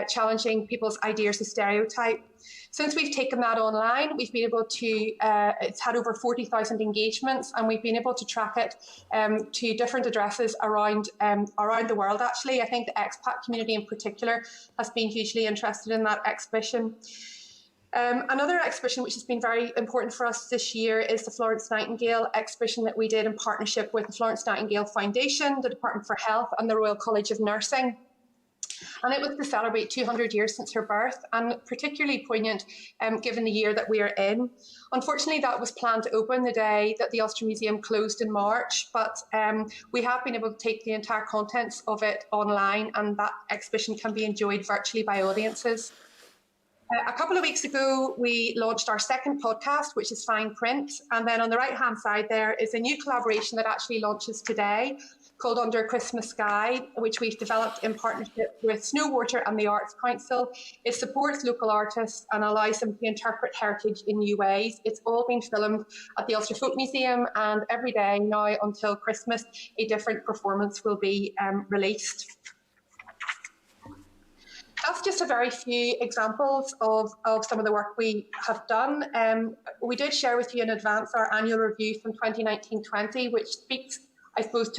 M: challenging people's ideas of stereotype. Since we've taken that online, we've been able to, it's had over 40,000 engagements, and we've been able to track it to different addresses around the world, actually. I think the expat community in particular has been hugely interested in that exhibition. Another exhibition which has been very important for us this year is the Florence Nightingale exhibition that we did in partnership with the Florence Nightingale Foundation, the Department for Health and the Royal College of Nursing. And it was to celebrate 200 years since her birth, and particularly poignant given the year that we are in. Unfortunately, that was planned to open the day that the Ulster Museum closed in March, but we have been able to take the entire contents of it online, and that exhibition can be enjoyed virtually by audiences. A couple of weeks ago, we launched our second podcast, which is Fine Print. And then on the right-hand side there is a new collaboration that actually launches today called Under a Christmas Sky, which we've developed in partnership with Snowwater and the Arts Council. It supports local artists and allows them to interpret heritage in new ways. It's all been filmed at the Ulster Folk Museum, and every day now until Christmas, a different performance will be released. That's just a very few examples of some of the work we have done. We did share with you in advance our annual review from 2019-20, which speaks, I suppose,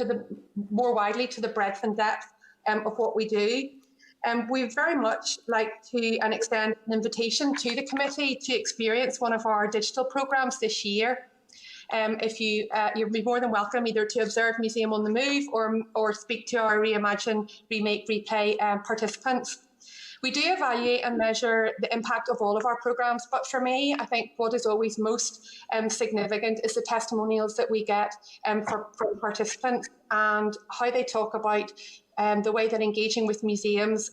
M: more widely to the breadth and depth of what we do. We very much like to extend an invitation to the committee to experience one of our digital programmes this year. If you'd be more than welcome either to observe Museum on the Move or speak to our Reimagine, Remake, Replay participants. We do evaluate and measure the impact of all of our programmes, but for me, I think what is always most significant is the testimonials that we get from participants and how they talk about the way that engaging with museums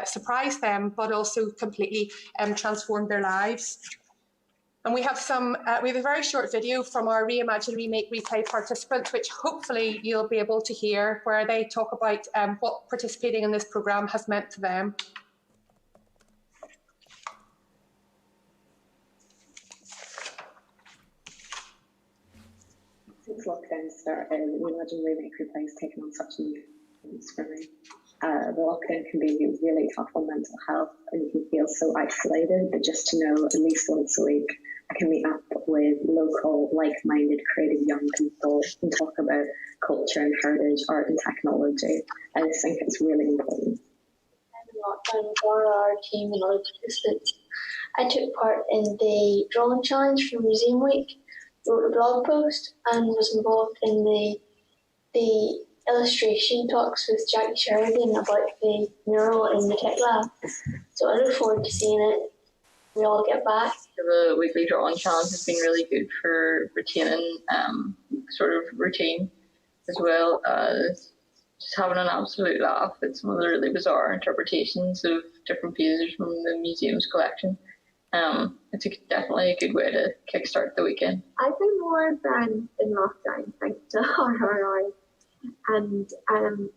M: surprised them, but also completely transformed their lives. And we have a very short video from our Reimagine, Remake, Replay participants, which hopefully you'll be able to hear, where they talk about what participating in this programme has meant to them.
N: Since lockdown started, Reimagine, Remake, Replay has taken on such a new importance for me. The lockdown can be really tough on mental health, and you can feel so isolated, but just to know at least once a week I can meet up with local, like-minded, creative young people and talk about culture and heritage, art and technology. I just think it's really important.
O: In lockdown, for our team and other participants, I took part in the drawing challenge for Museum Week, wrote a blog post, and was involved in the illustration talks with Jackie Sheridan about the mural in the Tech Lab. So I look forward to seeing it. We all get back.
P: The weekly drawing challenge has been really good for retaining sort of routine, as well as just having an absolute laugh at some of the really bizarre interpretations of different pieces from the museum's collection. It's definitely a good way to kickstart the weekend.
O: I've been more than in lockdown, thanks to RRI. And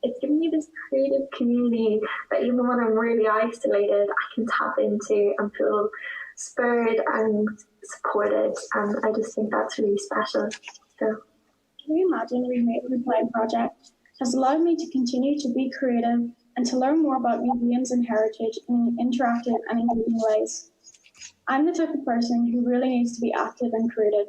O: it's given me this creative community that even when I'm really isolated, I can tap into and feel spurred and supported. And I just think that's really special. So,
Q: Reimagine, Remake, Replay project has allowed me to continue to be creative and to learn more about museums and heritage in interactive and engaging ways. I'm the type of person who really needs to be active and creative.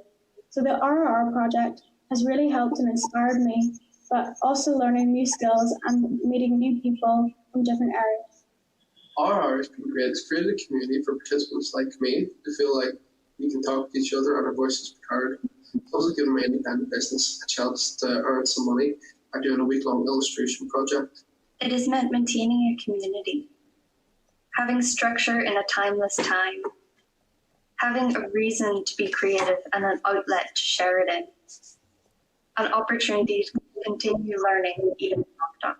Q: So the RRR project has really helped and inspired me, but also learning new skills and meeting new people from different areas.
R: RRR has been great. It's created a community for participants like me to feel like we can talk to each other and our voices are heard. It's also given my independent business a chance to earn some money by doing a week-long illustration project.
S: It has meant maintaining a community, having structure in a timeless time, having a reason to be creative and an outlet to share it in. and opportunities to continue learning even after.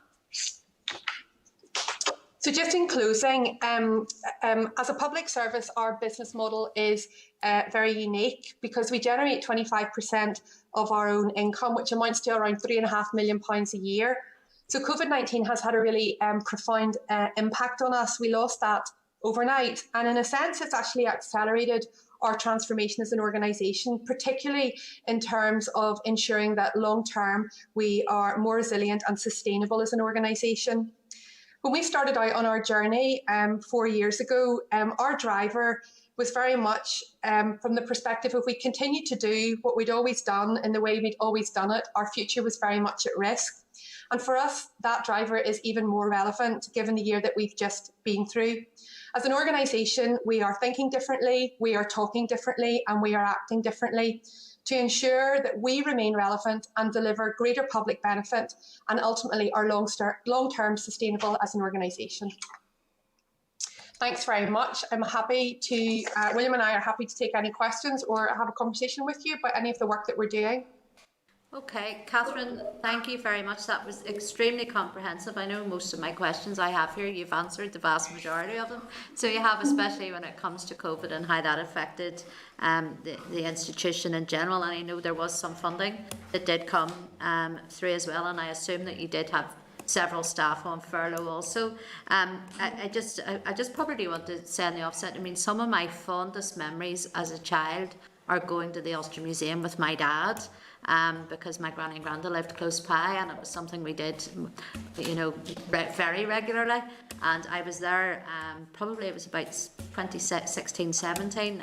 M: So just in closing, as a public service, our business model is very unique because we generate 25% of our own income, which amounts to around £3.5 million a year. So COVID-19 has had a really profound impact on us. We lost that overnight. And in a sense, it's actually accelerated our transformation as an organisation, particularly in terms of ensuring that long-term we are more resilient and sustainable as an organisation. When we started out on our journey 4 years ago, our driver was very much from the perspective of we continue to do what we'd always done in the way we'd always done it, our future was very much at risk. And for us, that driver is even more relevant given the year that we've just been through. As an organisation, we are thinking differently, we are talking differently, and we are acting differently to ensure that we remain relevant and deliver greater public benefit and ultimately are long-term sustainable as an organisation. Thanks very much. I'm happy to, William and I are happy to take any questions or have a conversation with you about any of the work that we're doing.
A: Okay, Catherine, thank you very much. That was extremely comprehensive. I know most of my questions I have here, you've answered the vast majority of them. So you have, especially when it comes to COVID and how that affected the institution in general. And I know there was some funding that did come through as well. And I assume that you did have several staff on furlough also. I just probably want to say on the offset, I mean, some of my fondest memories as a child are going to the Ulster Museum with my dad. Because my granny and granda lived close by, and it was something we did, you know, very regularly. And I was there, probably it was about 2016, 17,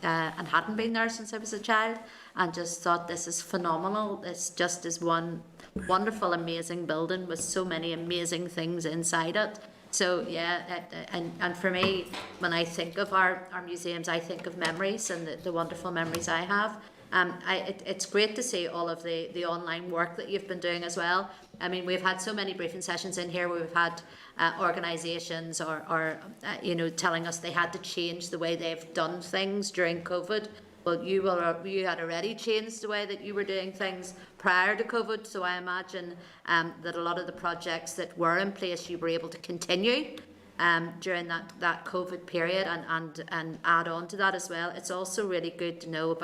A: and hadn't been there since I was a child, and just thought this is phenomenal. This just is one wonderful, amazing building with so many amazing things inside it. So yeah, and for me, when I think of our museums, I think of memories and the wonderful memories I have. It's great to see all of the online work that you've been doing as well. I mean, we've had so many briefing sessions in here where we've had organisations or you know, telling us they had to change the way they've done things during COVID. Well, you had already changed the way that you were doing things prior to COVID, so I imagine that a lot of the projects that were in place you were able to continue during that COVID period and add on to that as well. It's also really good to know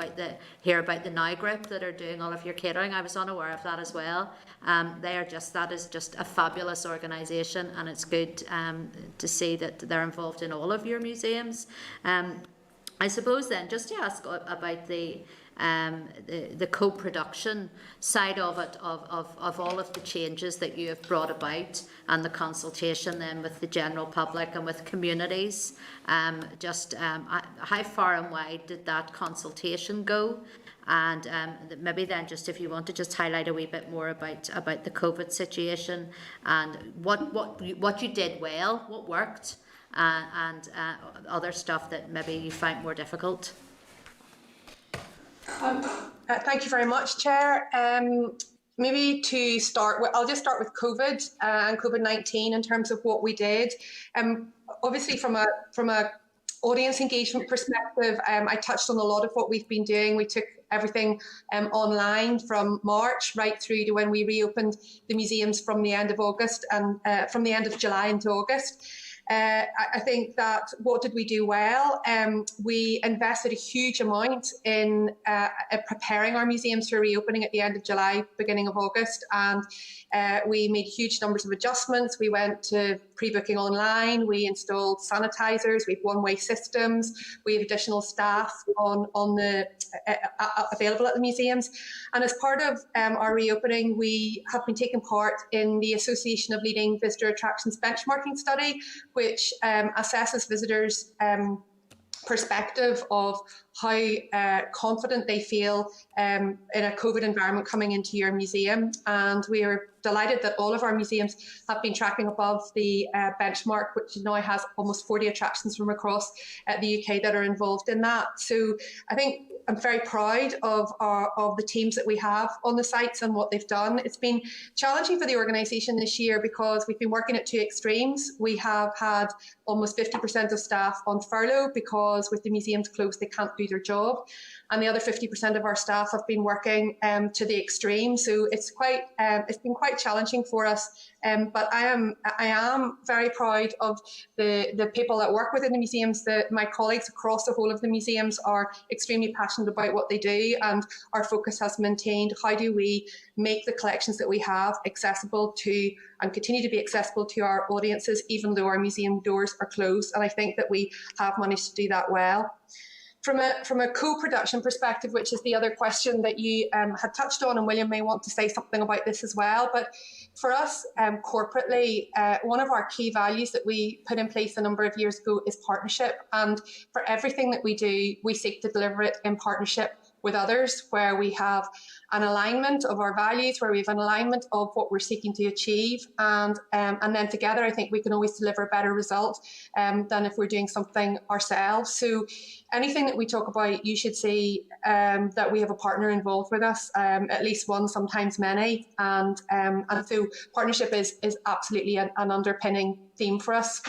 A: hear about the Now Group that are doing all of your catering. I was unaware of that as well. That is just a fabulous organisation, and it's good to see that they're involved in all of your museums. I suppose then just to ask about the co-production side of it, of all of the changes that you have brought about and the consultation then with the general public and with communities. How far and wide did that consultation go? And maybe then just if you want to just highlight a wee bit more about the COVID situation and what you did well, what worked, and other stuff that maybe you find more difficult.
M: Thank you very much, Chair. Maybe to start with, I'll just start with COVID and COVID-19 in terms of what we did. Obviously, from a audience engagement perspective, I touched on a lot of what we've been doing. We took everything online from March right through to when we reopened the museums from the end of August and from the end of July into August. I think that what did we do well? We invested a huge amount in preparing our museums for reopening at the end of July, beginning of August, and we made huge numbers of adjustments. We went to pre-booking online, we installed sanitisers, we have one-way systems, we have additional staff available at the museums. And as part of our reopening, we have been taking part in the Association of Leading Visitor Attractions benchmarking study, which assesses visitors' perspective of how confident they feel in a COVID environment coming into your museum. And we are delighted that all of our museums have been tracking above the benchmark, which now has almost 40 attractions from across the UK that are involved in that. So I think I'm very proud of the teams that we have on the sites and what they've done. It's been challenging for the organisation this year because we've been working at two extremes. We have had almost 50% of staff on furlough because with the museums closed they can't do their job, and the other 50% of our staff have been working to the extreme. So it's been quite challenging for us. But I am very proud of the people that work within the museums. My colleagues across the whole of the museums are extremely passionate about what they do, and our focus has maintained how do we make the collections that we have accessible to and continue to be accessible to our audiences, even though our museum doors are closed. And I think that we have managed to do that well. From a co-production perspective, which is the other question that you had touched on, and William may want to say something about this as well, but for us corporately, one of our key values that we put in place a number of years ago is partnership. And for everything that we do, we seek to deliver it in partnership with others, where we have an alignment of our values, where we have an alignment of what we're seeking to achieve, and then together I think we can always deliver a better result than if we're doing something ourselves. So anything that we talk about, you should see that we have a partner involved with us, at least one, sometimes many, and so partnership is absolutely an underpinning theme for us.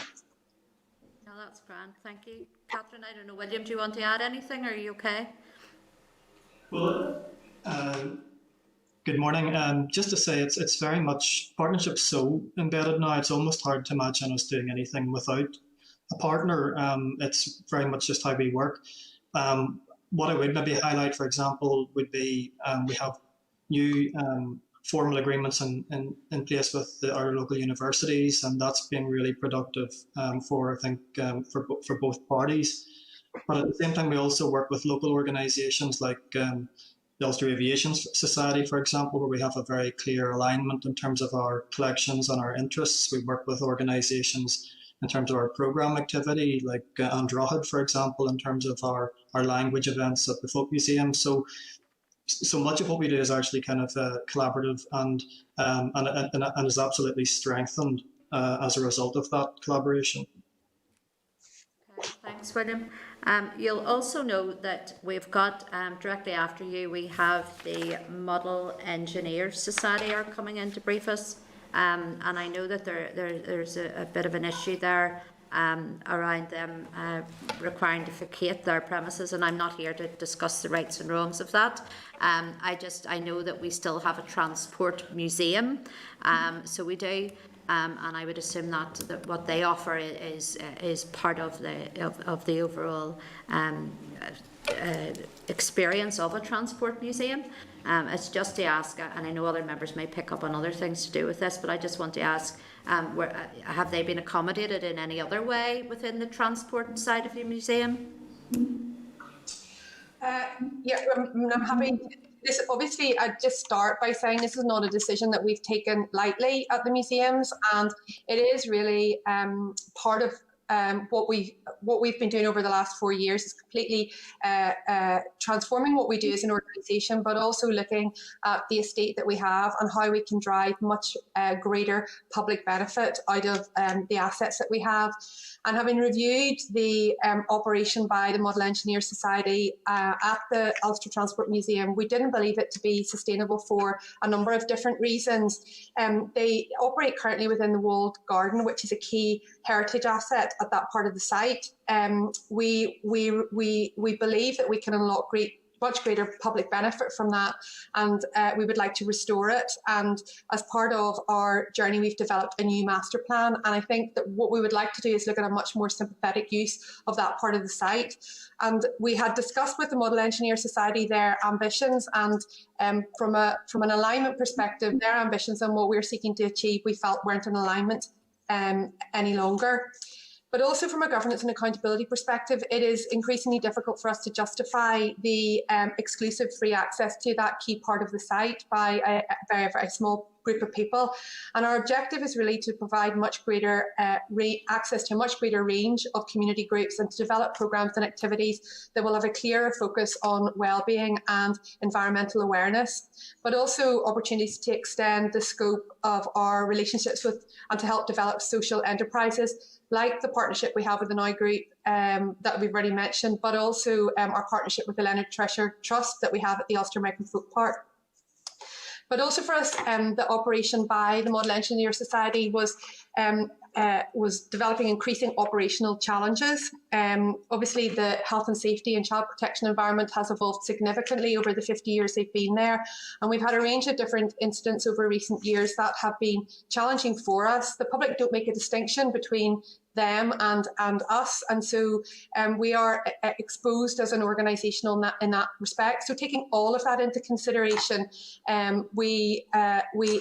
A: No, that's grand, thank you. Catherine, I don't know, William, do you want to add anything, or are you okay?
T: Well, good morning. Just to say, it's very much, partnership's so embedded now, it's almost hard to imagine us doing anything without a partner. It's very much just how we work. What I would maybe highlight, for example, would be we have new formal agreements in place with our local universities, and that's been really productive for both parties. But at the same time, we also work with local organisations like the Ulster Aviation Society, for example, where we have a very clear alignment in terms of our collections and our interests. We work with organisations in terms of our programme activity, like Android, for example, in terms of our language events at the Folk Museum. So much of what we do is actually kind of collaborative and is absolutely strengthened as a result of that collaboration.
A: Okay, thanks, William. You'll also know that we've got, directly after you, we have the Model Engineers Society are coming in to brief us. And I know that there's a bit of an issue there around them requiring to vacate their premises, and I'm not here to discuss the rights and wrongs of that. I know that we still have a transport museum, so we do. And I would assume that what they offer is part of the overall experience of a transport museum. It's just to ask, and I know other members may pick up on other things to do with this, but I just want to ask, have they been accommodated in any other way within the transport side of the museum?
M: Yeah, I'm happy. This, obviously, I'd just start by saying this is not a decision that we've taken lightly at the museums, and it is really part of what we've been doing over the last 4 years is completely transforming what we do as an organisation, but also looking at the estate that we have and how we can drive much greater public benefit out of the assets that we have. And having reviewed the operation by the Model Engineers Society at the Ulster Transport Museum, we didn't believe it to be sustainable for a number of different reasons. They operate currently within the walled garden, which is a key heritage asset at that part of the site. We believe that we can unlock much greater public benefit from that, and we would like to restore it. And as part of our journey, we've developed a new master plan, and I think that what we would like to do is look at a much more sympathetic use of that part of the site. And we had discussed with the Model Engineer Society their ambitions, and from an alignment perspective, their ambitions and what we're seeking to achieve, we felt weren't in alignment any longer. But also from a governance and accountability perspective, it is increasingly difficult for us to justify the exclusive free access to that key part of the site by a very, very small group of people. And our objective is really to provide much greater access to a much greater range of community groups and to develop programmes and activities that will have a clearer focus on wellbeing and environmental awareness, but also opportunities to extend the scope of our relationships with and to help develop social enterprises like the partnership we have with the Now Group that we've already mentioned, but also our partnership with the Leonard Treasure Trust that we have at the Ulster American Folk Park. But also for us, the operation by the Model Engineer Society was developing increasing operational challenges. Obviously, the health and safety and child protection environment has evolved significantly over the 50 years they've been there. And we've had a range of different incidents over recent years that have been challenging for us. The public don't make a distinction between them and us, and so we are exposed as an organisation in that respect. So taking all of that into consideration, we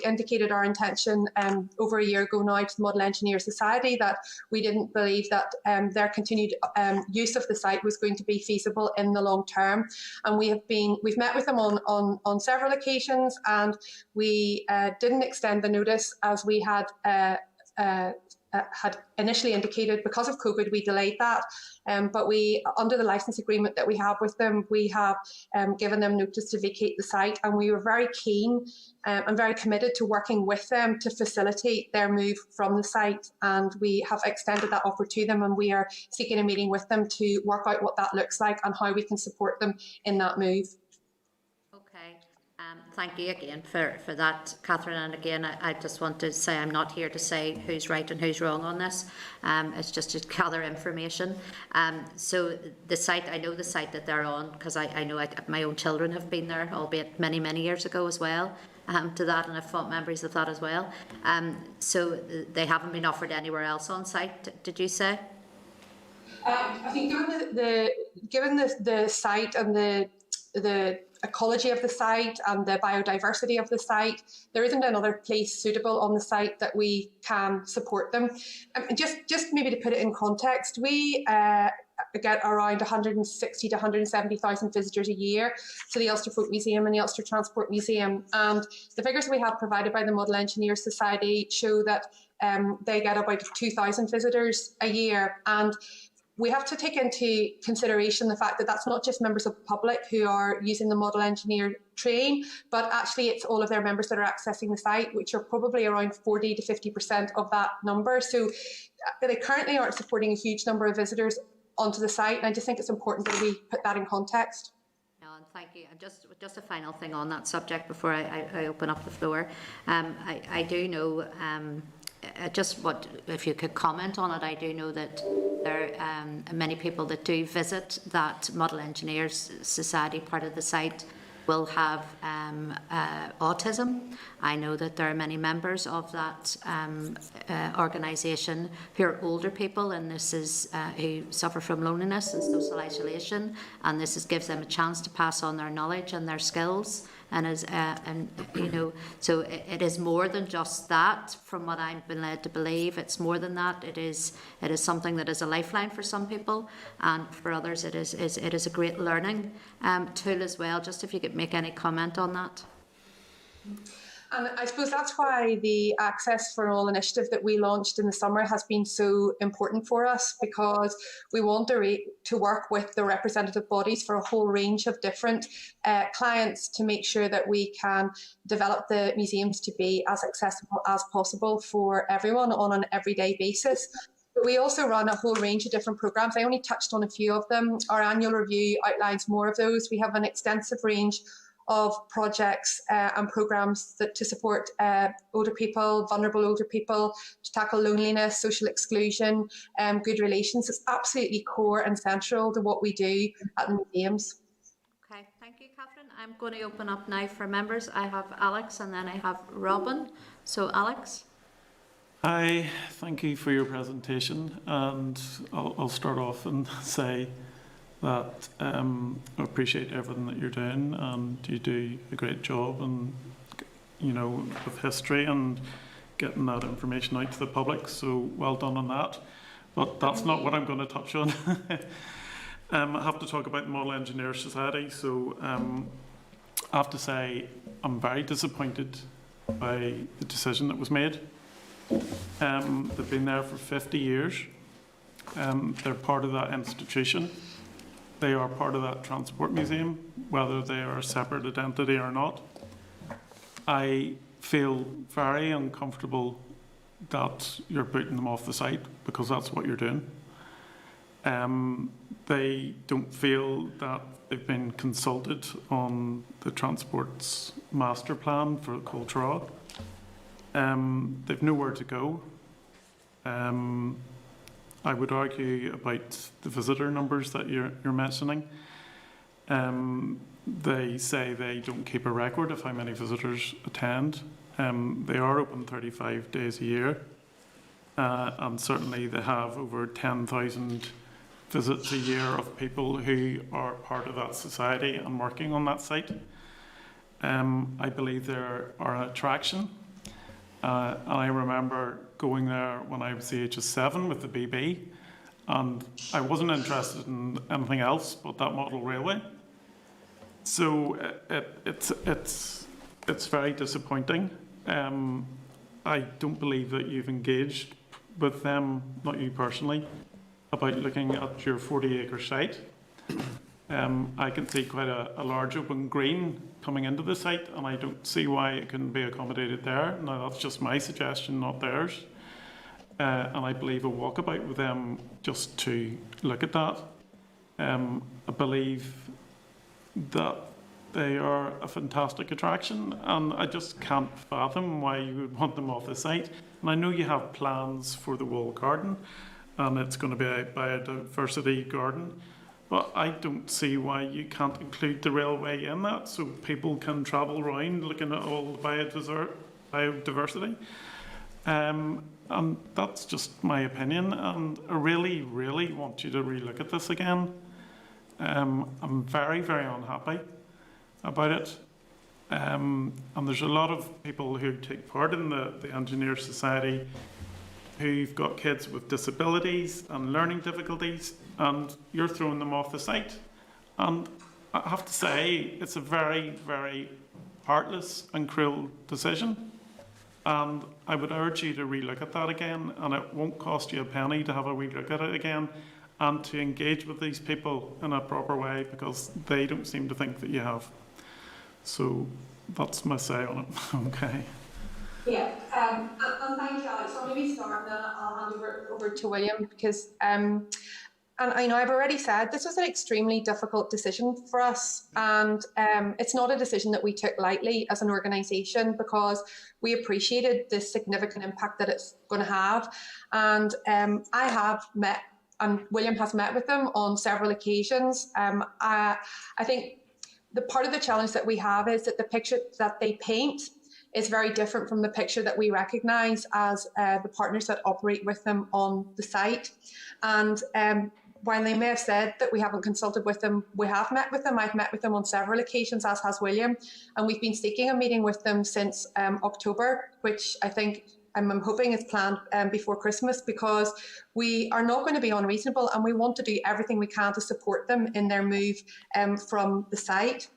M: indicated our intention over a year ago now to the Model Engineer Society that we didn't believe that their continued use of the site was going to be feasible in the long term, and we've met with them on several occasions, and we didn't extend the notice as we had initially indicated. Because of COVID, we delayed that. But we, under the licence agreement that we have with them, we have given them notice to vacate the site, and we were very keen and very committed to working with them to facilitate their move from the site. And we have extended that offer to them, and we are seeking a meeting with them to work out what that looks like and how we can support them in that move.
A: Okay. Thank you again for that, Catherine. And again, I just want to say I'm not here to say who's right and who's wrong on this. It's just to gather information. So the site, I know the site that they're on because I know my own children have been there, albeit many, many years ago as well, to that, and I've fought memories of that as well. So they haven't been offered anywhere else on site, did you say?
M: I think given the site and the ecology of the site and the biodiversity of the site, there isn't another place suitable on the site that we can support them. Just maybe to put it in context, we get around 160 to 170,000 visitors a year to the Ulster Folk Museum and the Ulster Transport Museum, and the figures we have provided by the Model Engineer Society show that they get about 2,000 visitors a year. And we have to take into consideration the fact that that's not just members of the public who are using the Model Engineer train, but actually it's all of their members that are accessing the site, which are probably around 40 to 50% of that number. So they currently aren't supporting a huge number of visitors onto the site, and I just think it's important that we put that in context.
A: And thank you. And just a final thing on that subject before I open up the floor. I do know, just what, if you could comment on it, I do know that there are many people that do visit that Model Engineers Society part of the site will have autism. I know that there are many members of that organisation who are older people, and this is who suffer from loneliness and social isolation, and this gives them a chance to pass on their knowledge and their skills. And so it is more than just that. From what I've been led to believe, it's more than that. It is something that is a lifeline for some people, and for others, it is a great learning tool as well. Just if you could make any comment on that.
M: And I suppose that's why the Access for All initiative that we launched in the summer has been so important for us, because we want to work with the representative bodies for a whole range of different clients to make sure that we can develop the museums to be as accessible as possible for everyone on an everyday basis. But we also run a whole range of different programmes. I only touched on a few of them. Our annual review outlines more of those. We have an extensive range of projects and programmes to support older people, vulnerable older people, to tackle loneliness, social exclusion, good relations. It's absolutely core and central to what we do at the museums.
A: Okay, thank you, Catherine. I'm going to open up now for members. I have Alex and then I have Robin. So, Alex.
I: Hi, thank you for your presentation, and I'll start off and say that I appreciate everything that you're doing, and you do a great job, and with history and getting that information out to the public. So well done on that. But that's not what I'm going to touch on. I have to talk about the Model Engineer Society. So I have to say I'm very disappointed by the decision that was made. They've been there for 50 years. They're part of that institution. They are part of that transport museum, whether they are a separate identity or not. I feel very uncomfortable that you're booting them off the site, because that's what you're doing. They don't feel that they've been consulted on the transport's master plan for Coltraw. They've nowhere to go. I would argue about the visitor numbers that you're mentioning. They say they don't keep a record of how many visitors attend. They are open 35 days a year, and certainly they have over 10,000 visits a year of people who are part of that society and working on that site. I believe they are an attraction. I remember going there when I was the age of 7 with the BB, and I wasn't interested in anything else but that model railway. So it's very disappointing. I don't believe that you've engaged with them, not you personally, about looking at your 40-acre site. I can see quite a large open green coming into the site, and I don't see why it couldn't be accommodated there. Now, that's just my suggestion, not theirs. And I believe a walkabout with them just to look at that. I believe that they are a fantastic attraction, and I just can't fathom why you would want them off the site. And I know you have plans for the walled garden, and it's going to be a biodiversity garden, but I don't see why you can't include the railway in that so people can travel around looking at all the biodiversity. And that's just my opinion, and I really, really want you to relook at this again. I'm very, very unhappy about it. And there's a lot of people who take part in the Engineer Society who've got kids with disabilities and learning difficulties, and you're throwing them off the site. And I have to say, it's a very, very heartless and cruel decision. And I would urge you to relook at that again, and it won't cost you a penny to have a wee look at it again and to engage with these people in a proper way, because they don't seem to think that you have. So that's my say on it. Okay.
M: Yeah, and thank you, Alex. I'll maybe start and then I'll hand over to William, because and I know I've already said this was an extremely difficult decision for us, and it's not a decision that we took lightly as an organisation, because we appreciated the significant impact that it's going to have. And I have met, and William has met with them on several occasions. I think the part of the challenge that we have is that the picture that they paint is very different from the picture that we recognise as the partners that operate with them on the site. And while they may have said that we haven't consulted with them, we have met with them. I've met with them on several occasions, as has William, and we've been seeking a meeting with them since October, which I think I'm hoping is planned before Christmas, because we are not going to be unreasonable, and we want to do everything we can to support them in their move from the site.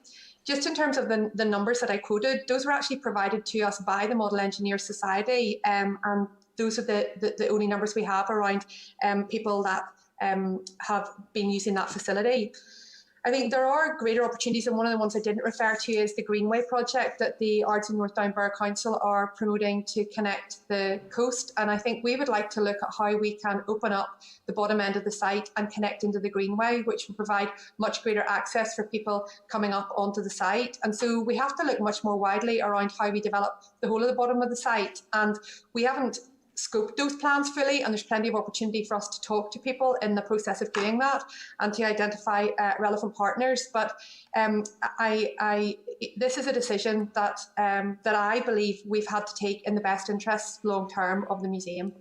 M: Just in terms of the numbers that I quoted, those were actually provided to us by the Model Engineers Society, and those are the only numbers we have around people that have been using that facility. I think there are greater opportunities, and one of the ones I didn't refer to is the Greenway project that the Ards and North Down Borough Council are promoting to connect the coast. And I think we would like to look at how we can open up the bottom end of the site and connect into the Greenway, which will provide much greater access for people coming up onto the site. And so we have to look much more widely around how we develop the whole of the bottom of the site. And we haven't scoped those plans fully, and there's plenty of opportunity for us to talk to people in the process of doing that and to identify relevant partners. But this is a decision that I believe we've had to take in the best interests long term of the museum.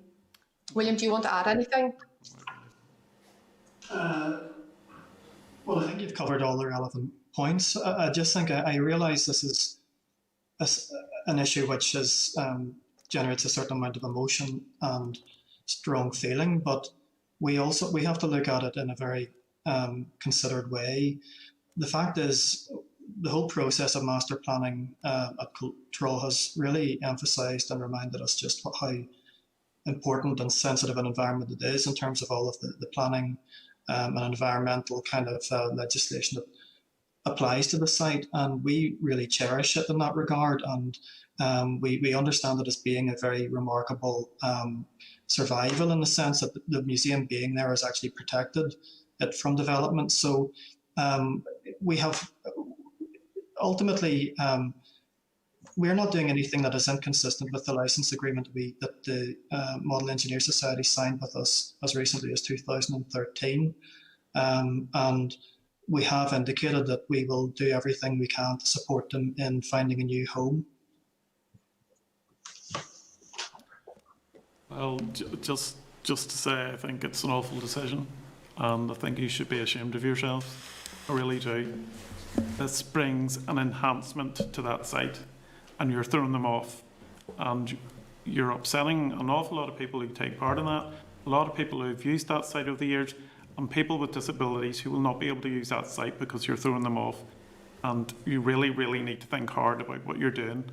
M: William, do you want to add anything?
T: Well, I think you've covered all the relevant points. I just think I realise this is an issue which is generates a certain amount of emotion and strong feeling, but we have to look at it in a very considered way. The fact is, the whole process of master planning at Coltraw has really emphasised and reminded us just how important and sensitive an environment it is in terms of all of the planning and environmental kind of legislation applies to the site, and we really cherish it in that regard. And we understand it as being a very remarkable survival, in the sense that the museum being there has actually protected it from development. So we have ultimately, we're not doing anything that is inconsistent with the license agreement that the Model Engineer Society signed with us as recently as 2013. And we have indicated that we will do everything we can to support them in finding a new home.
I: Well, just to say, I think it's an awful decision, and I think you should be ashamed of yourself. I really do. This brings an enhancement to that site, and you're throwing them off, and you're upsetting an awful lot of people who take part in that, a lot of people who've used that site over the years, and people with disabilities who will not be able to use that site because you're throwing them off. And you really, really need to think hard about what you're doing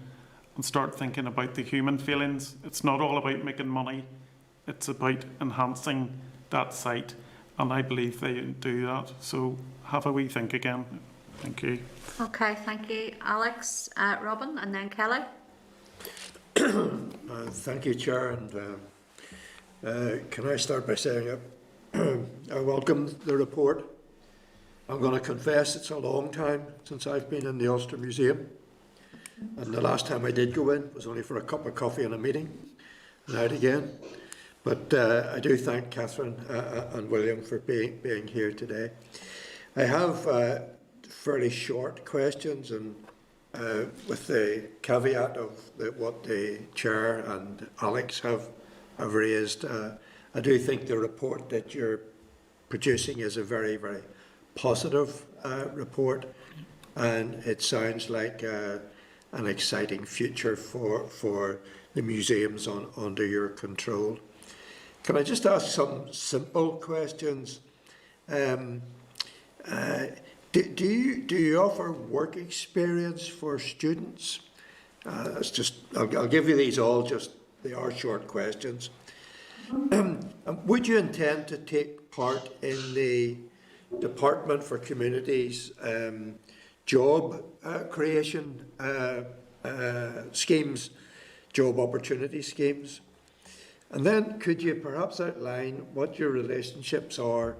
I: and start thinking about the human feelings. It's not all about making money. It's about enhancing that site, and I believe they do that. So have a wee think again. Thank you.
A: Okay, thank you, Alex. Robin, and then Kelly.
C: Thank you, Chair. And can I start by saying I welcome the report. I'm going to confess it's a long time since I've been in the Ulster Museum. And the last time I did go in was only for a cup of coffee and a meeting, and out again. But I do thank Catherine and William for being here today. I have fairly short questions, and with the caveat of what the Chair and Alex have raised, I do think the report that you're producing is a very, very positive report, and it sounds like an exciting future for the museums under your control. Can I just ask some simple questions? Do you offer work experience for students? I'll give you these all, they are short questions. Would you intend to take part in the Department for Communities job creation schemes, job opportunity schemes? And then could you perhaps outline what your relationships are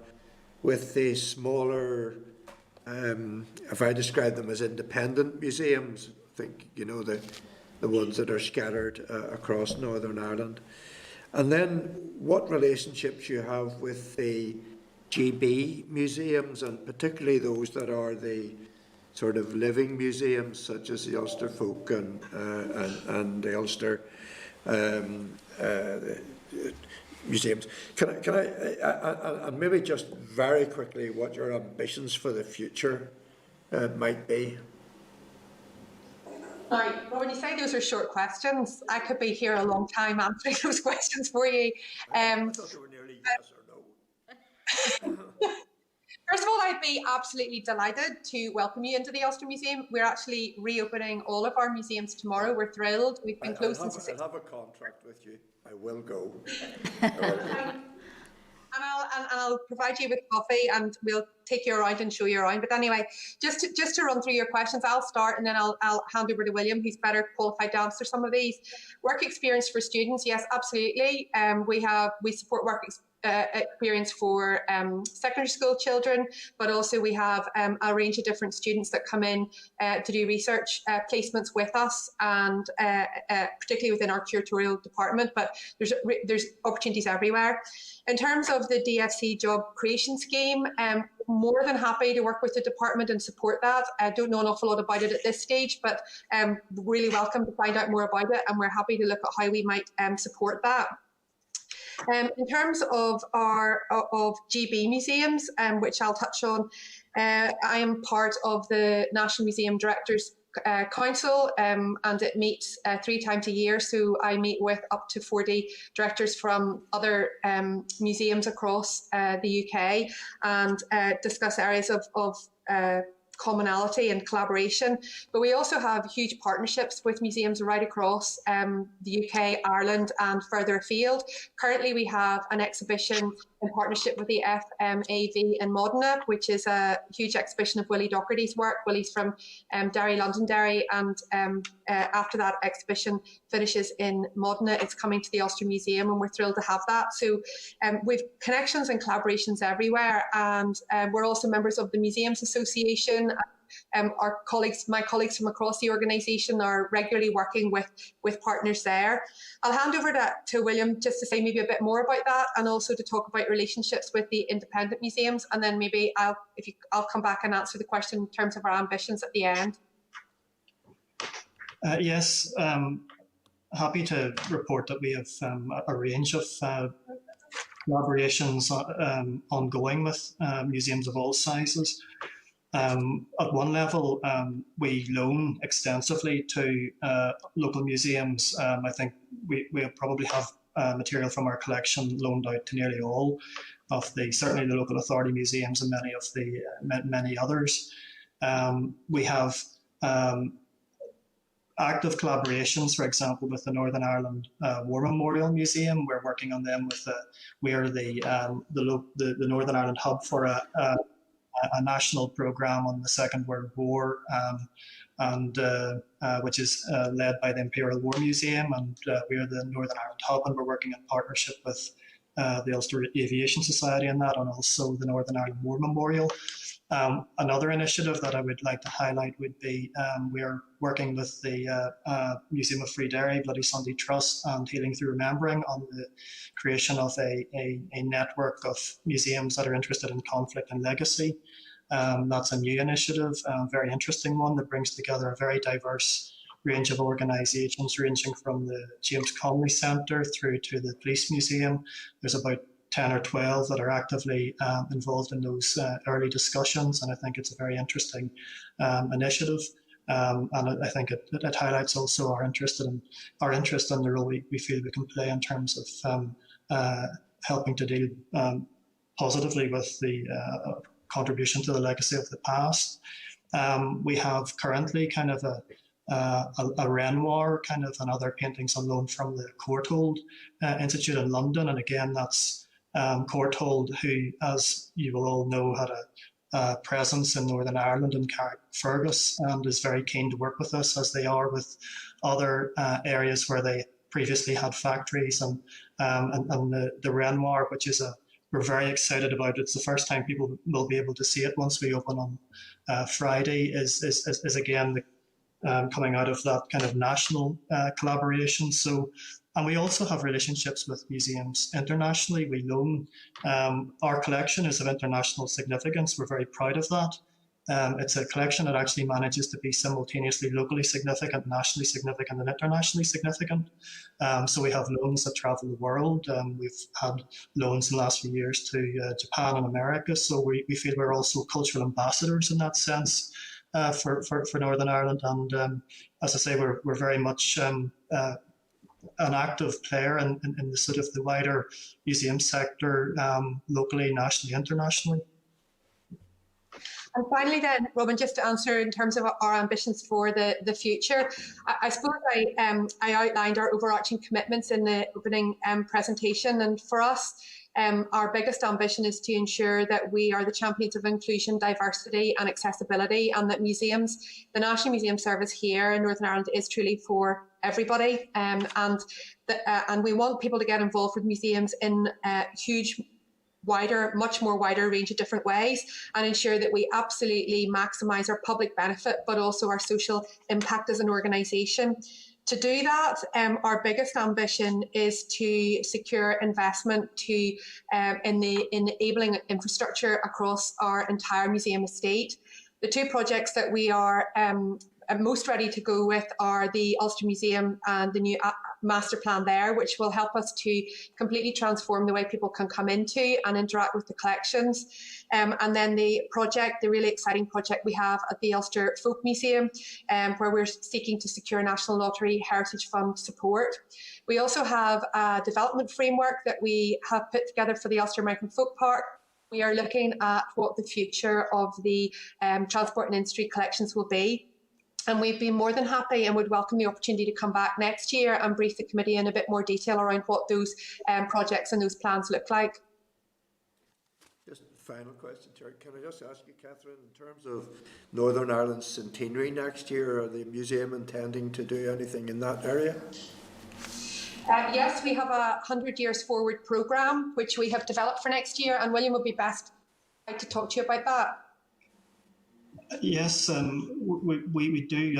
C: with the smaller, if I describe them as independent museums, I think you know the ones that are scattered across Northern Ireland. And then what relationships you have with the GB museums, and particularly those that are the sort of living museums, such as the Ulster Folk and the Ulster museums. Can I and maybe just very quickly what your ambitions for the future might be?
M: Now, when you say those are short questions, I could be here a long time answering those questions for you.
C: I thought they were nearly yes or no.
M: First of all, I'd be absolutely delighted to welcome you into the Ulster Museum. We're actually reopening all of our museums tomorrow. We're thrilled. We've been closed since the 6th.
C: I'll have a contract with you. I will go.
M: And I'll provide you with coffee, and we'll take you around and show you around. But anyway, just to run through your questions, I'll start, and then I'll hand over to William, who's better qualified to answer some of these. Work experience for students, yes, absolutely. We support work experience for secondary school children, but also we have a range of different students that come in to do research placements with us, and particularly within our curatorial department, but there's opportunities everywhere. In terms of the DFC job creation scheme, more than happy to work with the department and support that. I don't know an awful lot about it at this stage, but really welcome to find out more about it, and we're happy to look at how we might support that. In terms of GB museums, which I'll touch on, I am part of the National Museum Directors Council, and it meets 3 times a year. So I meet with up to 40 directors from other museums across the UK and discuss areas of commonality and collaboration. But we also have huge partnerships with museums right across the UK, Ireland and further afield. Currently we have an exhibition in partnership with the FMAV in Modena, which is a huge exhibition of Willie Docherty's work. Willie's from Derry, Londonderry, and after that exhibition finishes in Modena, it's coming to the Ulster Museum, and we're thrilled to have that. So we've connections and collaborations everywhere, and we're also members of the Museums Association. My colleagues from across the organisation are regularly working with partners there. I'll hand over to William just to say maybe a bit more about that, and also to talk about relationships with the independent museums, and then maybe I'll come back and answer the question in terms of our ambitions at the end.
T: Yes, happy to report that we have a range of collaborations ongoing with museums of all sizes. At one level, we loan extensively to local museums. I think we probably have material from our collection loaned out to nearly all of certainly the local authority museums and many others. We have active collaborations, for example, with the Northern Ireland War Memorial Museum. We're working on them we are the Northern Ireland hub for a national programme on the Second World War, and which is led by the Imperial War Museum, and we are the Northern Ireland hub, and we're working in partnership with the Ulster Aviation Society on that, and also the Northern Ireland War Memorial. Another initiative that I would like to highlight would be we are working with the Museum of Free Derry, Bloody Sunday Trust, and Healing Through Remembering on the creation of a network of museums that are interested in conflict and legacy. That's a new initiative, a very interesting one that brings together a very diverse range of organisations, ranging from the James Connolly Centre through to the Police Museum. There's about 10 or 12 that are actively involved in those early discussions, and I think it's a very interesting initiative. And I think it highlights also our interest in the role we feel we can play in terms of helping to deal positively with the contribution to the legacy of the past. We have currently kind of a Renoir kind of and other paintings on loan from the Courtauld Institute in London, and again that's Courtauld, who, as you will all know, had a presence in Northern Ireland and Carrickfergus, and is very keen to work with us, as they are with other areas where they previously had factories, and the Renoir, which is we're very excited about. It's the first time people will be able to see it once we open on Friday. Is again coming out of that kind of national collaboration. So. And we also have relationships with museums internationally. We loan, our collection is of international significance. We're very proud of that. It's a collection that actually manages to be simultaneously locally significant, nationally significant, and internationally significant. So we have loans that travel the world. We've had loans in the last few years to Japan and America. So we feel we're also cultural ambassadors in that sense for Northern Ireland. And as I say, we're very much an active player in the sort of the wider museum sector, locally, nationally, internationally.
M: And finally then, Robin, just to answer in terms of our ambitions for the future, I suppose I outlined our overarching commitments in the opening presentation, and for us, our biggest ambition is to ensure that we are the champions of inclusion, diversity and accessibility, and that museums, the National Museum Service here in Northern Ireland is truly for everybody, and we want people to get involved with museums in much more wider range of different ways, and ensure that we absolutely maximise our public benefit but also our social impact as an organisation. To do that, our biggest ambition is to secure investment in the enabling infrastructure across our entire museum estate. The two projects that we are most ready to go with are the Ulster Museum and the new master plan there, which will help us to completely transform the way people can come into and interact with the collections. And then the really exciting project we have at the Ulster Folk Museum, where we're seeking to secure National Lottery Heritage Fund support. We also have a development framework that we have put together for the Ulster American Folk Park. We are looking at what the future of the transport and industry collections will be. And we'd be more than happy and would welcome the opportunity to come back next year and brief the committee in a bit more detail around what those projects and those plans look like.
C: final question, Chair. Can I just ask you, Catherine, in terms of Northern Ireland's centenary next year, are the museum intending to do anything in that area?
M: Yes, we have a 100 Years Forward programme, which we have developed for next year, and William would be best to talk to you about that.
T: Yes, we do.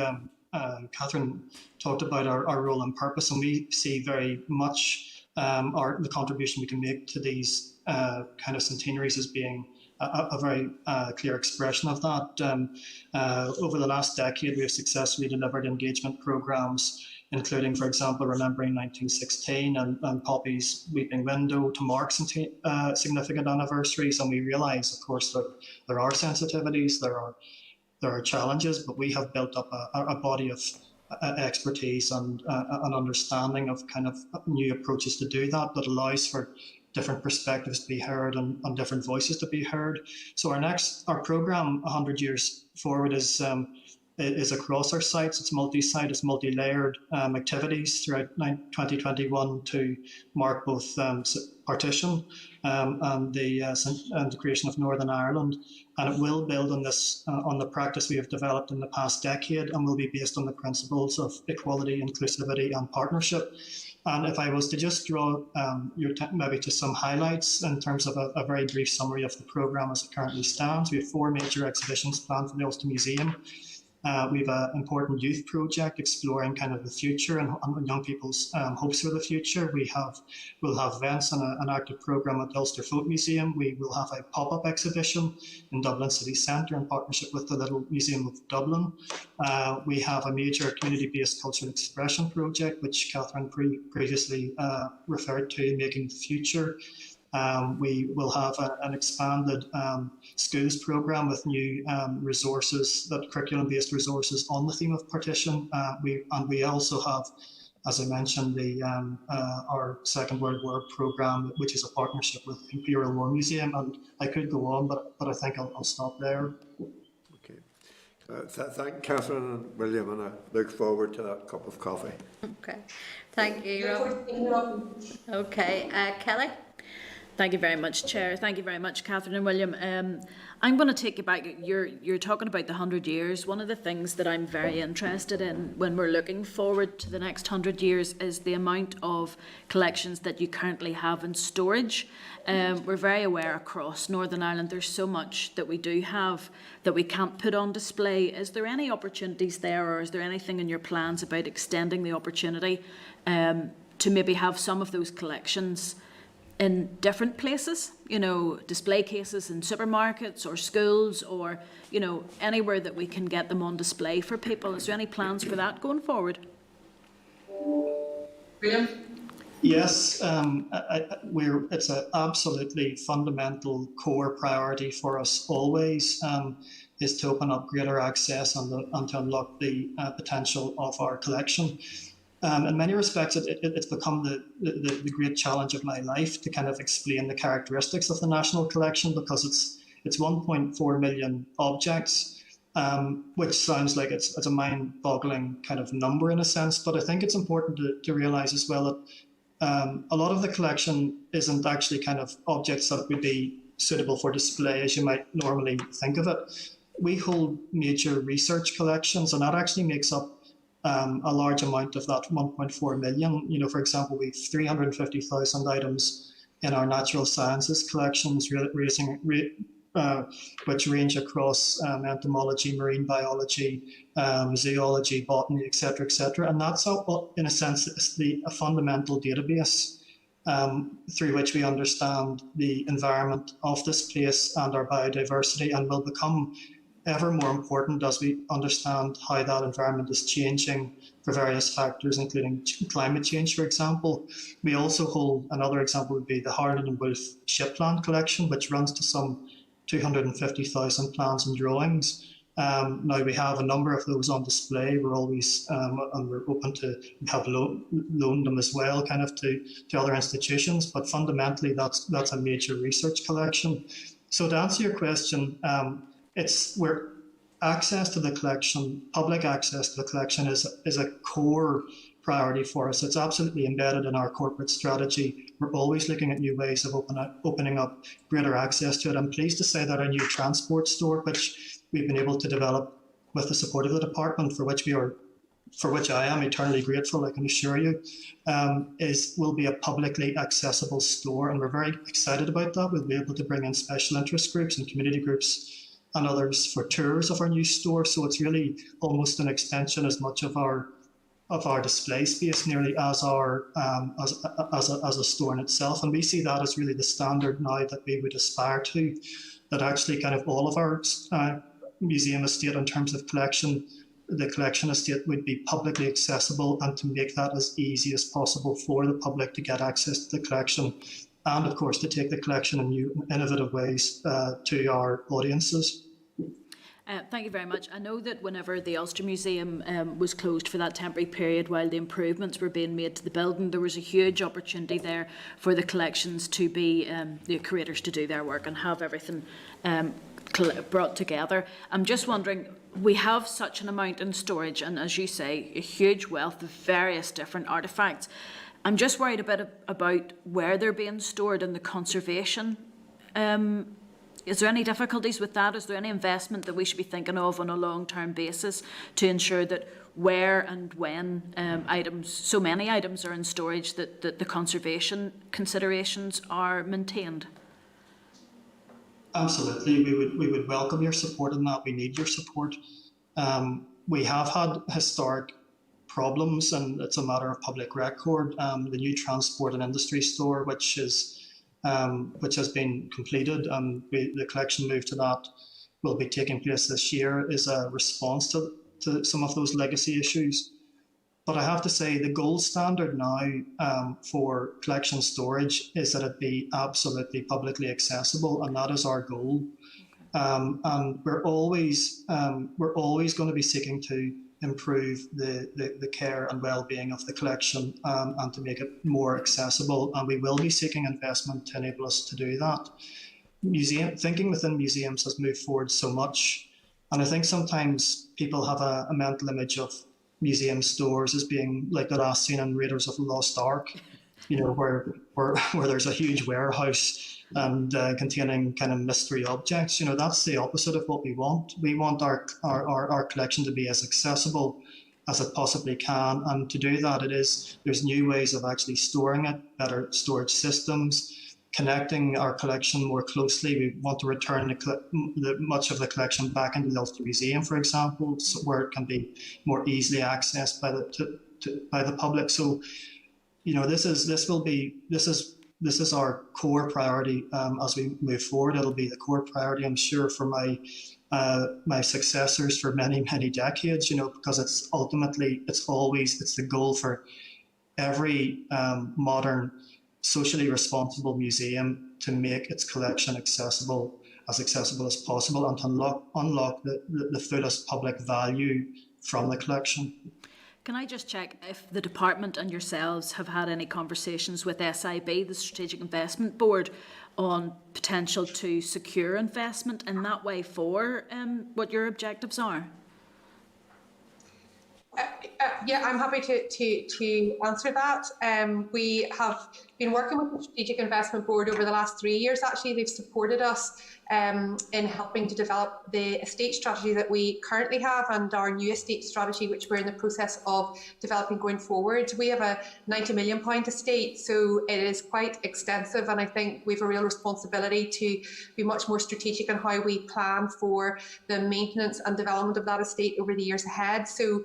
T: Catherine talked about our role and purpose, and we see very much the contribution we can make to these kind of centenaries as being a very clear expression of that. Over the last decade, we have successfully delivered engagement programs, including, for example, Remembering 1916 and Poppy's Weeping Window, to mark significant anniversaries. And we realise, of course, that there are sensitivities, there are challenges, but we have built up a body of expertise and an understanding of kind of new approaches to do that allows for different perspectives to be heard and different voices to be heard. So our programme 100 Years Forward is across our sites. It's multi-site, it's multi-layered activities throughout 2021 to mark both partition and the creation of Northern Ireland. And it will build on this, on the practice we have developed in the past decade, and will be based on the principles of equality, inclusivity and partnership. And if I was to just draw your attention maybe to some highlights in terms of a very brief summary of the programme as it currently stands, we have 4 major exhibitions planned for the Ulster Museum. We have an important youth project exploring kind of the future and young people's hopes for the future. We'll have events and an active programme at the Ulster Folk Museum. We will have a pop-up exhibition in Dublin City Centre in partnership with the Little Museum of Dublin. We have a major community-based cultural expression project, which Catherine previously referred to, Making the Future. We will have an expanded schools programme with new resources, curriculum-based resources on the theme of partition. We also have, as I mentioned, our Second World War programme, which is a partnership with Imperial War Museum. And I could go on, but I think I'll stop there.
C: Okay. Thank Catherine and William, and I look forward to that cup of coffee.
A: Okay. Thank you, Rob. Okay. Kelly?
B: Thank you very much, Chair. Thank you very much, Catherine and William. I'm going to take you back. You're talking about the 100 years. One of the things that I'm very interested in when we're looking forward to the next 100 years is the amount of collections that you currently have in storage. We're very aware across Northern Ireland there's so much that we do have that we can't put on display. Is there any opportunities there, or is there anything in your plans about extending the opportunity to maybe have some of those collections in different places, display cases in supermarkets or schools, or, anywhere that we can get them on display for people? Is there any plans for that going forward?
M: William?
T: Yes, it's an absolutely fundamental core priority for us always, is to open up greater access and to unlock the potential of our collection. In many respects, it's become the great challenge of my life to kind of explain the characteristics of the National Collection, because it's 1.4 million objects, which sounds like it's a mind-boggling kind of number in a sense. But I think it's important to realise as well that a lot of the collection isn't actually kind of objects that would be suitable for display as you might normally think of it. We hold major research collections, and that actually makes up a large amount of that 1.4 million. For example, we have 350,000 items in our natural sciences collections, which range across entomology, marine biology, zoology, botany, etc., etc. And that's, in a sense, a fundamental database through which we understand the environment of this place and our biodiversity, and will become ever more important as we understand how that environment is changing for various factors, including climate change, for example. We also hold, another example would be the Harlan and Wolff ship plant collection, which runs to some 250,000 plans and drawings. Now we have a number of those on display. We're always, and we're open to have loaned them as well, kind of to other institutions. But fundamentally, that's a major research collection. So to answer your question, it's where access to the collection, public access to the collection is a core priority for us. It's absolutely embedded in our corporate strategy. We're always looking at new ways of opening up greater access to it. I'm pleased to say that our new transport store, which we've been able to develop with the support of the department, for which I am eternally grateful, I can assure you, will be a publicly accessible store, and we're very excited about that. We'll be able to bring in special interest groups and community groups and others for tours of our new store. So it's really almost an extension as much of our display space nearly as a store in itself, and we see that as really the standard now that we would aspire to. That actually kind of all of our museum estate in terms of collection. The collection estate would be publicly accessible, and to make that as easy as possible for the public to get access to the collection, and of course to take the collection in new innovative ways to our audiences.
B: Thank you very much. I know that whenever the Ulster Museum was closed for that temporary period while the improvements were being made to the building, there was a huge opportunity there for the collections to be, the curators to do their work and have everything brought together. I'm just wondering, we have such an amount in storage, and as you say, a huge wealth of various different artefacts. I'm just worried a bit about where they're being stored and the conservation. Is there any difficulties with that? Is there any investment that we should be thinking of on a long-term basis to ensure that where and when so many items are in storage, that the conservation considerations are maintained?
T: Absolutely, we would welcome your support in that. We need your support. We have had historic problems, and it's a matter of public record. The new transport and industry store, which has been completed, and the collection move to that will be taking place this year, is a response to some of those legacy issues. But I have to say the gold standard now for collection storage is that it be absolutely publicly accessible, and that is our goal. And we're always going to be seeking to improve the care and well-being of the collection and to make it more accessible. And we will be seeking investment to enable us to do that. Thinking within museums has moved forward so much, and I think sometimes people have a mental image of museum stores as being like the last scene in Raiders of the Lost Ark, where there's a huge warehouse and containing kind of mystery objects. That's the opposite of what we want. We want our collection to be as accessible as it possibly can, and to do that, there's new ways of actually storing it, better storage systems, connecting our collection more closely. We want to return much of the collection back into the Ulster Museum, for example, where it can be more easily accessed by the public. So, this is our core priority as we move forward. It'll be the core priority, I'm sure, for my successors for many, many decades. Because it's the goal for every modern, socially responsible museum to make its collection accessible as possible, and to unlock the fullest public value from the collection.
B: Can I just check if the department and yourselves have had any conversations with SIB, the Strategic Investment Board, on potential to secure investment in that way for what your objectives are?
M: Yeah, I'm happy to answer that. We have been working with the Strategic Investment Board over the last 3 years. Actually, they've supported us in helping to develop the estate strategy that we currently have and our new estate strategy, which we're in the process of developing going forward. We have a £90 million estate, so it is quite extensive, and I think we have a real responsibility to be much more strategic in how we plan for the maintenance and development of that estate over the years ahead. So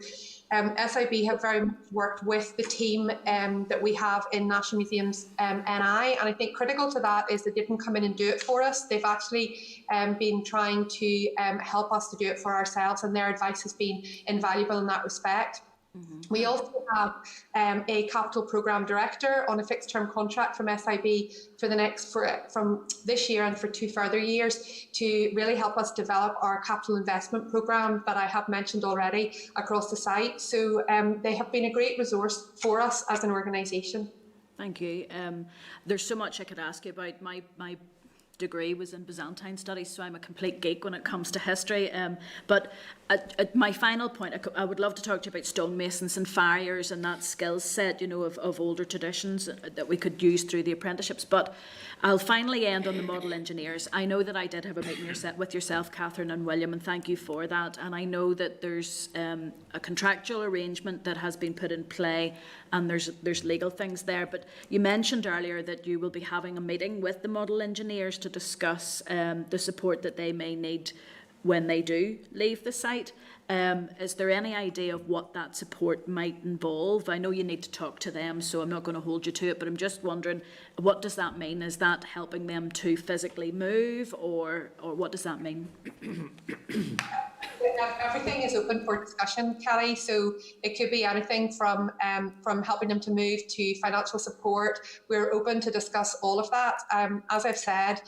M: SIB have very much worked with the team that we have in National Museums NI, and I think critical to that is they didn't come in and do it for us. They've actually been trying to help us to do it for ourselves, and their advice has been invaluable in that respect. Mm-hmm. We also have a capital programme director on a fixed term contract from SIB from this year and for 2 further years to really help us develop our capital investment programme that I have mentioned already across the site. So they have been a great resource for us as an organisation.
B: Thank you. There's so much I could ask you about. My degree was in Byzantine studies, so I'm a complete geek when it comes to history. But at my final point, I would love to talk to you about stonemasons and farriers and that skill set, of older traditions that we could use through the apprenticeships. But I'll finally end on the model engineers. I know that I did have a meeting with yourself, Catherine and William, and thank you for that. And I know that there's a contractual arrangement that has been put in play, and there's legal things there. But you mentioned earlier that you will be having a meeting with the model engineers to discuss the support that they may need when they do leave the site. Is there any idea of what that support might involve? I know you need to talk to them, so I'm not going to hold you to it, but I'm just wondering, what does that mean? Is that helping them to physically move, or what does that mean?
M: Everything is open for discussion, Kelly. So it could be anything from helping them to move to financial support. We're open to discuss all of that. As I've said,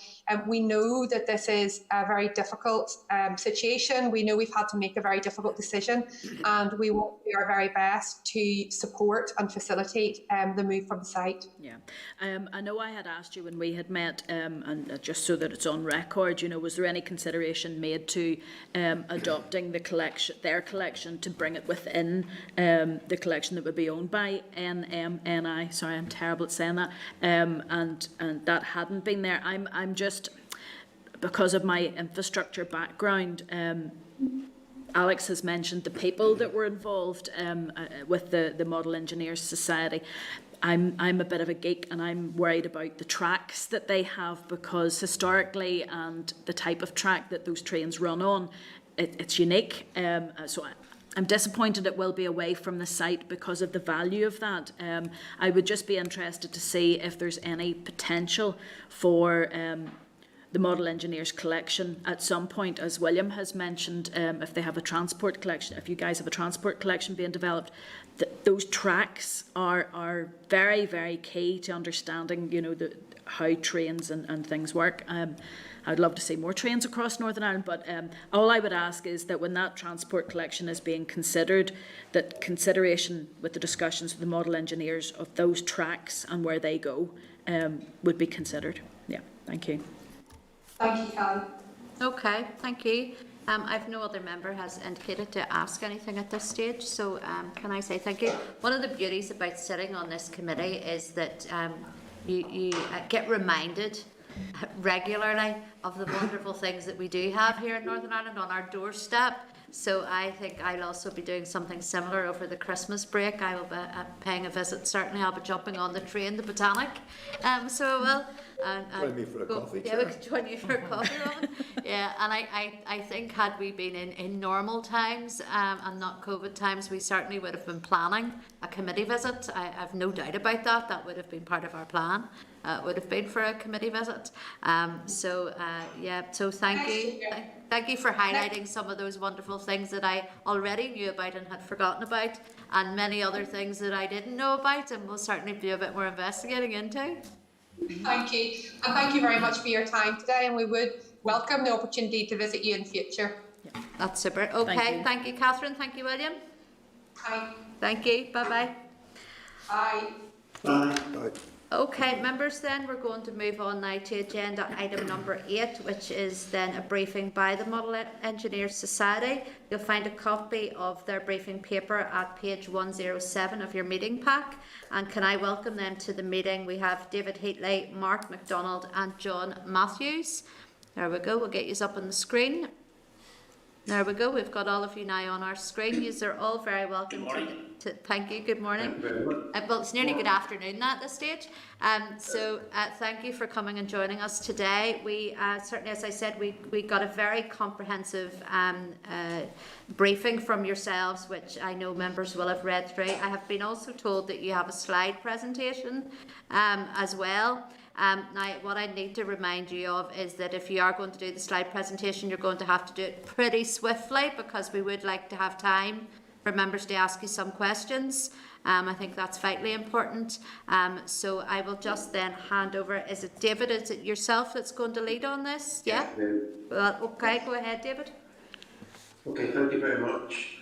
M: we know that this is a very difficult situation. We know we've had to make a very difficult decision, and we will do our very best to support and facilitate the move from the site.
B: Yeah, I know I had asked you when we had met, and just so that it's on record, was there any consideration made to adopting their collection to bring it within the collection that would be owned by NMNI? Sorry, I'm terrible at saying that. And that hadn't been there. I'm just, because of my infrastructure background, Alex has mentioned the people that were involved with the Model Engineers Society. I'm a bit of a geek, and I'm worried about the tracks that they have, because historically, and the type of track that those trains run on, it's unique. So I'm disappointed it will be away from the site because of the value of that. I would just be interested to see if there's any potential for the Model Engineers collection at some point, as William has mentioned, if they have a transport collection, if you guys have a transport collection being developed, those tracks are very, very key to understanding, how trains and things work. I'd love to see more trains across Northern Ireland, but all I would ask is that when that transport collection is being considered, that consideration with the discussions with the model engineers of those tracks and where they go would be considered. Yeah, thank you.
M: Thank you, Kelly.
A: Okay, thank you. I've no other member has indicated to ask anything at this stage, so can I say thank you? One of the beauties about sitting on this committee is that you get reminded regularly of the wonderful things that we do have here in Northern Ireland on our doorstep. So I think I'll also be doing something similar over the Christmas break. I will be paying a visit. Certainly, I'll be jumping on the train, the Botanic. So well,
C: join me for a coffee.
A: Yeah, we could join you for a coffee, Robin. Yeah, and I think had we been in normal times and not COVID times, we certainly would have been planning a committee visit. I have no doubt about that. That would have been part of our plan. Would have been for a committee visit. Yeah, so thank you. Thank you for highlighting some of those wonderful things that I already knew about and had forgotten about, and many other things that I didn't know about and will certainly do a bit more investigating into.
M: Thank you. And thank you very much for your time today, and we would welcome the opportunity to visit you in future.
A: Yeah, that's super. Okay, thank you, Catherine. Thank you, William.
M: Bye.
A: Thank you. Bye-bye.
M: Bye.
C: Bye. Bye.
A: Okay, members, then we're going to move on now to agenda item number 8, which is then a briefing by the Model Engineers Society. You'll find a copy of their briefing paper at page 107 of your meeting pack. And can I welcome them to the meeting? We have David Heatley, Mark MacDonald and John Matthews. There we go, we'll get you up on the screen. There we go, we've got all of you now on our screen. You're all very welcome to thank you, good morning. Well, it's nearly good afternoon now at this stage. Thank you for coming and joining us today. We certainly, as I said, we got a very comprehensive briefing from yourselves, which I know members will have read through. I have been also told that you have a slide presentation as well. Now, what I need to remind you of is that if you are going to do the slide presentation, you're going to have to do it pretty swiftly, because we would like to have time for members to ask you some questions. I think that's vitally important. So I will just then hand over. Is it David? Is it yourself that's going to lead on this? Yeah? Well, okay, go ahead, David.
U: Okay, thank you very much.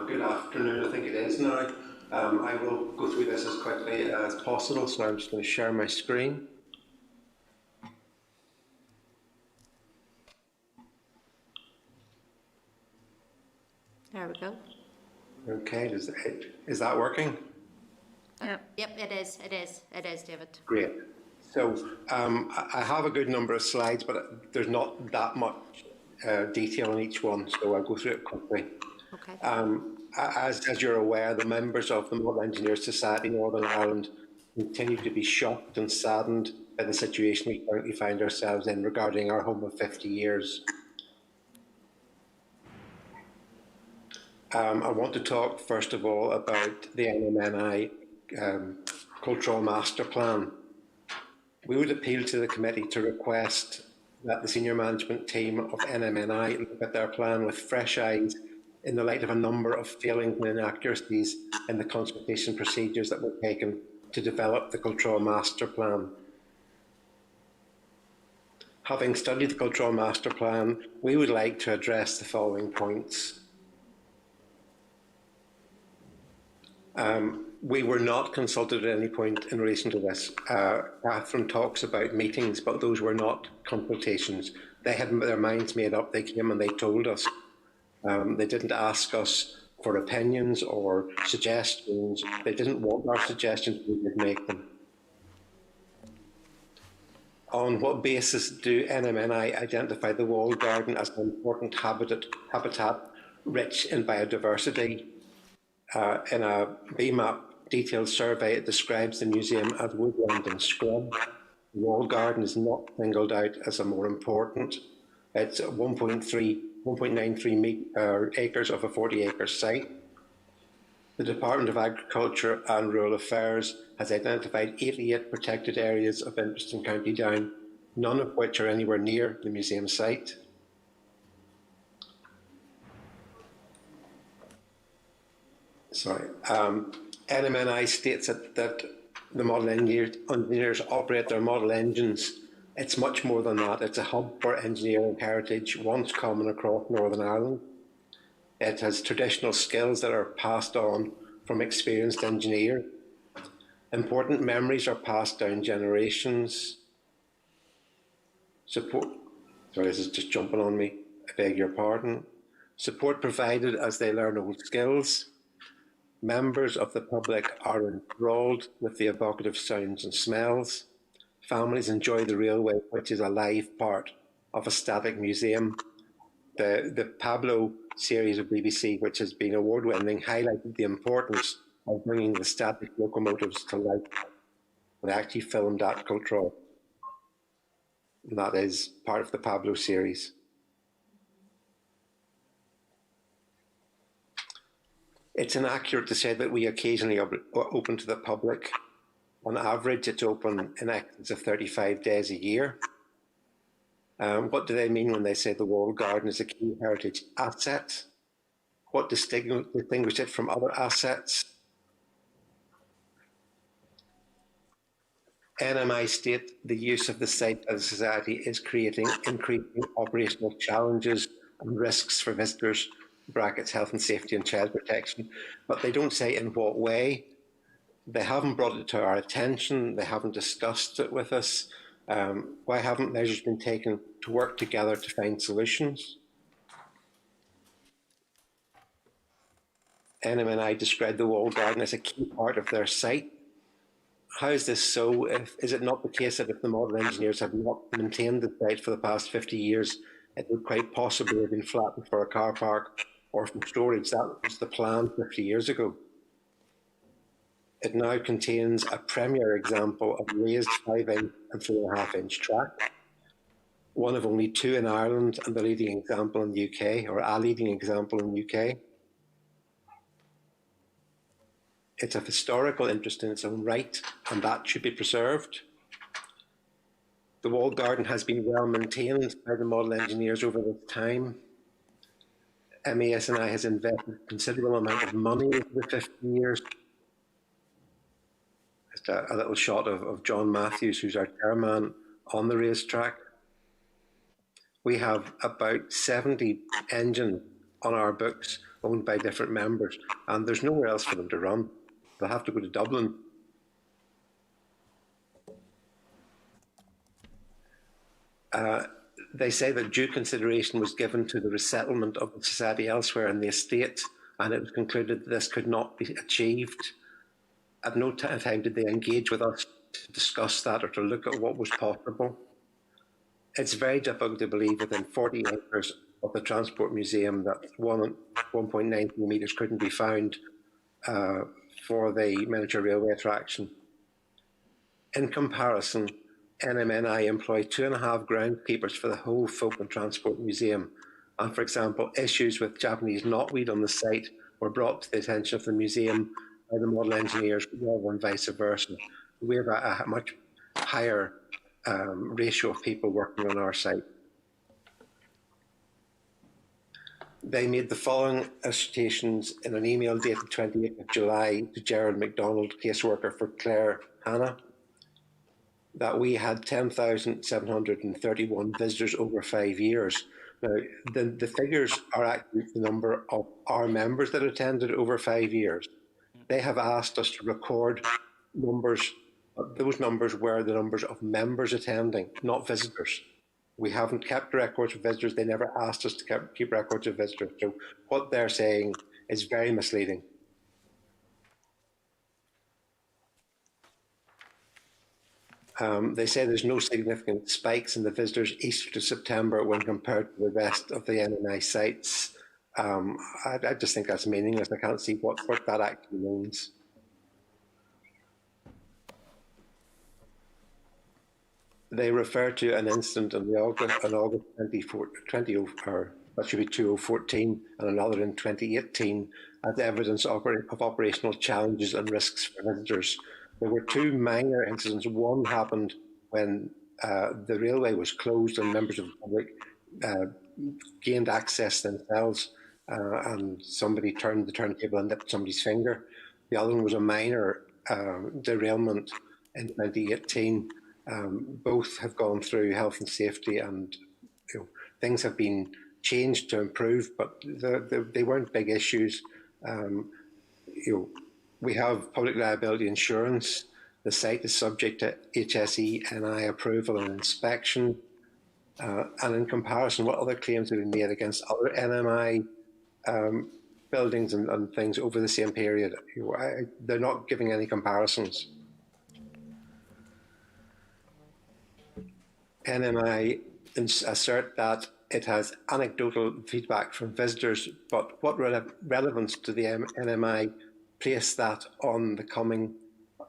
U: Good afternoon, I think it is now. I will go through this as quickly as possible, so I'm just going to share my screen.
A: There we go.
U: Okay, is that working?
A: Yep, it is, David.
U: Great. So I have a good number of slides, but there's not that much detail on each one, so I'll go through it quickly.
A: Okay.
U: As you're aware, the members of the Model Engineers Society Northern Ireland continue to be shocked and saddened by the situation we currently find ourselves in regarding our home of 50 years. I want to talk first of all about the NMNI Cultural Master Plan. We would appeal to the committee to request that the senior management team of NMNI look at their plan with fresh eyes in the light of a number of failings and inaccuracies in the consultation procedures that were taken to develop the Cultural Master Plan. Having studied the Cultural Master Plan, we would like to address the following points. We were not consulted at any point in relation to this. Catherine talks about meetings, but those were not consultations. They had their minds made up. They came and they told us. They didn't ask us for opinions or suggestions. They didn't want our suggestions. We did make them. On what basis do NMNI identify the walled garden as an important habitat rich in biodiversity? In a BMAP detailed survey, it describes the museum as woodland and scrub. The walled garden is not singled out as a more important. It's 1.93 acres of a 40-acre site. The Department of Agriculture and Rural Affairs has identified 88 protected areas of interest in County Down, none of which are anywhere near the museum site. NMNI states that the model engineers operate their model engines. It's much more than that. It's a hub for engineering heritage, once common across Northern Ireland. It has traditional skills that are passed on from experienced engineers. Important memories are passed down generations. Sorry, this is just jumping on me. I beg your pardon. Support provided as they learn old skills. Members of the public are enthralled with the evocative sounds and smells. Families enjoy the railway, which is a live part of a static museum. The Pablo series of BBC, which has been award-winning, highlighted the importance of bringing the static locomotives to life. They actually filmed at Cultural. And that is part of the Pablo series. It's inaccurate to say that we occasionally open to the public. On average, it's open in excess of 35 days a year. What do they mean when they say the walled garden is a key heritage asset? What distinguishes it from other assets? NMI state the use of the site by the Society is creating increasing operational challenges and risks for visitors, brackets health and safety and child protection, but they don't say in what way. They haven't brought it to our attention. They haven't discussed it with us. Why haven't measures been taken to work together to find solutions? NMNI described the walled garden as a key part of their site. How is this so? Is it not the case that if the model engineers have not maintained the site for the past 50 years, it would quite possibly have been flattened for a car park or for storage? That was the plan 50 years ago. It now contains a premier example of raised 5-inch and 3.5-inch track, one of only two in Ireland and the leading example in the UK, or a leading example in the UK. It's of historical interest in its own right, and that should be preserved. The walled garden has been well maintained by the model engineers over this time. MASNI has invested a considerable amount of money over the 15 years. Just a little shot of John Matthews, who's our chairman, on the racetrack. We have about 70 engines on our books owned by different members, and there's nowhere else for them to run. They'll have to go to Dublin. They say that due consideration was given to the resettlement of the society elsewhere in the estate, and it was concluded that this could not be achieved. At no time did they engage with us to discuss that or to look at what was possible. It's very difficult to believe within 40 acres of the Transport Museum that 1.9 metres couldn't be found for the miniature railway attraction. In comparison, NMNI employ 2.5 groundskeepers for the whole Folk and Transport Museum. And for example, issues with Japanese knotweed on the site were brought to the attention of the museum by the model engineers rather than vice versa. We have a much higher ratio of people working on our site. They made the following assertions in an email dated 28th of July to Gerald MacDonald, caseworker for Claire Hannah, that we had 10,731 visitors over 5 years. Now, the figures are actually the number of our members that attended over 5 years. They have asked us to record numbers. Those numbers were the numbers of members attending, not visitors. We haven't kept records of visitors. They never asked us to keep records of visitors. So what they're saying is very misleading. They say there's no significant spikes in the visitors Easter to September when compared to the rest of the NNI sites. I just think that's meaningless. I can't see what that actually means. They refer to an incident in August 2014 and another in 2018 as evidence of operational challenges and risks for visitors. There were 2 minor incidents. One happened when the railway was closed and members of the public gained access themselves and somebody turned the turntable and nipped somebody's finger. The other one was a minor derailment in 2018. Both have gone through health and safety, and things have been changed to improve, but they weren't big issues. We have public liability insurance. The site is subject to HSE NI approval and inspection. And in comparison, what other claims have been made against other NMI buildings and things over the same period? They're not giving any comparisons. NMI assert that it has anecdotal feedback from visitors, but what relevance do the NMI place that on coming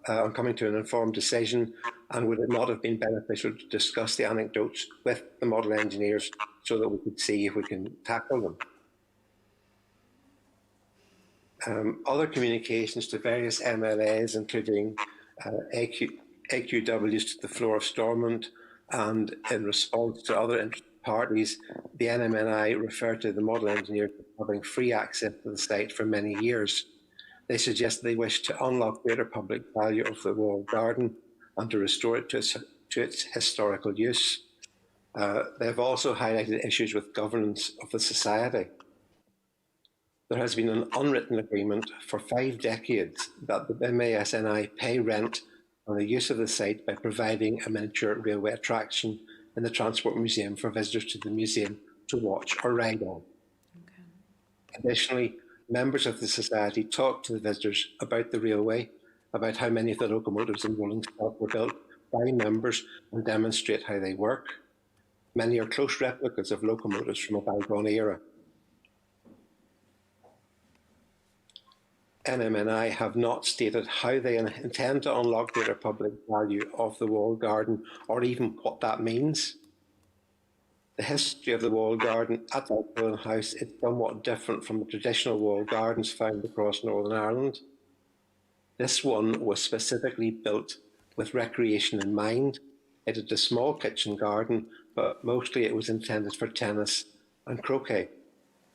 U: to an informed decision, and would it not have been beneficial to discuss the anecdotes with the model engineers so that we could see if we can tackle them? Other communications to various MLAs, including AQWs to the floor of Stormont, and in response to other parties, the NMNI referred to the model engineers as having free access to the site for many years. They suggest they wish to unlock greater public value of the walled garden and to restore it to its historical use. They have also highlighted issues with governance of the society. There has been an unwritten agreement for 5 decades that the MASNI pay rent on the use of the site by providing a miniature railway attraction in the Transport Museum for visitors to the museum to watch or ride on. Okay. Additionally, members of the society talk to the visitors about the railway, about how many of the locomotives in rolling stock were built by members, and demonstrate how they work. Many are close replicas of locomotives from a bygone era. NMNI have not stated how they intend to unlock greater public value of the walled garden, or even what that means. The history of the walled garden at Balquhidden House is somewhat different from the traditional walled gardens found across Northern Ireland. This one was specifically built with recreation in mind. It had a small kitchen garden, but mostly it was intended for tennis and croquet.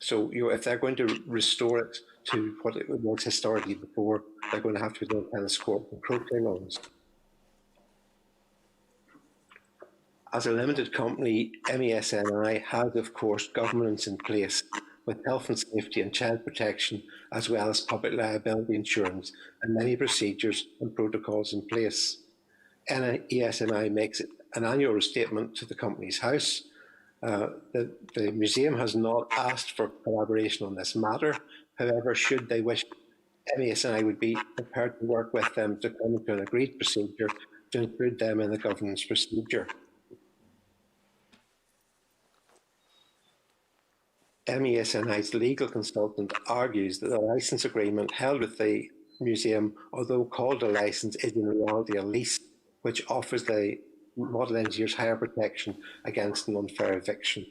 U: So, if they're going to restore it to what it was historically before, they're going to have to build tennis courts and croquet lawns. As a limited company, MESNI has, of course, governance in place with health and safety and child protection, as well as public liability insurance, and many procedures and protocols in place. ESNI makes an annual statement to the Companies House, The museum has not asked for collaboration on this matter. However, should they wish, MES and I would be prepared to work with them to come to an agreed procedure to include them in the governance procedure. MESNI's legal consultant argues that the licence agreement held with the museum, although called a licence, is in reality a lease, which offers the model engineers higher protection against an unfair eviction.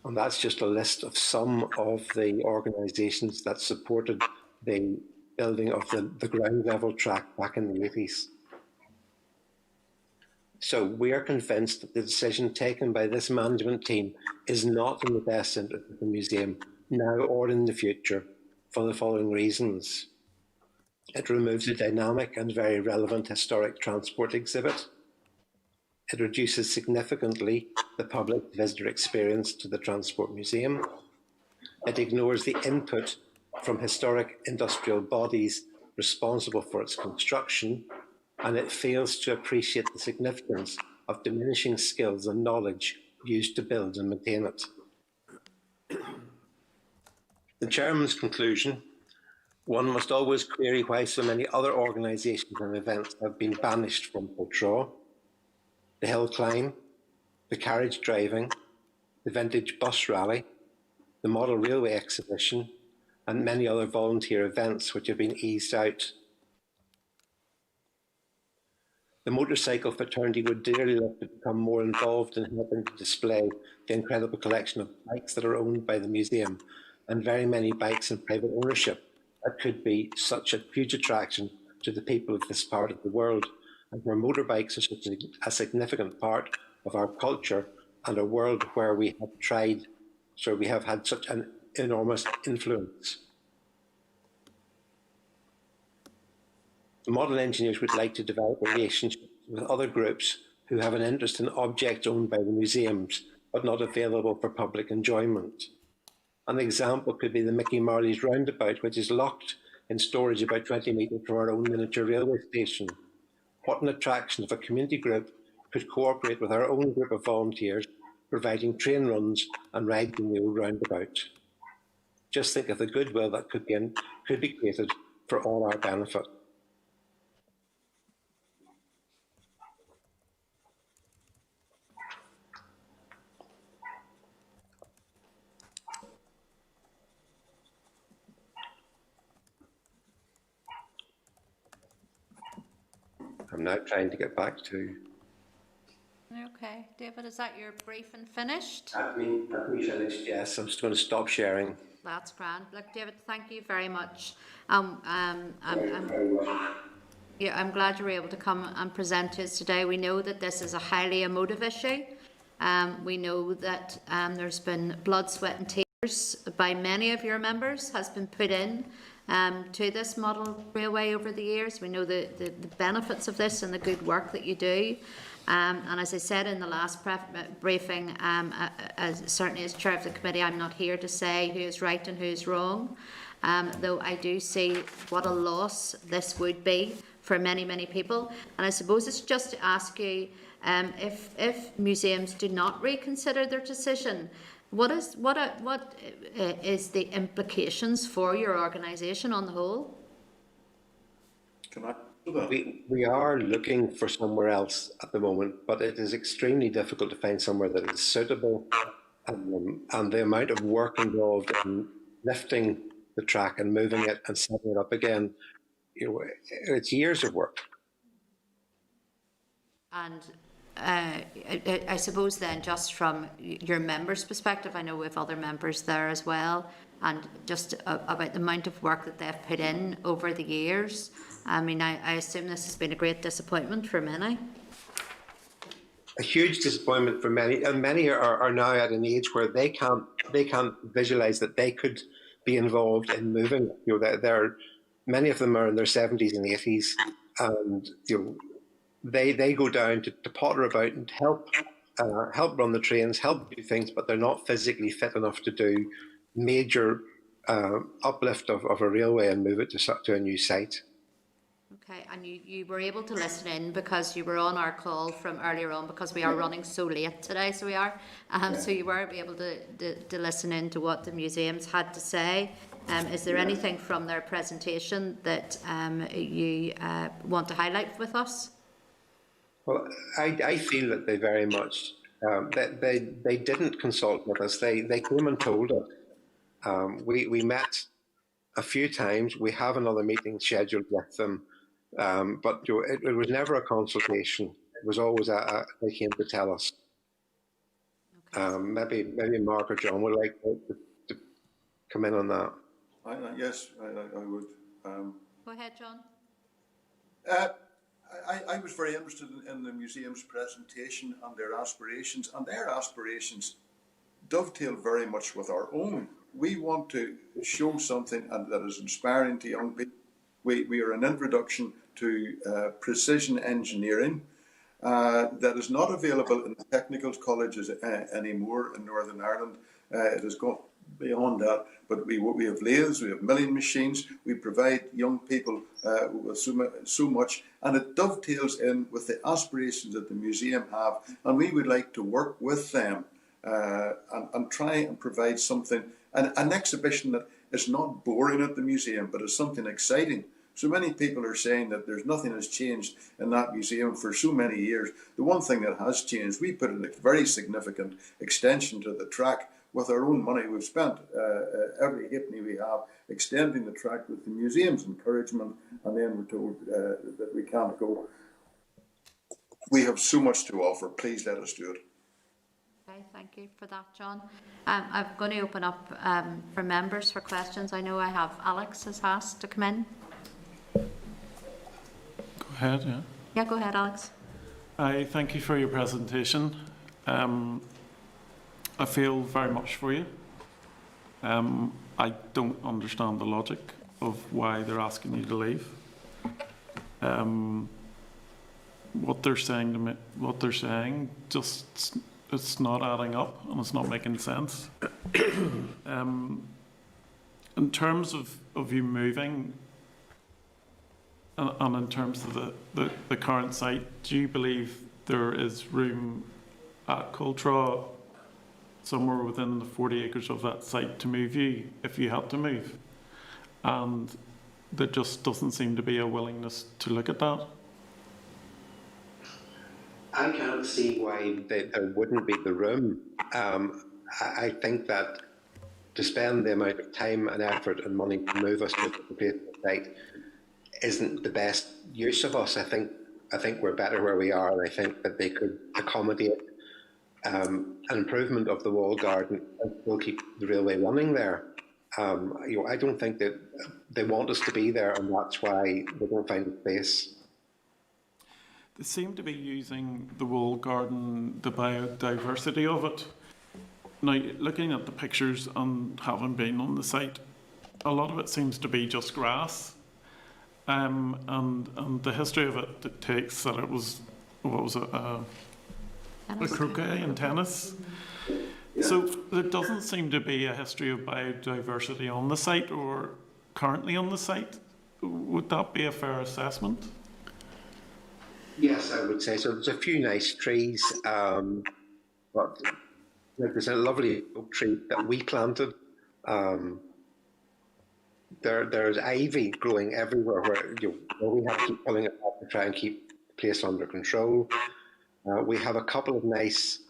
U: And that's just a list of some of the organisations that supported the building of the ground level track back in the 80s. So we are convinced that the decision taken by this management team is not in the best interest of the museum, now or in the future, for the following reasons. It removes a dynamic and very relevant historic transport exhibit. It reduces significantly the public visitor experience to the Transport Museum. It ignores the input from historic industrial bodies responsible for its construction, and it fails to appreciate the significance of diminishing skills and knowledge used to build and maintain it. The Chairman's conclusion: one must always query why so many other organisations and events have been banished from Portraw. The hill climb, the carriage driving, the vintage bus rally, the model railway exhibition, and many other volunteer events which have been eased out. The motorcycle fraternity would dearly love to become more involved in helping to display the incredible collection of bikes that are owned by the museum, and very many bikes in private ownership that could be such a huge attraction to the people of this part of the world, and where motorbikes are such a significant part of our culture and a world where we have had such an enormous influence. The model engineers would like to develop relationships with other groups who have an interest in objects owned by the museums but not available for public enjoyment. An example could be the Mickey Marley's roundabout, which is locked in storage about 20 metres from our own miniature railway station. What an attraction if a community group could cooperate with our own group of volunteers, providing train runs and rides in the old roundabout. Just think of the goodwill that could be created for all our benefit. I'm now trying to get back to...
A: Okay, David, is that your briefing finished?
U: Let me finish, yes. I'm just going to stop sharing.
A: That's grand. Look, David, thank you very much. Yeah, I'm glad you were able to come and present to us today. We know that this is a highly emotive issue. We know that there's been blood, sweat and tears by many of your members has been put in to this model railway over the years. We know the benefits of this and the good work that you do. And as I said in the last briefing, certainly as chair of the committee, I'm not here to say who is right and who is wrong, though I do see what a loss this would be for many, many people. And I suppose it's just to ask you, if museums do not reconsider their decision, what is the implications for your organisation on the whole?
U: We are looking for somewhere else at the moment, but it is extremely difficult to find somewhere that is suitable, and the amount of work involved in lifting the track and moving it and setting it up again, it's years of work.
A: And I suppose then, just from your members' perspective, I know we have other members there as well, and just about the amount of work that they've put in over the years. I mean, I assume this has been a great disappointment for many.
U: A huge disappointment for many, and many are now at an age where they can't visualise that they could be involved in moving. Many of them are in their 70s and 80s, and they go down to potter about and help run the trains, help do things, but they're not physically fit enough to do major uplift of a railway and move it to a new site.
A: Okay, and you were able to listen in because you were on our call from earlier on, because we are running so late today, so we are. So you were able to listen in to what the museums had to say. Is there anything from their presentation that you want to highlight with us?
U: Well, I feel that they very much, that they didn't consult with us. They came and told us. We met a few times. We have another meeting scheduled with them. But it was never a consultation. It was always they came to tell us. Okay. Maybe Mark or John would like to come in on that.
G: Yes, I would.
A: Go ahead, John.
G: I was very interested in the museum's presentation and their aspirations, and their aspirations dovetail very much with our own. We want to show something that is inspiring to young people. We are an introduction to precision engineering that is not available in the technical colleges anymore in Northern Ireland. It has gone beyond that, but we have lathes, we have milling machines, we provide young people with so much, and it dovetails in with the aspirations that the museum have, and we would like to work with them and try and provide something, an exhibition that is not boring at the museum, but is something exciting. So many people are saying that there's nothing has changed in that museum for so many years. The one thing that has changed, we put in a very significant extension to the track with our own money. We've spent every halfpenny we have extending the track with the museum's encouragement, and then we're told that we can't go. We have so much to offer. Please let us do it.
A: Okay, thank you for that, John. I'm going to open up for members for questions. I know I have Alex has asked to come in.
I: Go ahead, yeah.
A: Yeah, go ahead, Alex.
I: I thank you for your presentation. I feel very much for you. I don't understand the logic of why they're asking you to leave. What they're saying to me, just it's not adding up and it's not making sense. In terms of you moving, and in terms of the current site, do you believe there is room at Cultra, somewhere within the 40 acres of that site, to move you if you had to move? And there just doesn't seem to be a willingness to look at that.
U: I can't see why there wouldn't be the room. I think that to spend the amount of time and effort and money to move us to the place of the site isn't the best use of us. I think we're better where we are, and I think that they could accommodate an improvement of the wall garden and still keep the railway running there. I don't think that they want us to be there, and that's why they don't find a space.
I: They seem to be using the wall garden, the biodiversity of it. Now, looking at the pictures and having been on the site, a lot of it seems to be just grass. And the history of it dictates that it was, what was it, a croquet and tennis. So there doesn't seem to be a history of biodiversity on the site or currently on the site. Would that be a fair assessment?
U: Yes, I would say so. There's a few nice trees, but there's a lovely oak tree that we planted. There's ivy growing everywhere where we have to keep pulling it up to try and keep the place under control. We have a couple of nice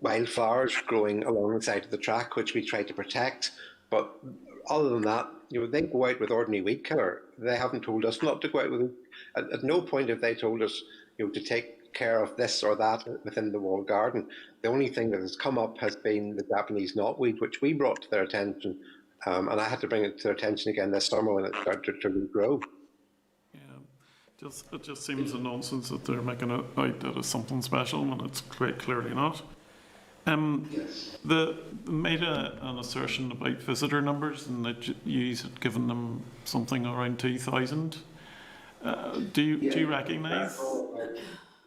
U: wildflowers growing along the side of the track, which we try to protect. But other than that, they go out with ordinary weed killer. They haven't told us not to go out with it. At no point have they told us to take care of this or that within the walled garden. The only thing that has come up has been the Japanese knotweed, which we brought to their attention. And I had to bring it to their attention again this summer when it started to regrow.
I: Yeah, it just seems a nonsense that they're making it out that it's something special when it's quite clearly not.
U: Yes.
I: They made an assertion about visitor numbers and that you had given them something around 2,000. Do you recognise?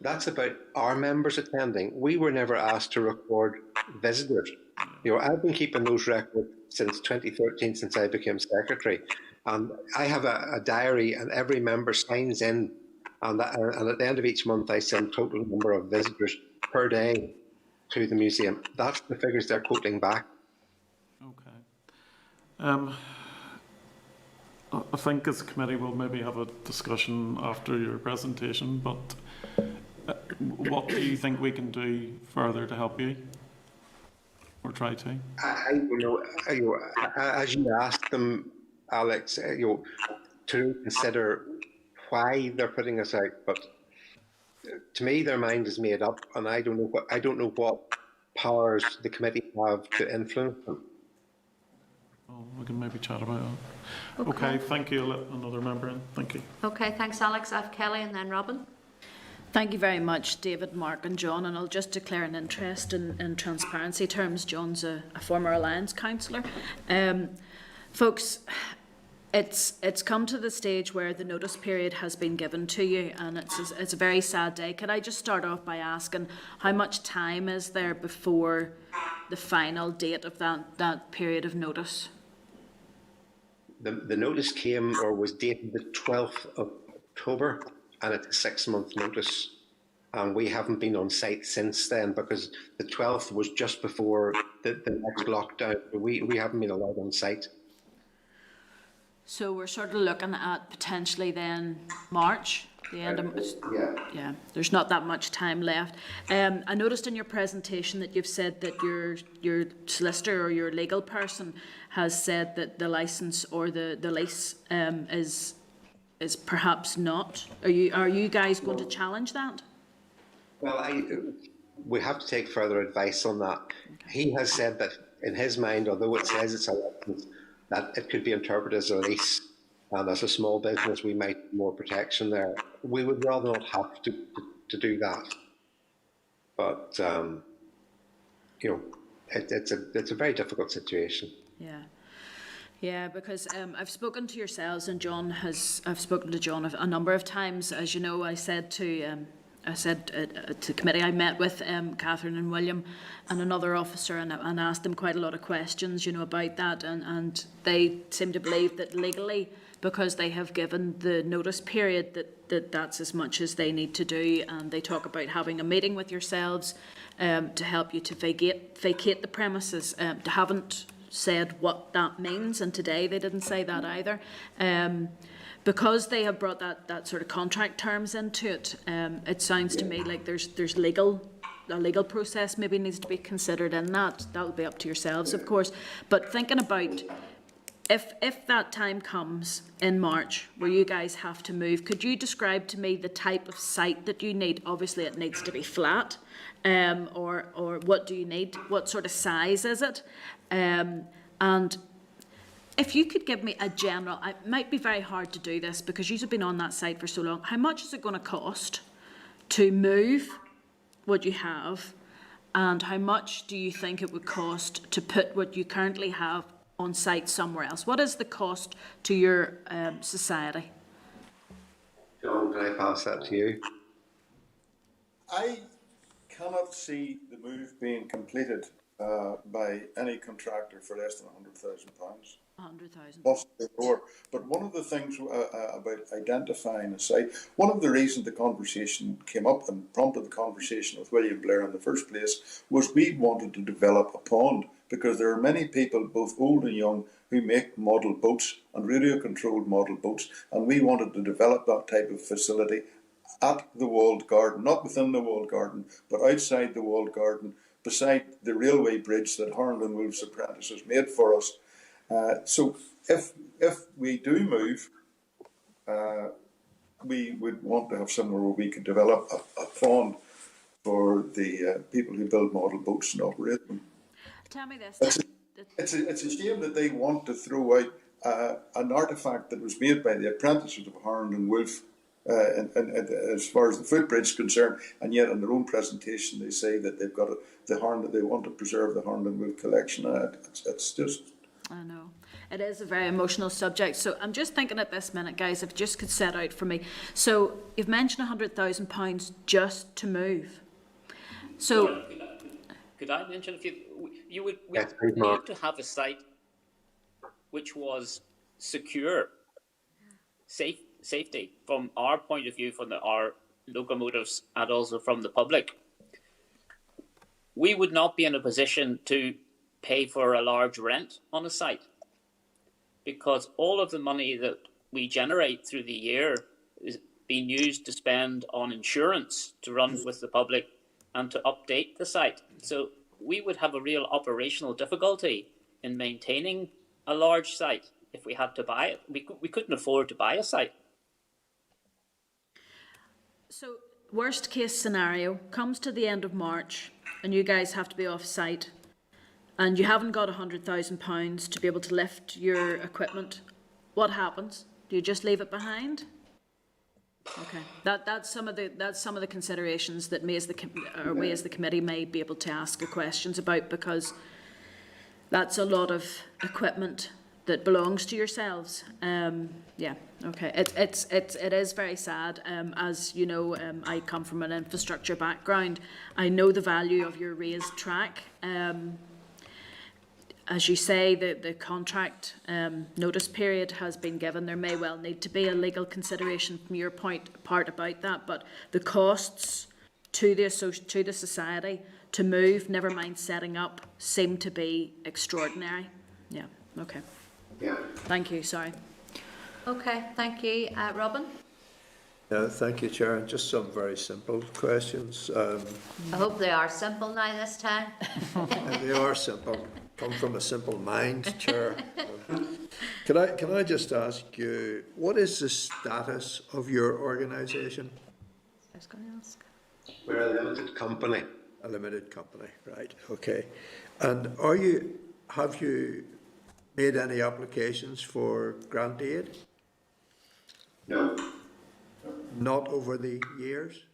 U: That's about our members attending. We were never asked to record visitors. I've been keeping those records since 2013, since I became secretary. And I have a diary, and every member signs in, and at the end of each month I send total number of visitors per day to the museum. That's the figures they're quoting back.
I: Okay. I think as a committee we'll maybe have a discussion after your presentation, but what do you think we can do further to help you? Or try to?
U: I don't know, as you asked them, Alex, to consider why they're putting us out, but to me their mind is made up, and I don't know what powers the committee have to influence them.
I: Well, we can maybe chat about that. Okay, thank you. I'll let another member in. Thank you.
A: Okay, thanks, Alex. I have Kelly and then Robin.
B: Thank you very much, David, Mark and John, and I'll just declare an interest in transparency terms. John's a former Alliance councillor. Folks, it's come to the stage where the notice period has been given to you, and it's a very sad day. Could I just start off by asking how much time is there before the final date of that period of notice?
U: The notice came, or was dated, the 12th of October, and it's a 6-month notice. And we haven't been on site since then, because the 12th was just before the next lockdown. We haven't been allowed on site.
B: So we're sort of looking at potentially then March, the end of yeah. There's not that much time left. I noticed in your presentation that you've said that your solicitor or your legal person has said that the licence or the lease is perhaps not. Are you guys going to challenge that?
U: Well, we have to take further advice on that. He has said that in his mind, although it says it's a license, that it could be interpreted as a lease, and as a small business we might have more protection there. We would rather not have to do that, but it's a very difficult situation.
B: Yeah, because I've spoken to yourselves, and I've spoken to John a number of times. As you know, I said to the committee, I met with Catherine and William and another officer, and asked them quite a lot of questions, about that, and they seem to believe that legally, because they have given the notice period, that's as much as they need to do. And they talk about having a meeting with yourselves to help you to vacate the premises. They haven't said what that means, and today they didn't say that either. Because they have brought that sort of contract terms into it, it sounds to me like there's a legal process maybe needs to be considered in that. That'll be up to yourselves, of course. But thinking about if that time comes in March where you guys have to move, could you describe to me the type of site that you need? Obviously, it needs to be flat, or what do you need? What sort of size is it? And if you could give me a general, it might be very hard to do this because you've been on that site for so long. How much is it going to cost to move what you have, and how much do you think it would cost to put what you currently have on site somewhere else? What is the cost to your society?
U: John, can I pass that to you?
G: I cannot see the move being completed by any contractor for less than £100,000.
B: 100,000.
G: Possibly more. But one of the things about identifying a site, one of the reasons the conversation came up and prompted the conversation with William Blair in the first place was we wanted to develop a pond, because there are many people, both old and young, who make model boats and radio-controlled model boats, and we wanted to develop that type of facility at the walled garden, not within the walled garden, but outside the walled garden, beside the railway bridge that Harland and Wolff's apprentices made for us. So if we do move, we would want to have somewhere where we could develop a pond for the people who build model boats and operate them.
B: Tell me this.
G: It's a shame that they want to throw out an artefact that was made by the apprentices of Harland and Wolff, and as far as the footbridge is concerned, and yet in their own presentation they say that they've got they want to preserve the Harland and Wolff collection. It's just.
B: I know. It is a very emotional subject. So I'm just thinking at this minute, guys, if you just could set out for me. So you've mentioned £100,000 just to move. So
H: could I mention, if you would need to have a site which was secure safety from our point of view, from our locomotives, and also from the public, we would not be in a position to pay for a large rent on a site, because all of the money that we generate through the year is being used to spend on insurance to run with the public and to update the site. So we would have a real operational difficulty in maintaining a large site if we had to buy it. We couldn't afford to buy a site.
B: So, worst case scenario, comes to the end of March and you guys have to be off site and you haven't got £100,000 to be able to lift your equipment. What happens? Do you just leave it behind? Okay, that's some of the considerations that we as the committee may be able to ask questions about, because that's a lot of equipment that belongs to yourselves. Yeah, okay. It is very sad. As you know, I come from an infrastructure background. I know the value of your raised track. As you say, the contract notice period has been given. There may well need to be a legal consideration from your part about that, but the costs to the society to move, never mind setting up, seem to be extraordinary. Yeah, okay.
U: Yeah.
B: Thank you, sorry.
A: Okay, thank you. Robin?
C: Thank you, Chair. Just some very simple questions.
A: I hope they are simple now this time.
C: They are simple. Come from a simple mind, Chair. Can I just ask you, what is the status of your organisation?
A: I was going to ask.
U: We're a limited company.
C: A limited company, right? Okay. And have you made any applications for grant aid?
U: No.
C: Not over the years?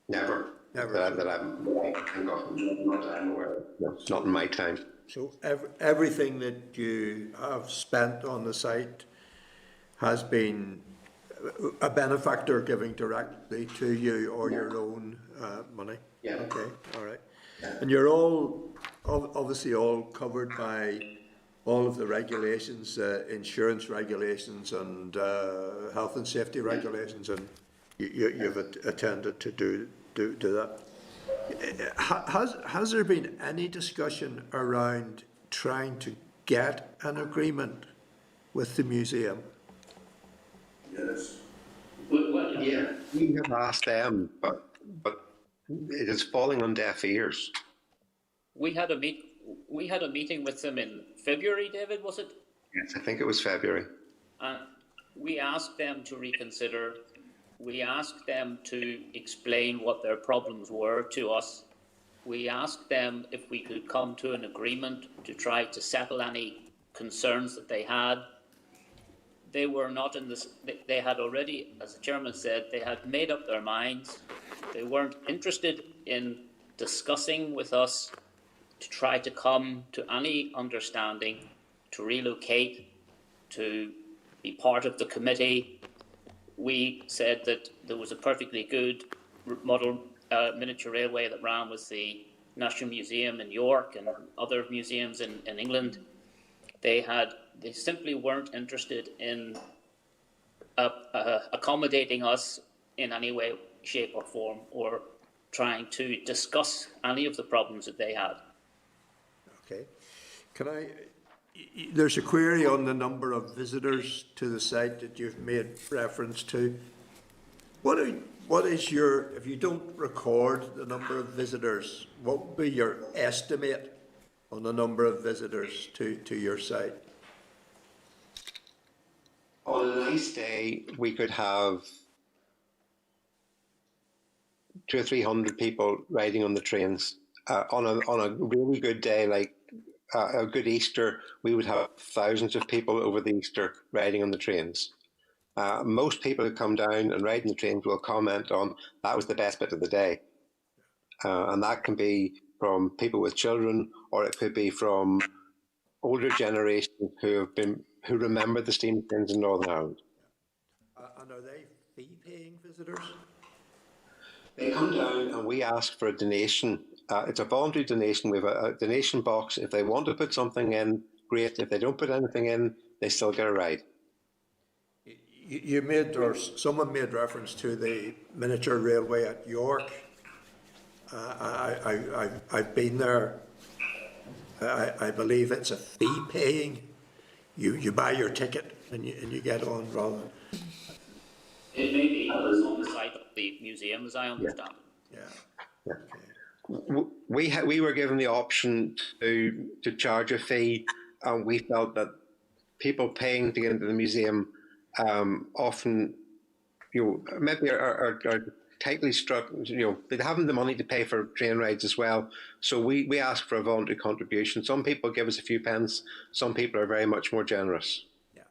U: Never.
C: Never.
U: That I'm aware of. No, not in my time.
C: So everything that you have spent on the site has been a benefactor giving directly to you, or your own money?
U: Yeah.
C: Okay, all right. And you're obviously all covered by all of the regulations, insurance regulations and health and safety regulations, and you've attended to do that. Has there been any discussion around trying to get an agreement with the museum?
U: Yes. Well, yeah, we have asked them, but it is falling on deaf ears.
H: We had a meeting with them in February, David, was it?
U: Yes, I think it was February.
H: And we asked them to reconsider. We asked them to explain what their problems were to us. We asked them if we could come to an agreement to try to settle any concerns that they had. They were not in this. They had already, as the chairman said, they had made up their minds. They weren't interested in discussing with us to try to come to any understanding, to relocate, to be part of the committee. We said that there was a perfectly good model miniature railway that ran with the National Museum in York and other museums in England. They simply weren't interested in accommodating us in any way, shape or form, or trying to discuss any of the problems that they had.
C: Okay. There's a query on the number of visitors to the site that you've made reference to. What is if you don't record the number of visitors, what would be your estimate on the number of visitors to your site?
U: On a nice day, we could have 200 or 300 people riding on the trains. On a really good day, like a good Easter, we would have thousands of people over the Easter riding on the trains. Most people who come down and ride on the trains will comment on that was the best bit of the day. And that can be from people with children, or it could be from older generations who remember the steam trains in Northern Ireland.
C: And are they fee-paying visitors?
U: They come down and we ask for a donation. It's a voluntary donation. We have a donation box. If they want to put something in, great. If they don't put anything in, they still get a ride.
C: You made, or someone made reference to the miniature railway at York. I've been there. I believe it's a fee paying. You buy your ticket and you get on rather than.
H: It may be, but it's on the site of the museum, as I understand it.
C: Yeah.
U: We were given the option to charge a fee, and we felt that people paying to get into the museum often, maybe are tightly struck. They haven't the money to pay for train rides as well. So we ask for a voluntary contribution. Some people give us a few pence. Some people are very much more generous.
C: Yeah,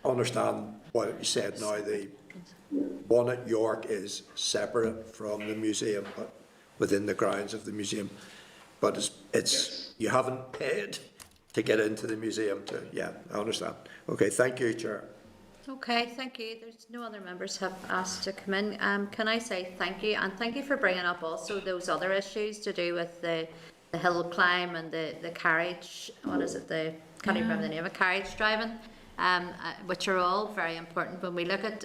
C: I understand what you said now. The one at York is separate from the museum, but within the grounds of the museum. But it's you haven't paid to get into the museum. I understand. Okay, thank you, Chair.
A: Okay, thank you. There's no other members have asked to come in. Can I say thank you, and thank you for bringing up also those other issues to do with the hill climb and the carriage. What is it? Can't even remember the name of carriage driving. Which are all very important when we look at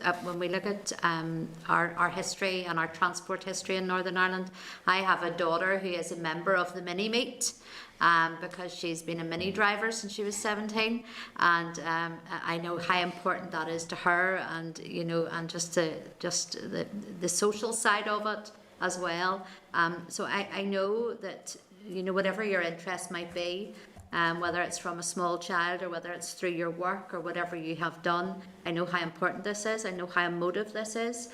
A: our history and our transport history in Northern Ireland. I have a daughter who is a member of the mini meet. Because she's been a mini driver since she was 17, and I know how important that is to her, and and just the social side of it as well. So I know that whatever your interest might be, whether it's from a small child or whether it's through your work or whatever you have done, I know how important this is. I know how emotive this is.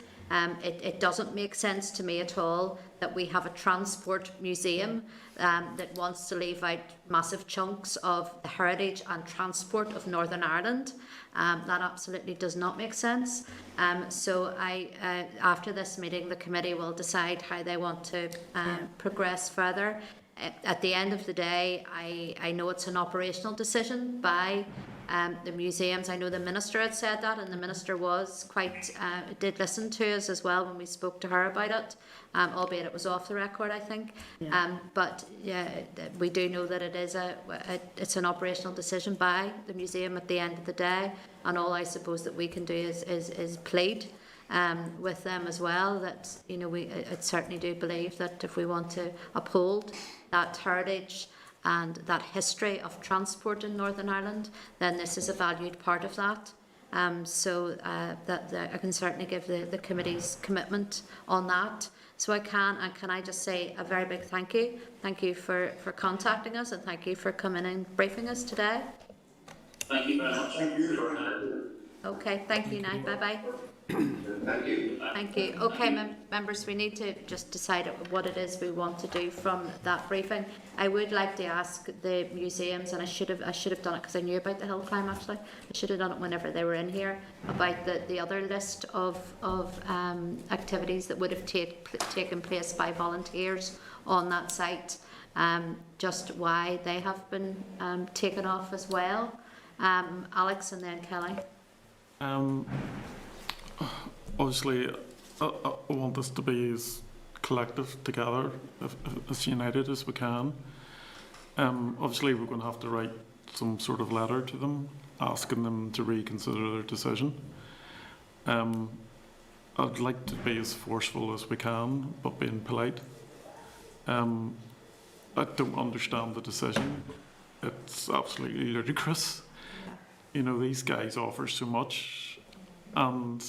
A: It doesn't make sense to me at all that we have a transport museum that wants to leave out massive chunks of the heritage and transport of Northern Ireland. That absolutely does not make sense. So after this meeting, the committee will decide how they want to progress further. At the end of the day, I know it's an operational decision by the museums. I know the Minister had said that, and the Minister was did listen to us as well when we spoke to her about it, albeit it was off the record, I think. Yeah. But yeah, we do know that it's an operational decision by the museum at the end of the day, and all I suppose that we can do is plead with them as well, that I certainly do believe that if we want to uphold that heritage and that history of transport in Northern Ireland, then this is a valued part of that. So that I can certainly give the committee's commitment on that. So can I just say a very big thank you. Thank you for contacting us, and thank you for coming and briefing us today.
H: Thank you very much. Thank you.
A: Okay, thank you now. Bye-bye.
U: Thank you.
A: Thank you. Okay, members, we need to just decide what it is we want to do from that briefing. I would like to ask the museums, and I should have done it because I knew about the hill climb actually. I should have done it whenever they were in here, about the other list of activities that would have taken place by volunteers on that site. Just why they have been taken off as well. Alex and then Kelly.
I: Obviously, I want us to be as collective together, as united as we can. Obviously, we're going to have to write some sort of letter to them, asking them to reconsider their decision. I'd like to be as forceful as we can, but being polite. I don't understand the decision. It's absolutely ludicrous. These guys offer so much, and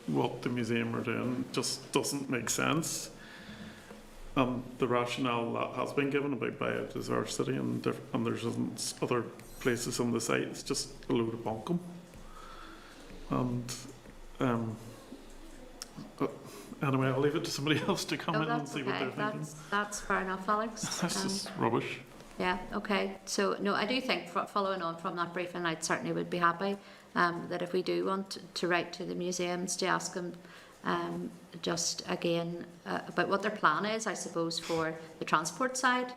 I: what the museum are doing just doesn't make sense. The rationale that has been given about biodiversity and there's other places on the site, it's just a load of bunkum. And anyway, I'll leave it to somebody else to come in and see what they're thinking.
A: That's fair enough, Alex.
I: That's just rubbish.
A: Yeah, okay. So, no, I do think following on from that briefing, I certainly would be happy that if we do want to write to the museums to ask them just again about what their plan is, I suppose, for the transport side,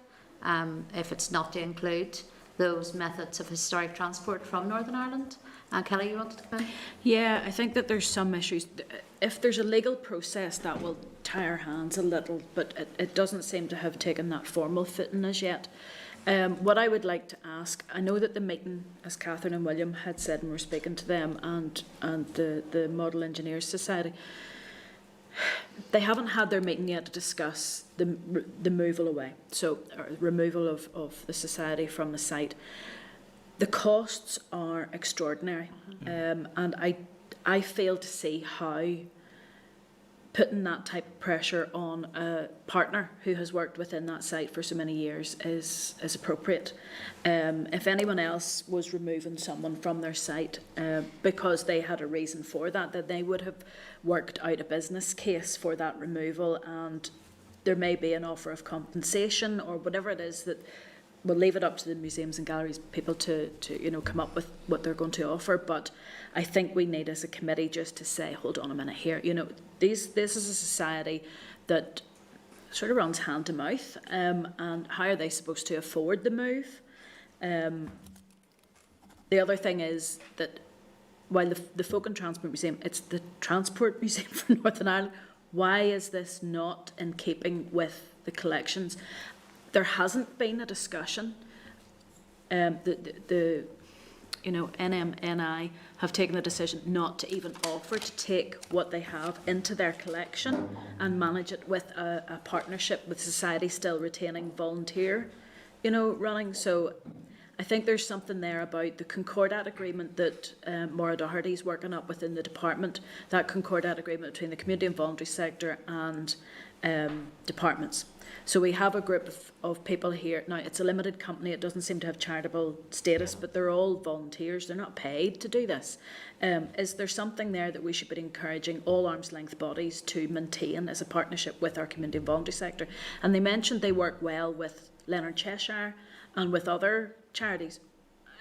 A: if it's not to include those methods of historic transport from Northern Ireland. Kelly, you wanted to come in?
B: Yeah, I think that there's some issues. If there's a legal process, that will tie our hands a little, but it doesn't seem to have taken that formal footing as yet. What I would like to ask, I know that the meeting, as Catherine and William had said, and we're speaking to them and the Model Engineers Society, they haven't had their meeting yet to discuss the removal away, so or removal of the society from the site. The costs are extraordinary, and I fail to see how putting that type of pressure on a partner who has worked within that site for so many years is appropriate. If anyone else was removing someone from their site because they had a reason for that, then they would have worked out a business case for that removal, and there may be an offer of compensation or whatever it is that we'll leave it up to the museums and galleries people to come up with what they're going to offer. But I think we need as a committee just to say, hold on a minute here, this is a society that sort of runs hand to mouth, and how are they supposed to afford the move? The other thing is that while the Folk and Transport Museum, it's the Transport Museum for Northern Ireland, why is this not in keeping with the collections? There hasn't been a discussion. NMNI have taken the decision not to even offer to take what they have into their collection and manage it with a partnership with society still retaining volunteer, running. So I think there's something there about the Concordat agreement that Maura Doherty's working up within the department, that Concordat agreement between the community and voluntary sector and departments. So we have a group of people here. Now, it's a limited company. It doesn't seem to have charitable status, but they're all volunteers. They're not paid to do this. Is there something there that we should be encouraging all arm's length bodies to maintain as a partnership with our community and voluntary sector? And they mentioned they work well with Leonard Cheshire and with other charities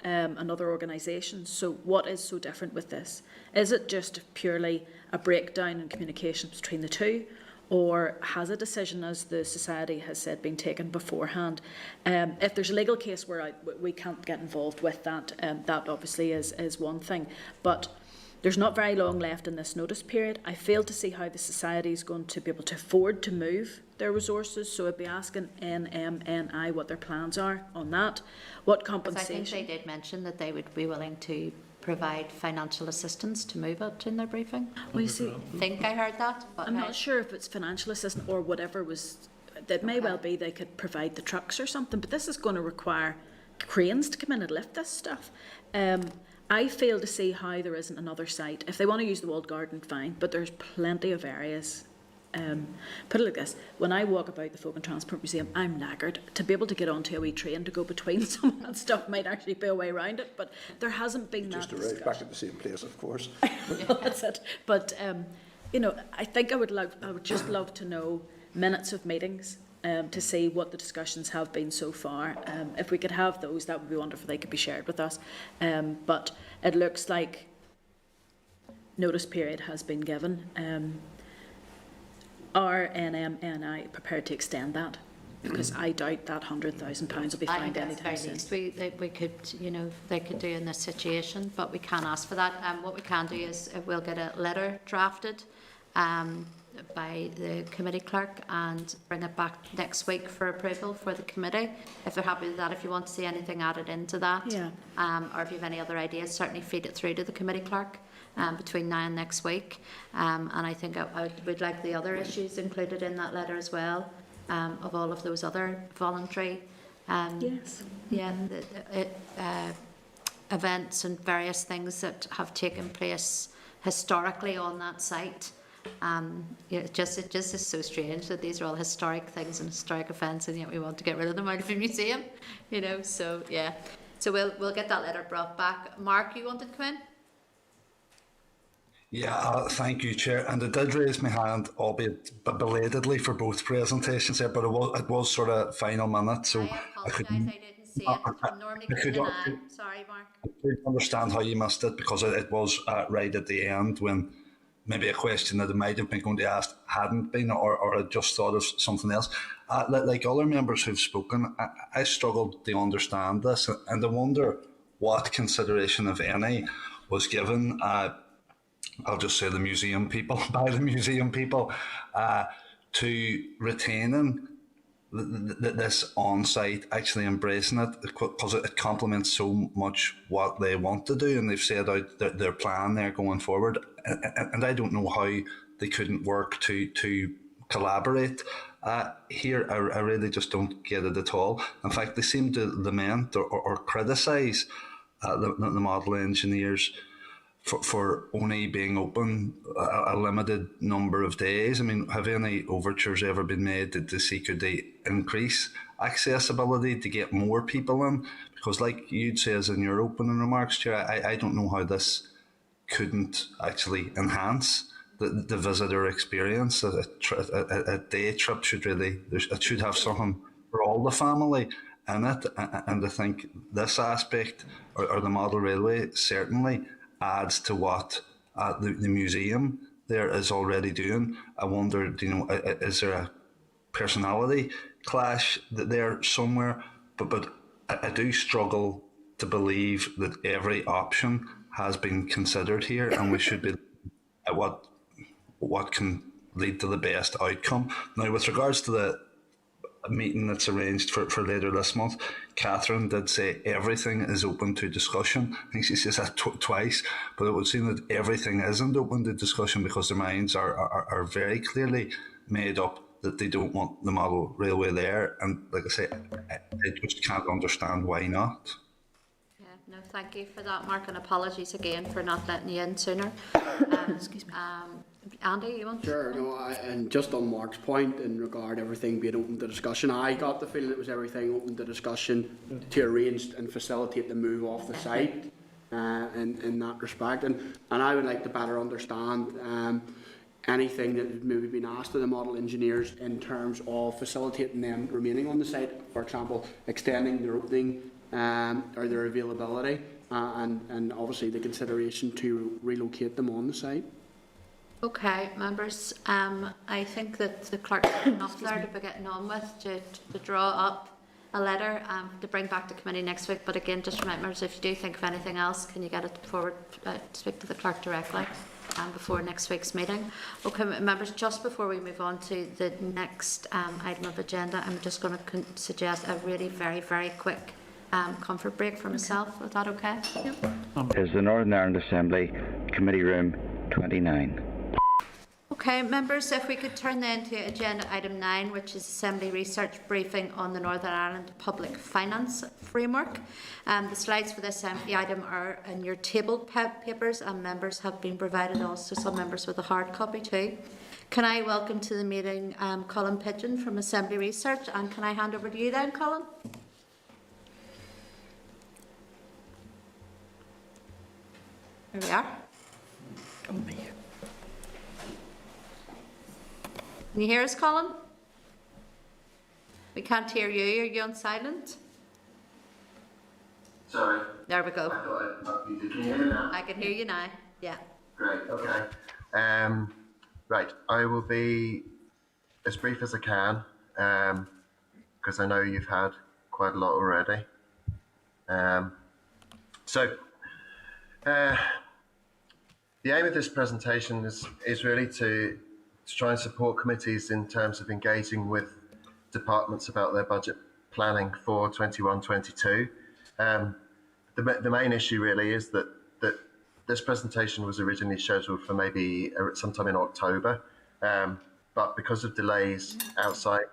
B: and other organisations. So what is so different with this? Is it just purely a breakdown in communications between the two? Or has a decision, as the society has said, been taken beforehand? If there's a legal case where we can't get involved with that, that obviously is one thing. But there's not very long left in this notice period. I fail to see how the society is going to be able to afford to move their resources. So I'd be asking NMNI what their plans are on that. What compensation?
A: I think they did mention that they would be willing to provide financial assistance to move it in their briefing.
B: We see.
A: I think I heard that. But
B: I'm not sure if it's financial assistance or whatever was. That may well be they could provide the trucks or something, but this is going to require cranes to come in and lift this stuff. I fail to see how there isn't another site. If they want to use the walled garden, fine, but there's plenty of areas. Put it like this, when I walk about the Folk and Transport Museum, I'm knackered. To be able to get onto a wee train to go between some of that stuff might actually be a way around it, but there hasn't been that discussion.
C: Just arrive back at the same place, of course.
B: Well, that's it. But, I think I would just love to know minutes of meetings to see what the discussions have been so far. If we could have those, that would be wonderful. They could be shared with us. But it looks like notice period has been given. Are NMNI prepared to extend that? Because I doubt that £100,000 will be found anytime soon.
A: We could, they could do in this situation, but we can ask for that. What we can do is we'll get a letter drafted by the committee clerk and bring it back next week for approval for the committee. If they're happy with that, if you want to see anything added into that, or if you have any other ideas, certainly feed it through to the committee clerk. Between now and next week, and I think I would like the other issues included in that letter as well, of all of those other voluntary events and various things that have taken place historically on that site. It just is so strange that these are all historic things and historic events, and yet we want to get rid of them out of a museum, So yeah, so we'll get that letter brought back. Mark, you wanted to come in?
D: Yeah, thank you, Chair. And I did raise my hand, albeit belatedly, for both presentations there, but it was sort of final minute, so I couldn't.
A: I didn't see it. I'm normally Sorry, Mark.
D: I could understand how you missed it, because it was right at the end when maybe a question that I might have been going to ask hadn't been, or I just thought of something else. Like other members who've spoken, I struggled to understand this, and I wonder what consideration, if any, was given. I'll just say the museum people, by the museum people, to retaining this on-site, actually embracing it, because it complements so much what they want to do, and they've set out their plan there going forward. And I don't know how they couldn't work to collaborate. Here, I really just don't get it at all. In fact, they seem to lament or criticise the model engineers for only being open a limited number of days. I mean, have any overtures ever been made to see could they increase accessibility to get more people in? Because like you'd says in your opening remarks, Chair, I don't know how this couldn't actually enhance the visitor experience. A day trip should it should have something for all the family in it. And I think this aspect, or the model railway, certainly adds to what the museum there is already doing. I wonder, is there a personality clash there somewhere? But I do struggle to believe that every option has been considered here, and we should be at what can lead to the best outcome. Now, with regards to the meeting that's arranged for later this month, Catherine did say everything is open to discussion. I think she says that twice, but it would seem that everything isn't open to discussion because their minds are very clearly made up that they don't want the model railway there. And like I say, I just can't understand why not.
A: Yeah, no, thank you for that, Mark, and apologies again for not letting you in sooner. Excuse me. Andy, you want to?
E: Sure, no, and just on Mark's point in regard everything being open to discussion, I got the feeling it was everything open to discussion to arrange and facilitate the move off the site in that respect. And I would like to better understand anything that has maybe been asked of the model engineers in terms of facilitating them remaining on the site, for example, extending their opening or their availability, and obviously the consideration to relocate them on the site.
A: Okay, members, I think that the clerk has enough there to be getting on with to draw up a letter to bring back to committee next week. But again, just remember, if you do think of anything else, can you get it forward, speak to the clerk directly before next week's meeting. Okay, members, just before we move on to the next item of agenda, I'm just going to suggest a really very, very quick comfort break for myself. Is that okay? Yep.
J: Is the Northern Ireland Assembly, Committee Room 29.
A: Okay, members, if we could turn then to agenda item 9, which is Assembly Research Briefing on the Northern Ireland Public Finance Framework. The slides for this item are in your tabled papers, and members have been provided also some members with a hard copy too. Can I welcome to the meeting Colin Pigeon from Assembly Research, and can I hand over to you then, Colin? Here we are. Can you hear us, Colin? We can't hear you. Are you on silent?
F: Sorry.
A: There we go.
F: I thought can you hear me now?
A: I can hear you now. Yeah.
F: Great. Okay. Right. I will be as brief as I can because I know you've had quite a lot already. The aim of this presentation is really to try and support committees in terms of engaging with departments about their budget planning for 21-22. The main issue really is that this presentation was originally scheduled for maybe sometime in October, but because of delays outside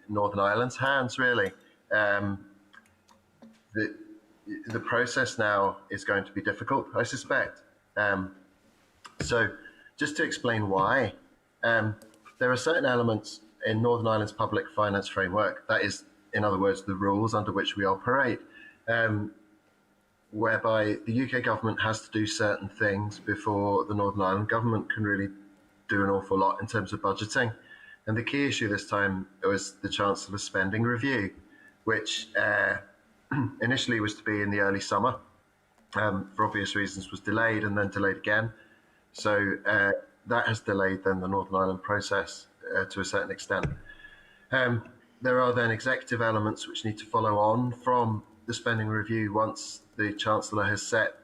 F: Northern Ireland's hands, really, the process now is going to be difficult, I suspect. So just to explain why, there are certain elements in Northern Ireland's public finance framework, that is, in other words, the rules under which we operate, whereby the UK government has to do certain things before the Northern Ireland government can really do an awful lot in terms of budgeting. And the key issue this time was the Chancellor's spending review, which initially was to be in the early summer, for obvious reasons was delayed and then delayed again. So that has delayed then the Northern Ireland process to a certain extent. There are then executive elements which need to follow on from the spending review once the Chancellor has set,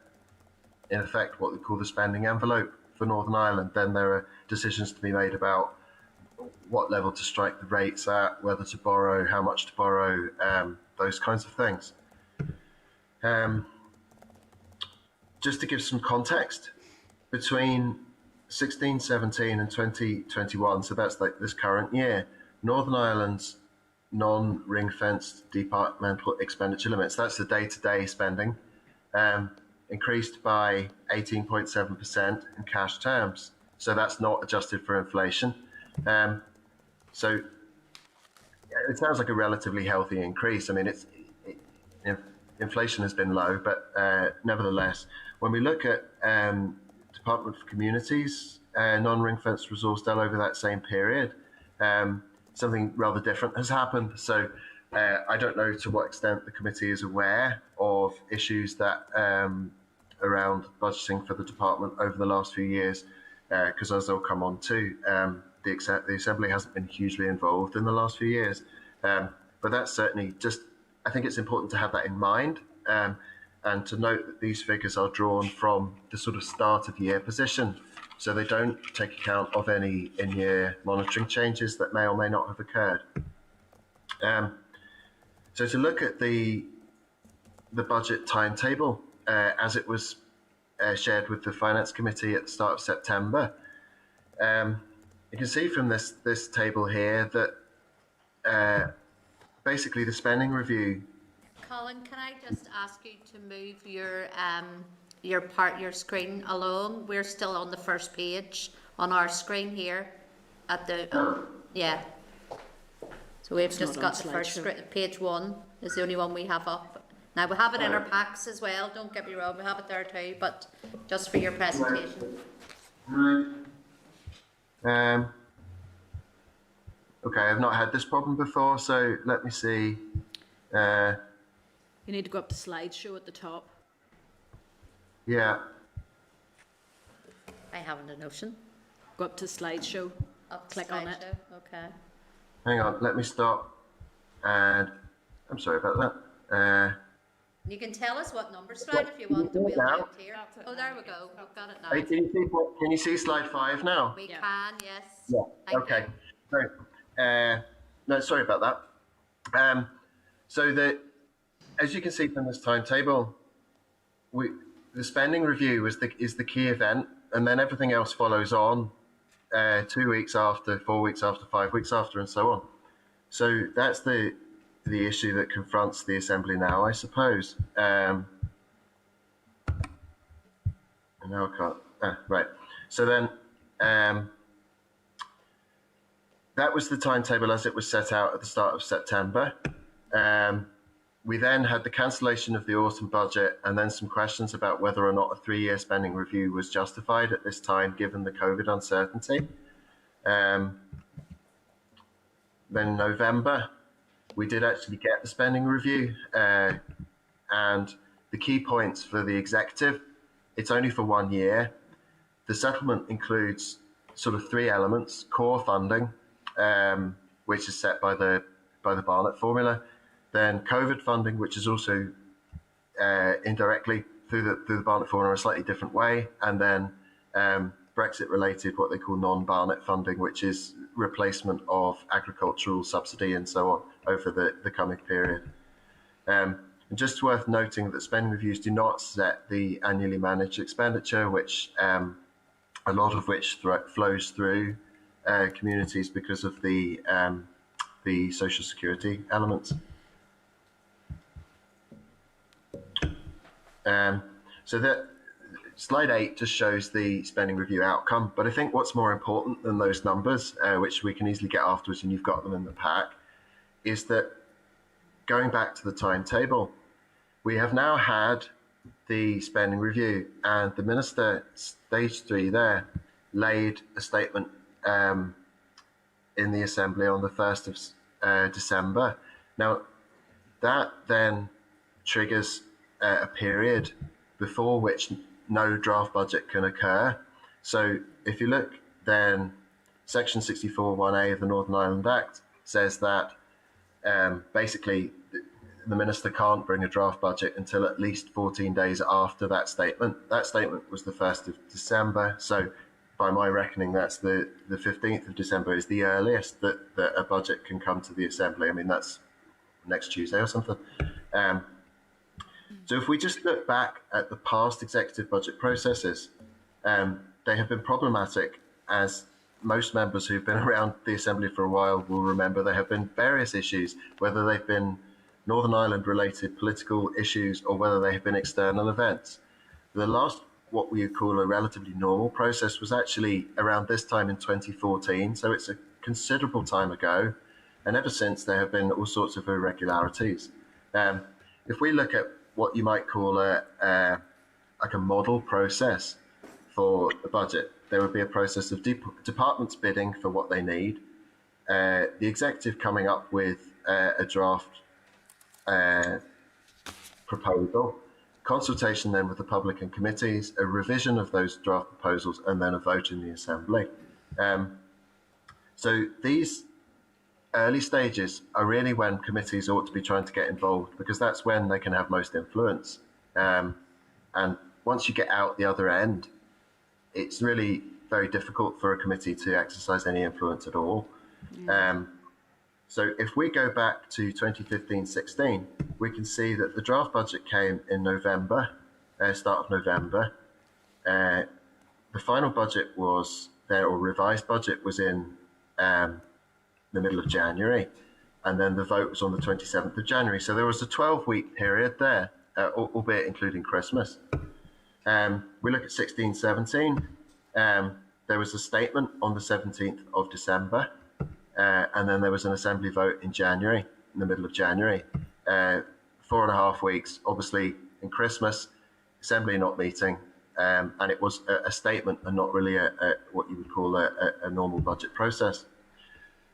F: in effect, what we call the spending envelope for Northern Ireland. Then there are decisions to be made about what level to strike the rates at, whether to borrow, how much to borrow, those kinds of things. Just to give some context, between 16-17 and 2021, so that's like this current year, Northern Ireland's non-ring-fenced departmental expenditure limits, that's the day-to-day spending, increased by 18.7% in cash terms. So that's not adjusted for inflation. So it sounds like a relatively healthy increase. I mean, inflation has been low, but nevertheless, when we look at Department for Communities non-ring-fenced resource done over that same period, something rather different has happened. So I don't know to what extent the committee is aware of issues that around budgeting for the department over the last few years, because as I'll come on to, the Assembly hasn't been hugely involved in the last few years. But that's certainly just, I think it's important to have that in mind, and to note that these figures are drawn from the sort of start of year position. So they don't take account of any in-year monitoring changes that may or may not have occurred. So to look at the budget timetable as it was shared with the Finance Committee at the start of September, you can see from this table here that basically the spending review.
A: Colin, can I just ask you to move your screen along? We're still on the first page on our screen here at the yeah. So we've just got the first page 1 is the only one we have up. Now we have it in our packs as well. Don't get me wrong, we have it there too, but just for your presentation.
F: Okay, I've not had this problem before, so let me see.
B: You need to go up to slideshow at the top.
F: Yeah.
A: I haven't a notion.
B: Go up to slideshow. Click on it.
A: Okay.
F: Hang on, let me stop. And I'm sorry about that.
A: You can tell us what number slide if you want to. We'll do it here. Oh, there we go. We've got it now.
F: Hey, can you see slide 5 now?
A: We can, yes.
F: Yeah.
A: Thank
F: Okay.
A: you.
F: So, no, sorry about that. So as you can see from this timetable, the spending review is the key event, and then everything else follows on 2 weeks after, 4 weeks after, 5 weeks after, and so on. So that's the issue that confronts the Assembly now, I suppose. And now I can't. Right. So then that was the timetable as it was set out at the start of September. We then had the cancellation of the autumn budget and then some questions about whether or not a 3-year spending review was justified at this time, given the COVID uncertainty. Then in November, we did actually get the spending review, and the key points for the executive, it's only for 1 year. The settlement includes sort of 3 elements: core funding, which is set by the Barnett formula, then COVID funding, which is also indirectly through the Barnett formula in a slightly different way, and then Brexit-related, what they call non-Barnett funding, which is replacement of agricultural subsidy and so on over the coming period. And just worth noting that spending reviews do not set the annually managed expenditure, which a lot of which flows through communities because of the social security elements. So that slide 8 just shows the spending review outcome, but I think what's more important than those numbers, which we can easily get afterwards and you've got them in the pack, is that going back to the timetable, we have now had the spending review, and the Minister, stage 3 there, laid a statement in the Assembly on the 1st of December. Now, that then triggers a period before which no draft budget can occur. So if you look, then Section 64(1)(a) of the Northern Ireland Act says that basically the Minister can't bring a draft budget until at least 14 days after that statement. That statement was the 1st of December, so by my reckoning, that's the 15th of December is the earliest that a budget can come to the Assembly. I mean, that's next Tuesday or something. So if we just look back at the past executive budget processes, they have been problematic, as most members who've been around the Assembly for a while will remember. There have been various issues, whether they've been Northern Ireland related political issues or whether they have been external events. The last, what we would call a relatively normal process, was actually around this time in 2014, so it's a considerable time ago, and ever since there have been all sorts of irregularities. If we look at what you might call like a model process for the budget, there would be a process of departments bidding for what they need, the executive coming up with a draft proposal, consultation then with the public and committees, a revision of those draft proposals, and then a vote in the Assembly. So these early stages are really when committees ought to be trying to get involved, because that's when they can have most influence. And once you get out the other end, it's really very difficult for a committee to exercise any influence at all. So if we go back to 2015-16, we can see that the draft budget came in November, start of November. The final budget was there, or revised budget was in the middle of January, and then the vote was on the 27th of January. So there was a 12-week period there, albeit including Christmas. We look at 16-17. There was a statement on the 17th of December, and then there was an Assembly vote in January, in the middle of January. 4.5 weeks, obviously in Christmas, Assembly not meeting, and it was a statement and not really what you would call a normal budget process.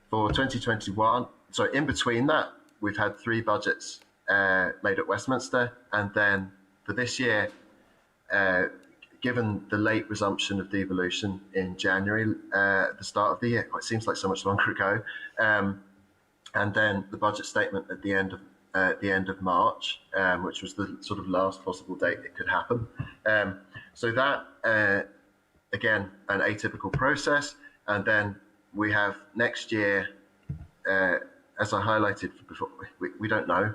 F: For 2021, so in between that, we've had 3 budgets made at Westminster, and then for this year, given the late resumption of devolution in January, at the start of the year, it seems like so much longer ago, and then the budget statement at the end of March, which was the sort of last possible date it could happen. So that, again, an atypical process, and then we have next year, as I highlighted before, we don't know.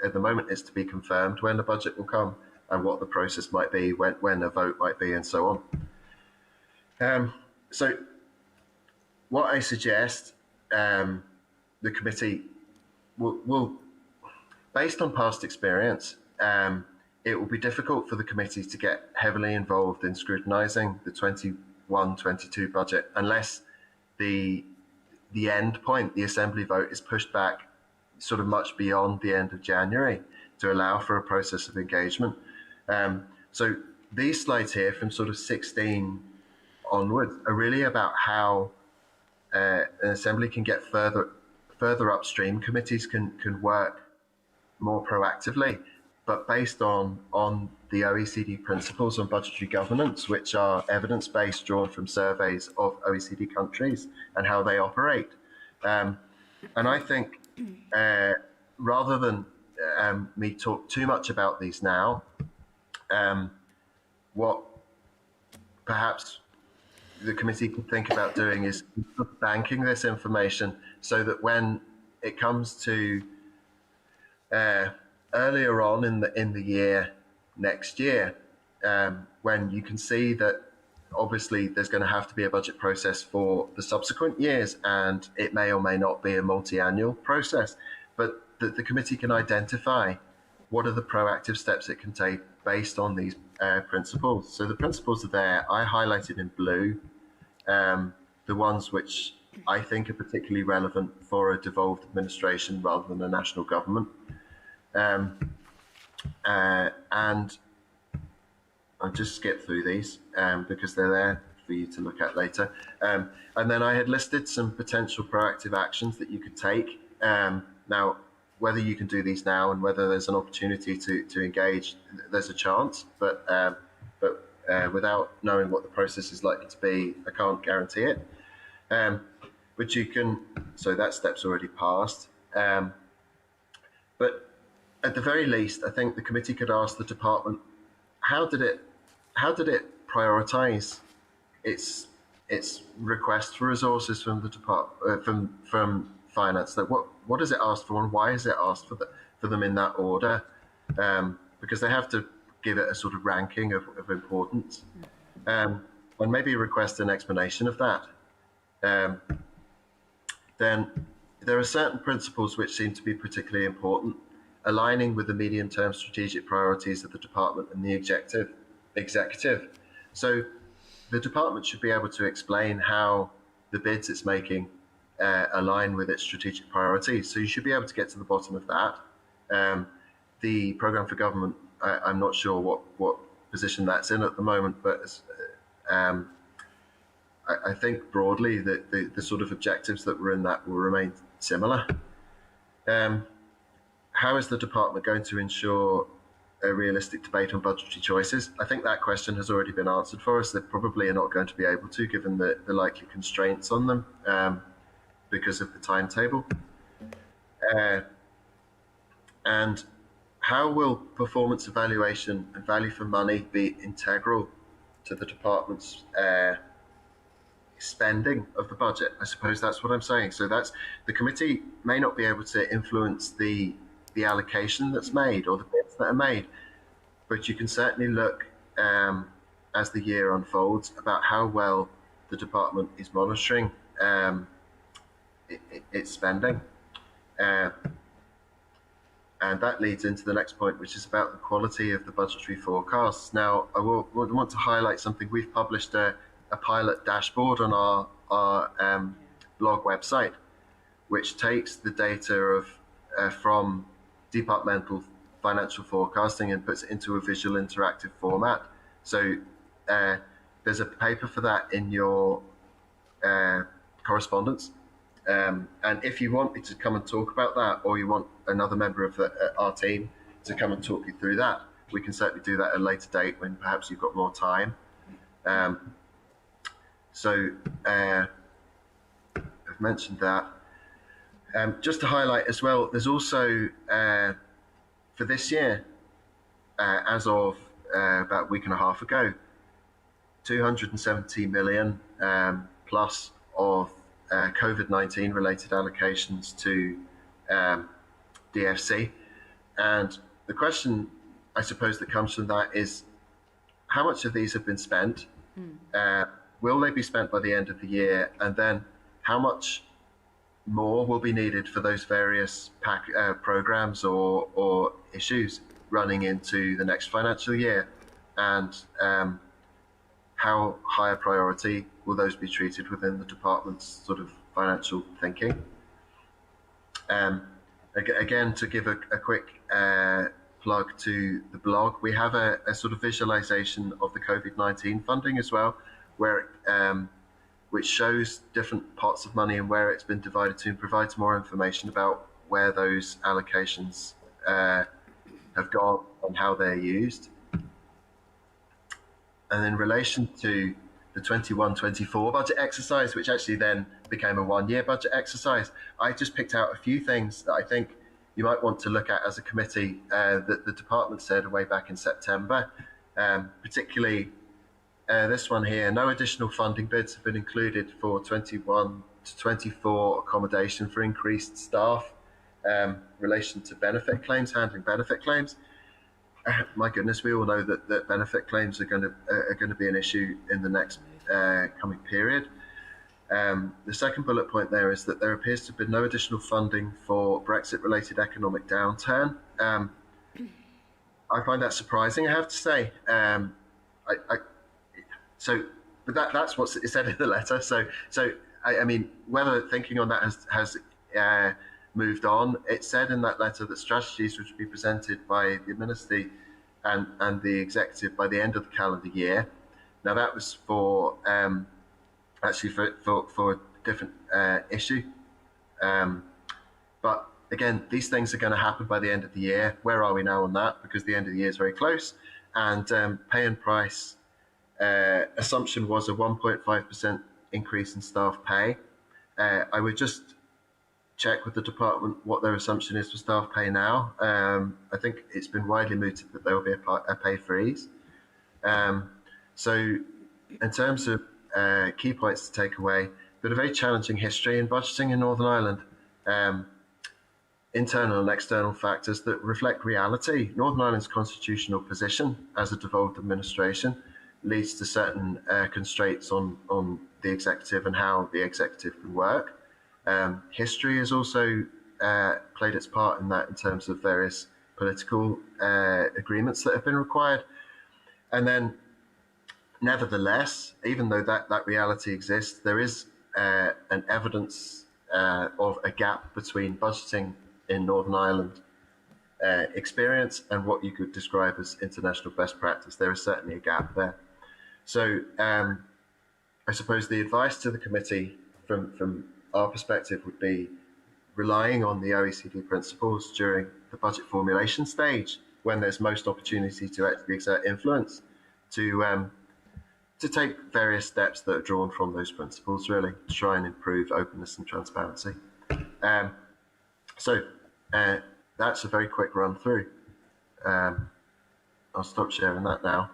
F: At the moment, it's to be confirmed when the budget will come and what the process might be, when a vote might be, and so on. So what I suggest the committee will, based on past experience, it will be difficult for the committee to get heavily involved in scrutinising the 21-22 budget unless the end point, the Assembly vote, is pushed back sort of much beyond the end of January to allow for a process of engagement. So these slides here from sort of 16 onwards are really about how an Assembly can get further upstream. Committees can work more proactively, but based on the OECD principles on budgetary governance, which are evidence-based, drawn from surveys of OECD countries and how they operate. And I think rather than me talk too much about these now, what perhaps the committee could think about doing is banking this information so that when it comes to earlier on in the year next year, when you can see that obviously there's going to have to be a budget process for the subsequent years, and it may or may not be a multi-annual process, but that the committee can identify what are the proactive steps it can take based on these principles. So the principles are there. I highlighted in blue the ones which I think are particularly relevant for a devolved administration rather than a national government. And I'll just skip through these because they're there for you to look at later. And then I had listed some potential proactive actions that you could take. Now, whether you can do these now and whether there's an opportunity to engage, there's a chance, but without knowing what the process is likely to be, I can't guarantee it. But you can, so that step's already passed. But at the very least, I think the committee could ask the department, how did it prioritise it's request for resources from the from finance. That what is it asked for, and why is it asked for them in that order? Because they have to give it a sort of ranking of importance, and maybe request an explanation of that. Then there are certain principles which seem to be particularly important, aligning with the medium-term strategic priorities of the department and the executive. So the department should be able to explain how the bids it's making align with its strategic priorities. So you should be able to get to the bottom of that. The programme for government, I'm not sure what position that's in at the moment, but I think broadly that the sort of objectives that were in that will remain similar. How is the department going to ensure a realistic debate on budgetary choices? I think that question has already been answered for us. They probably are not going to be able to, given the likely constraints on them because of the timetable. And how will performance evaluation and value for money be integral to the department's spending of the budget? I suppose that's what I'm saying. So that's the committee may not be able to influence the allocation that's made or the bids that are made, but you can certainly look as the year unfolds about how well the department is monitoring its spending. And that leads into the next point, which is about the quality of the budgetary forecasts. Now, I would want to highlight something. We've published a pilot dashboard on our blog website, which takes the data of from departmental financial forecasting and puts it into a visual interactive format. So there's a paper for that in your correspondence. And if you want me to come and talk about that, or you want another member of our team to come and talk you through that, we can certainly do that at a later date when perhaps you've got more time. So I've mentioned that. Just to highlight as well, there's also, for this year, as of about a week and a half ago, 270 million plus of COVID-19 related allocations to DFC. And the question, I suppose, that comes from that is, how much of these have been spent? Will they be spent by the end of the year? And then how much more will be needed for those various programs or issues running into the next financial year? And how high a priority will those be treated within the department's sort of financial thinking? Again, to give a quick plug to the blog, we have a sort of visualization of the COVID-19 funding as well, where which shows different pots of money and where it's been divided to, and provides more information about where those allocations have gone and how they're used. And in relation to the 21-24 budget exercise, which actually then became a one-year budget exercise, I just picked out a few things that I think you might want to look at as a committee that the department said way back in September, particularly this one here. No additional funding bids have been included for 21 to 24 accommodation for increased staff, relation to benefit claims, handling benefit claims. My goodness, we all know that benefit claims are going to be an issue in the next coming period. The second bullet point there is that there appears to have been no additional funding for Brexit-related economic downturn. I find that surprising, I have to say. But that's what it said in the letter. So I mean, whether thinking on that has moved on, it said in that letter that strategies would be presented by the Ministry and the Executive by the end of the calendar year. Now that was for actually for a different issue. But again, these things are going to happen by the end of the year. Where are we now on that? Because the end of the year is very close. And pay and price assumption was a 1.5% increase in staff pay. I would just check with the department what their assumption is for staff pay now. I think it's been widely mooted that there will be a pay freeze. So in terms of key points to take away, but a very challenging history in budgeting in Northern Ireland. Internal and external factors that reflect reality. Northern Ireland's constitutional position as a devolved administration leads to certain constraints on the executive and how the executive can work. History has also played its part in that in terms of various political agreements that have been required. And then, nevertheless, even though that reality exists, there is an evidence of a gap between budgeting in Northern Ireland experience and what you could describe as international best practice. There is certainly a gap there. So I suppose the advice to the committee from our perspective would be relying on the OECD principles during the budget formulation stage, when there's most opportunity to actually exert influence, to take various steps that are drawn from those principles, really, to try and improve openness and transparency. So that's a very quick run through. I'll stop sharing that now.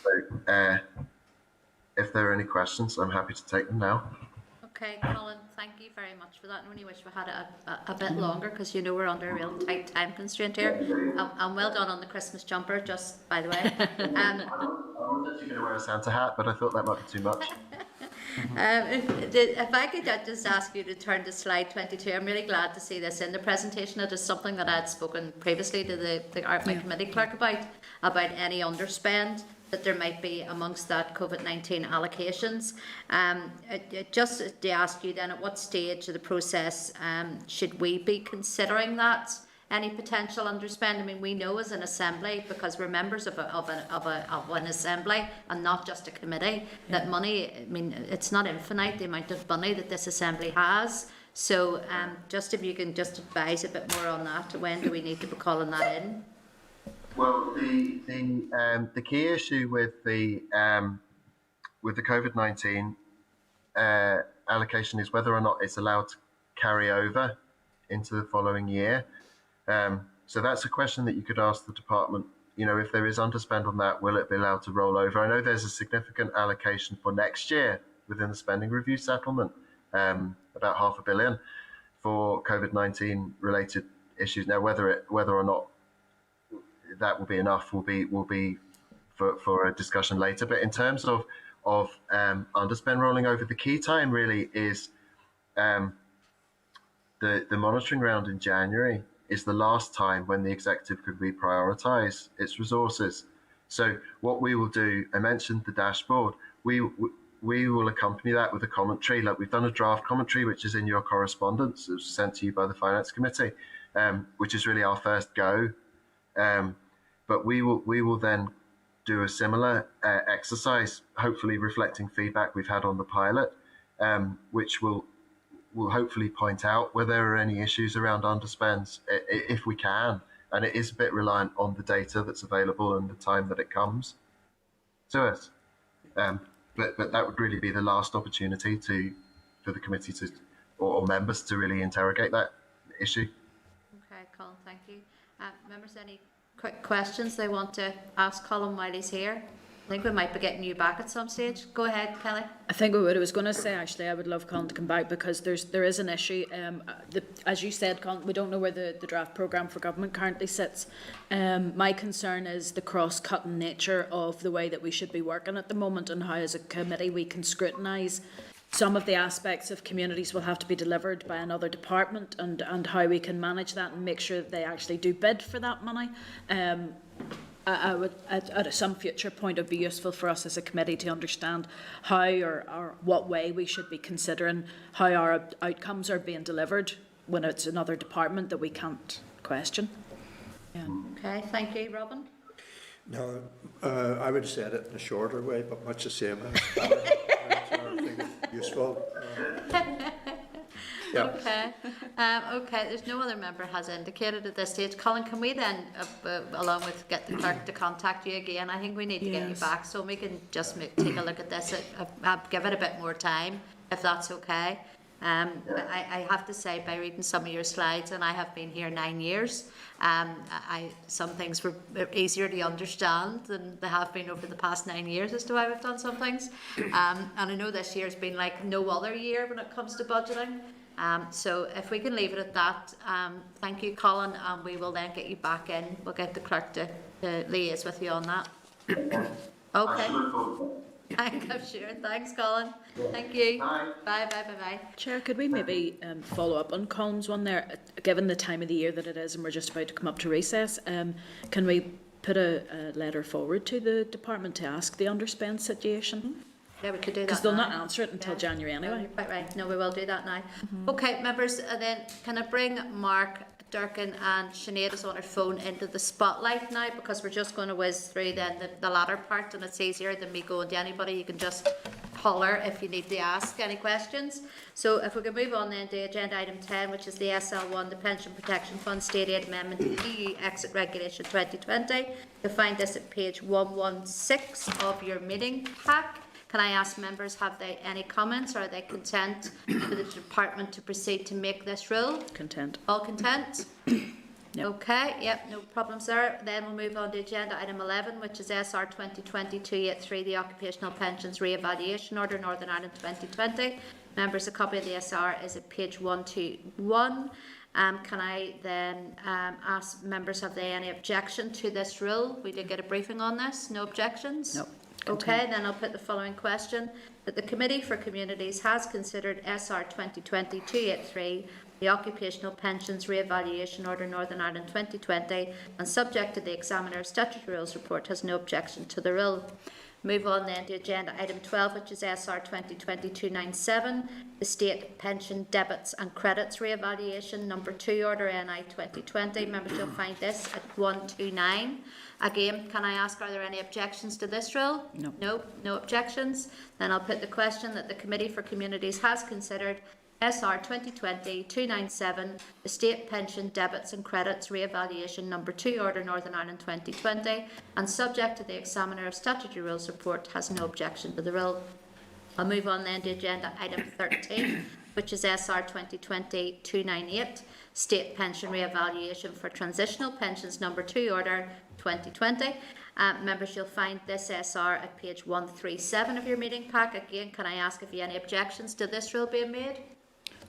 F: So if there are any questions, I'm happy to take them now.
A: Okay, Colin, thank you very much for that. I only wish we had it a bit longer, because you know we're under a real tight time constraint here. And well done on the Christmas jumper, just by the way.
F: I was actually going to wear a Santa hat, but I thought that might be too much.
A: If I could just ask you to turn to slide 22, I'm really glad to see this in the presentation. It is something that I had spoken previously to my committee clerk about any underspend that there might be amongst that COVID-19 allocations. Just to ask you then, at what stage of the process should we be considering that? Any potential underspend? I mean, we know as an assembly, because we're members of an assembly and not just a committee, that money, I mean, it's not infinite, the amount of money that this assembly has. So just if you can just advise a bit more on that, when do we need to be calling that in?
F: Well, the key issue with the COVID-19 allocation is whether or not it's allowed to carry over into the following year. So that's a question that you could ask the department. You know, if there is underspend on that, will it be allowed to roll over? I know there's a significant allocation for next year within the spending review settlement, about £500 million for COVID-19 related issues. Now, whether or not that will be enough will be for a discussion later. But in terms of underspend rolling over, the key time really is the monitoring round in January is the last time when the executive could reprioritise its resources. So what we will do, I mentioned the dashboard, we will accompany that with a commentary. Like, we've done a draft commentary, which is in your correspondence. It was sent to you by the Finance Committee, which is really our first go. But we will then do a similar exercise, hopefully reflecting feedback we've had on the pilot, which will hopefully point out where there are any issues around underspends, if we can. And it is a bit reliant on the data that's available and the time that it comes to us. But that would really be the last opportunity for the committee to or members to really interrogate that issue.
A: Okay, Colin, thank you. Members, any quick questions they want to ask Colin while he's here? I think we might be getting you back at some stage. Go ahead, Kelly.
B: I think what I was going to say, actually, I would love Colin to come back, because there is an issue. As you said, Colin, we don't know where the draft programme for government currently sits. My concern is the cross-cutting nature of the way that we should be working at the moment, and how as a committee we can scrutinise some of the aspects of communities will have to be delivered by another department, and how we can manage that and make sure that they actually do bid for that money. I would, at some future point, it would be useful for us as a committee to understand how or what way we should be considering how our outcomes are being delivered when it's another department that we can't question. Yeah.
A: Okay, thank you, Robin.
C: No, I would have said it in a shorter way, but much the same. I think it's useful. Yeah.
A: Okay. Okay. There's no other member has indicated at this stage. Colin, can we then, along with get the clerk to contact you again? I think we need to get you back so we can just take a look at this. Give it a bit more time, if that's okay. I have to say, by reading some of your slides, and I have been here 9 years, some things were easier to understand than they have been over the past 9 years as to why we've done some things. And I know this year's been like no other year when it comes to budgeting. So if we can leave it at that, thank you, Colin, and we will then get you back in. We'll get the clerk to liaise with you on that. Okay. I'm sure. Thanks, Colin. Thank you. Bye.
B: Chair, could we maybe follow up on Colin's one there? Given the time of the year that it is and we're just about to come up to recess, can we put a letter forward to the department to ask the underspend situation?
A: Yeah, we could do that.
B: Because they'll not answer it until January anyway.
A: No, you're quite right. No, we will do that now. Okay, members, then can I bring Mark, Durkin and Sinead is on her phone into the spotlight now, because we're just going to whiz through then the latter part, and it's easier than me going to anybody. You can just holler if you need to ask any questions. So if we can move on then to agenda item 10, which is the SL1, the Pension Protection Fund State Aid Amendment to EU Exit Regulation 2020. You'll find this at page 116 of your meeting pack. Can I ask members, have they any comments, or are they content for the department to proceed to make this rule?
B: Content.
A: All content? Yep. Okay, yep, no problems there. Then we'll move on to agenda item 11, which is SR 2020-283, the Occupational Pensions Re-evaluation Order, Northern Ireland 2020. Members, a copy of the SR is at page 121. Can I then ask members, have they any objection to this rule? We did get a briefing on this. No objections?
B: No.
A: Okay, then I'll put the following question. That the Committee for Communities has considered SR 2020-283, the Occupational Pensions Re-evaluation Order Northern Ireland 2020, and subject to the Examiner's Statutory Rules report, has no objection to the rule. Move on then to agenda item 12, which is SR 2020-297, the State Pension Debits and Credits Re-evaluation, number 2, Order NI 2020. Members, you'll find this at 129. Again, can I ask, are there any objections to this rule?
B: No.
A: No objections. Then I'll put the question that the Committee for Communities has considered SR 2020-297, the State Pension Debits and Credits Re-evaluation number 2, Order Northern Ireland 2020, and subject to the Examiner of Statutory Rules report, has no objection to the rule. I'll move on then to agenda item 13, which is SR 2020-298, State Pension Re-evaluation for Transitional Pensions number 2, Order 2020. Members, you'll find this SR at page 137 of your meeting pack. Again, can I ask if you have any objections to this rule being made?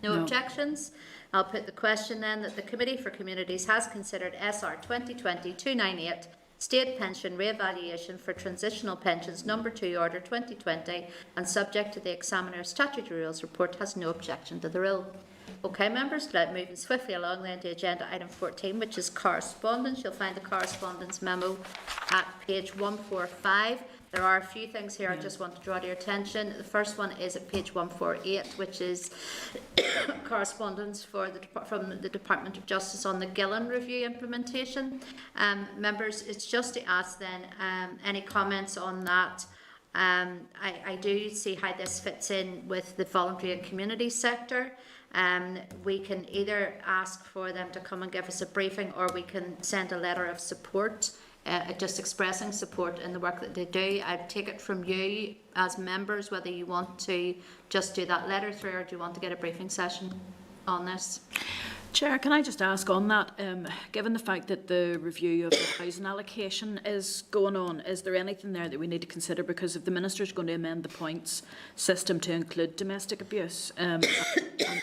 A: No objections. I'll put the question then that the Committee for Communities has considered SR 2020-298, State Pension Re-evaluation for Transitional Pensions number 2, Order 2020, and subject to the Examiner's Statutory Rules report, has no objection to the rule. Okay, members, let's move swiftly along then to agenda item 14, which is correspondence. You'll find the correspondence memo at page 145. There are a few things here I just want to draw to your attention. The first one is at page 148, which is correspondence from the Department of Justice on the Gillen Review implementation. Members, it's just to ask then any comments on that. I do see how this fits in with the voluntary and community sector. We can either ask for them to come and give us a briefing, or we can send a letter of support, just expressing support in the work that they do. I'd take it from you as members whether you want to just do that letter through, or do you want to get a briefing session on this?
B: Chair, can I just ask on that, given the fact that the review of the housing allocation is going on, is there anything there that we need to consider, because if the Minister's going to amend the points system to include domestic abuse and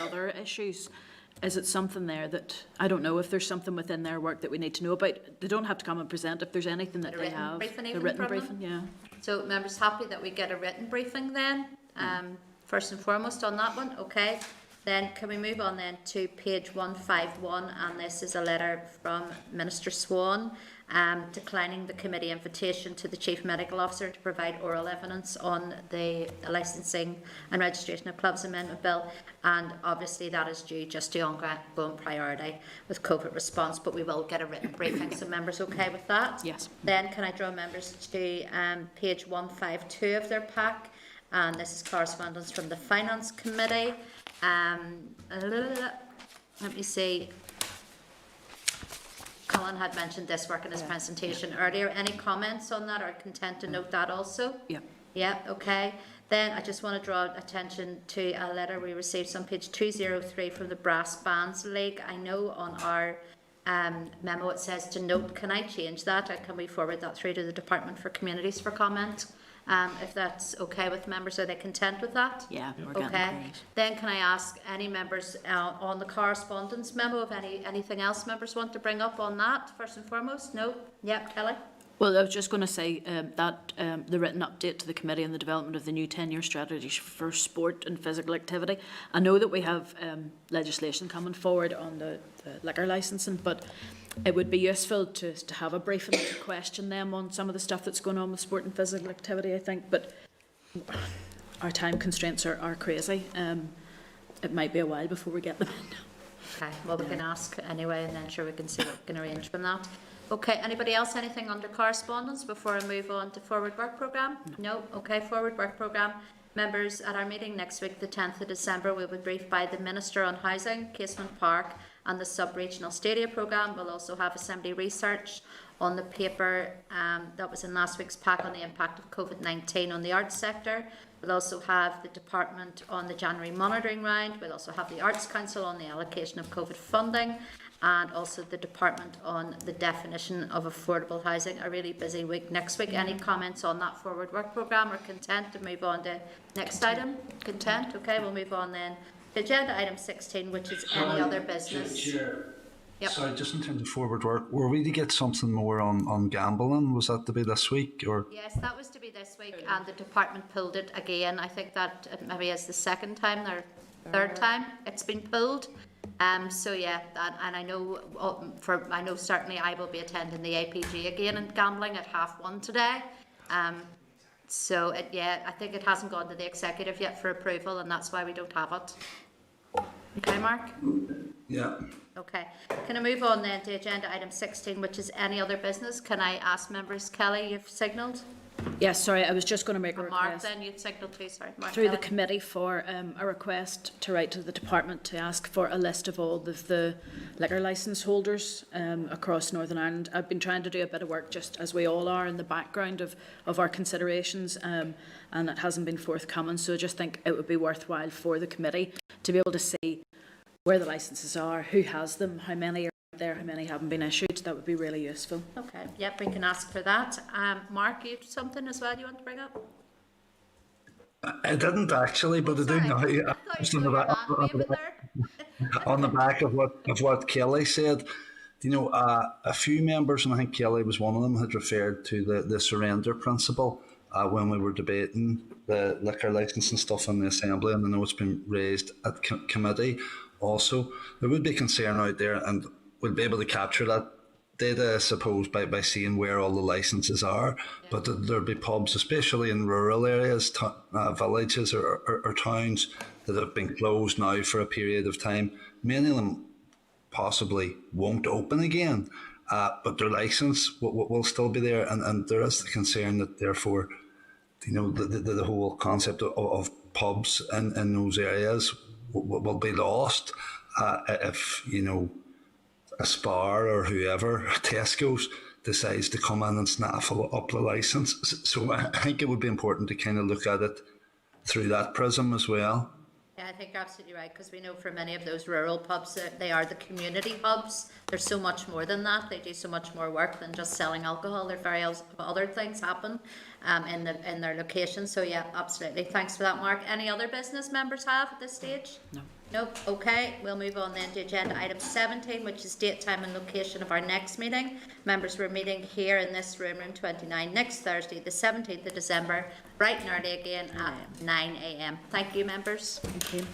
B: other issues, is it something there that, I don't know if there's something within their work that we need to know about? They don't have to come and present if there's anything that they have. The written briefing, yeah.
A: So members happy that we get a written briefing then, first and foremost on that one, okay. Then can we move on then to page 151, and this is a letter from Minister Swan declining the committee invitation to the Chief Medical Officer to provide oral evidence on the licensing and registration of clubs amendment bill, and obviously that is due just to ongoing priority with COVID response, but we will get a written briefing. So members okay with that?
B: Yes.
A: Then can I draw members to page 152 of their pack, and this is correspondence from the Finance Committee. Let me see. Colin had mentioned this work in his presentation earlier. Any comments on that, or content to note that also?
B: Yeah.
A: Yeah, okay. Then I just want to draw attention to a letter we received on page 203 from the Brass Bands League. I know on our memo it says to note. Can I change that? Can we forward that through to the Department for Communities for comment? If that's okay with members, are they content with that?
B: Yeah, we're getting
A: okay.
B: great.
A: Then can I ask any members on the correspondence memo if anything else members want to bring up on that first and foremost? No? Yep, Kelly?
B: Well, I was just going to say that the written update to the committee on the development of the new 10-year strategy for sport and physical activity. I know that we have legislation coming forward on the liquor licensing, but it would be useful to have a briefing to question them on some of the stuff that's going on with sport and physical activity, I think. But our time constraints are crazy. It might be a while before we get them in.
A: Okay, well, we can ask anyway, and then sure we can see what we can arrange from that. Okay, anybody else, anything under correspondence before I move on to forward work programme? No? Okay, forward work programme. Members, at our meeting next week, the 10th of December, we will be briefed by the Minister on Housing, Casement Park and the Sub-Regional Stadia programme. We'll also have Assembly research on the paper that was in last week's pack on the impact of COVID-19 on the arts sector. We'll also have the Department on the January monitoring round. We'll also have the Arts Council on the allocation of COVID funding, and also the Department on the definition of affordable housing. A really busy week next week. Any comments on that forward work programme, or content to move on to next item? Content? Okay, we'll move on then to agenda item 16, which is any other business.
D: Chair.
A: Yep.
D: Sorry, just in terms of forward work, were we to get something more on gambling? Was that to be this week? Or?
A: Yes, that was to be this week, and the department pulled it again. I think that maybe is the second time or third time it's been pulled. So yeah, and I know I know certainly I will be attending the APG again in gambling at 1:30 today. So yeah, I think it hasn't gone to the executive yet for approval, and that's why we don't have it. Okay, Mark?
D: Yeah.
A: Okay. Can I move on then to agenda item 16, which is any other business? Can I ask members, Kelly, you've signalled?
B: Yes, sorry, I was just going to make a request.
A: Mark, then you'd signal too, sorry. Mark
B: Through
A: Kelly.
B: the committee for a request to write to the department to ask for a list of all of the liquor licence holders across Northern Ireland. I've been trying to do a bit of work, just as we all are, in the background of our considerations, and it hasn't been forthcoming. So I just think it would be worthwhile for the committee to be able to see where the licences are, who has them, how many are there, how many haven't been issued. That would be really useful.
A: Okay, yep, we can ask for that. Mark, you have something as well you want to bring up?
D: I didn't actually, but I do know. On the back of what Kelly said, you know, a few members, and I think Kelly was one of them, had referred to the surrender principle when we were debating the liquor licence and stuff in the Assembly, and I know it's been raised at committee. Also, there would be concern out there, and we'll be able to capture that data, I suppose, by seeing where all the licences are. Yeah. But there'll be pubs, especially in rural areas, villages or towns, that have been closed now for a period of time. Many of them possibly won't open again, but their licence will still be there, and there is the concern that therefore, you know, the whole concept of pubs in those areas will be lost if, you know, a Spar or whoever, Tesco's, decides to come in and snaffle up the licence. So I think it would be important to kind of look at it through that prism as well.
A: Yeah, I think you're absolutely right, because we know for many of those rural pubs that they are the community hubs. There's so much more than that. They do so much more work than just selling alcohol. There are various other things happen in their location. So yeah, absolutely. Thanks for that, Mark. Any other business members have at this stage?
B: No.
A: Nope. Okay, we'll move on then to agenda item 17, which is date, time and location of our next meeting. Members, we're meeting here in this room 29, next Thursday, the 17th of December, bright and early again at 9 a.m. Thank you, members.
B: Thank you.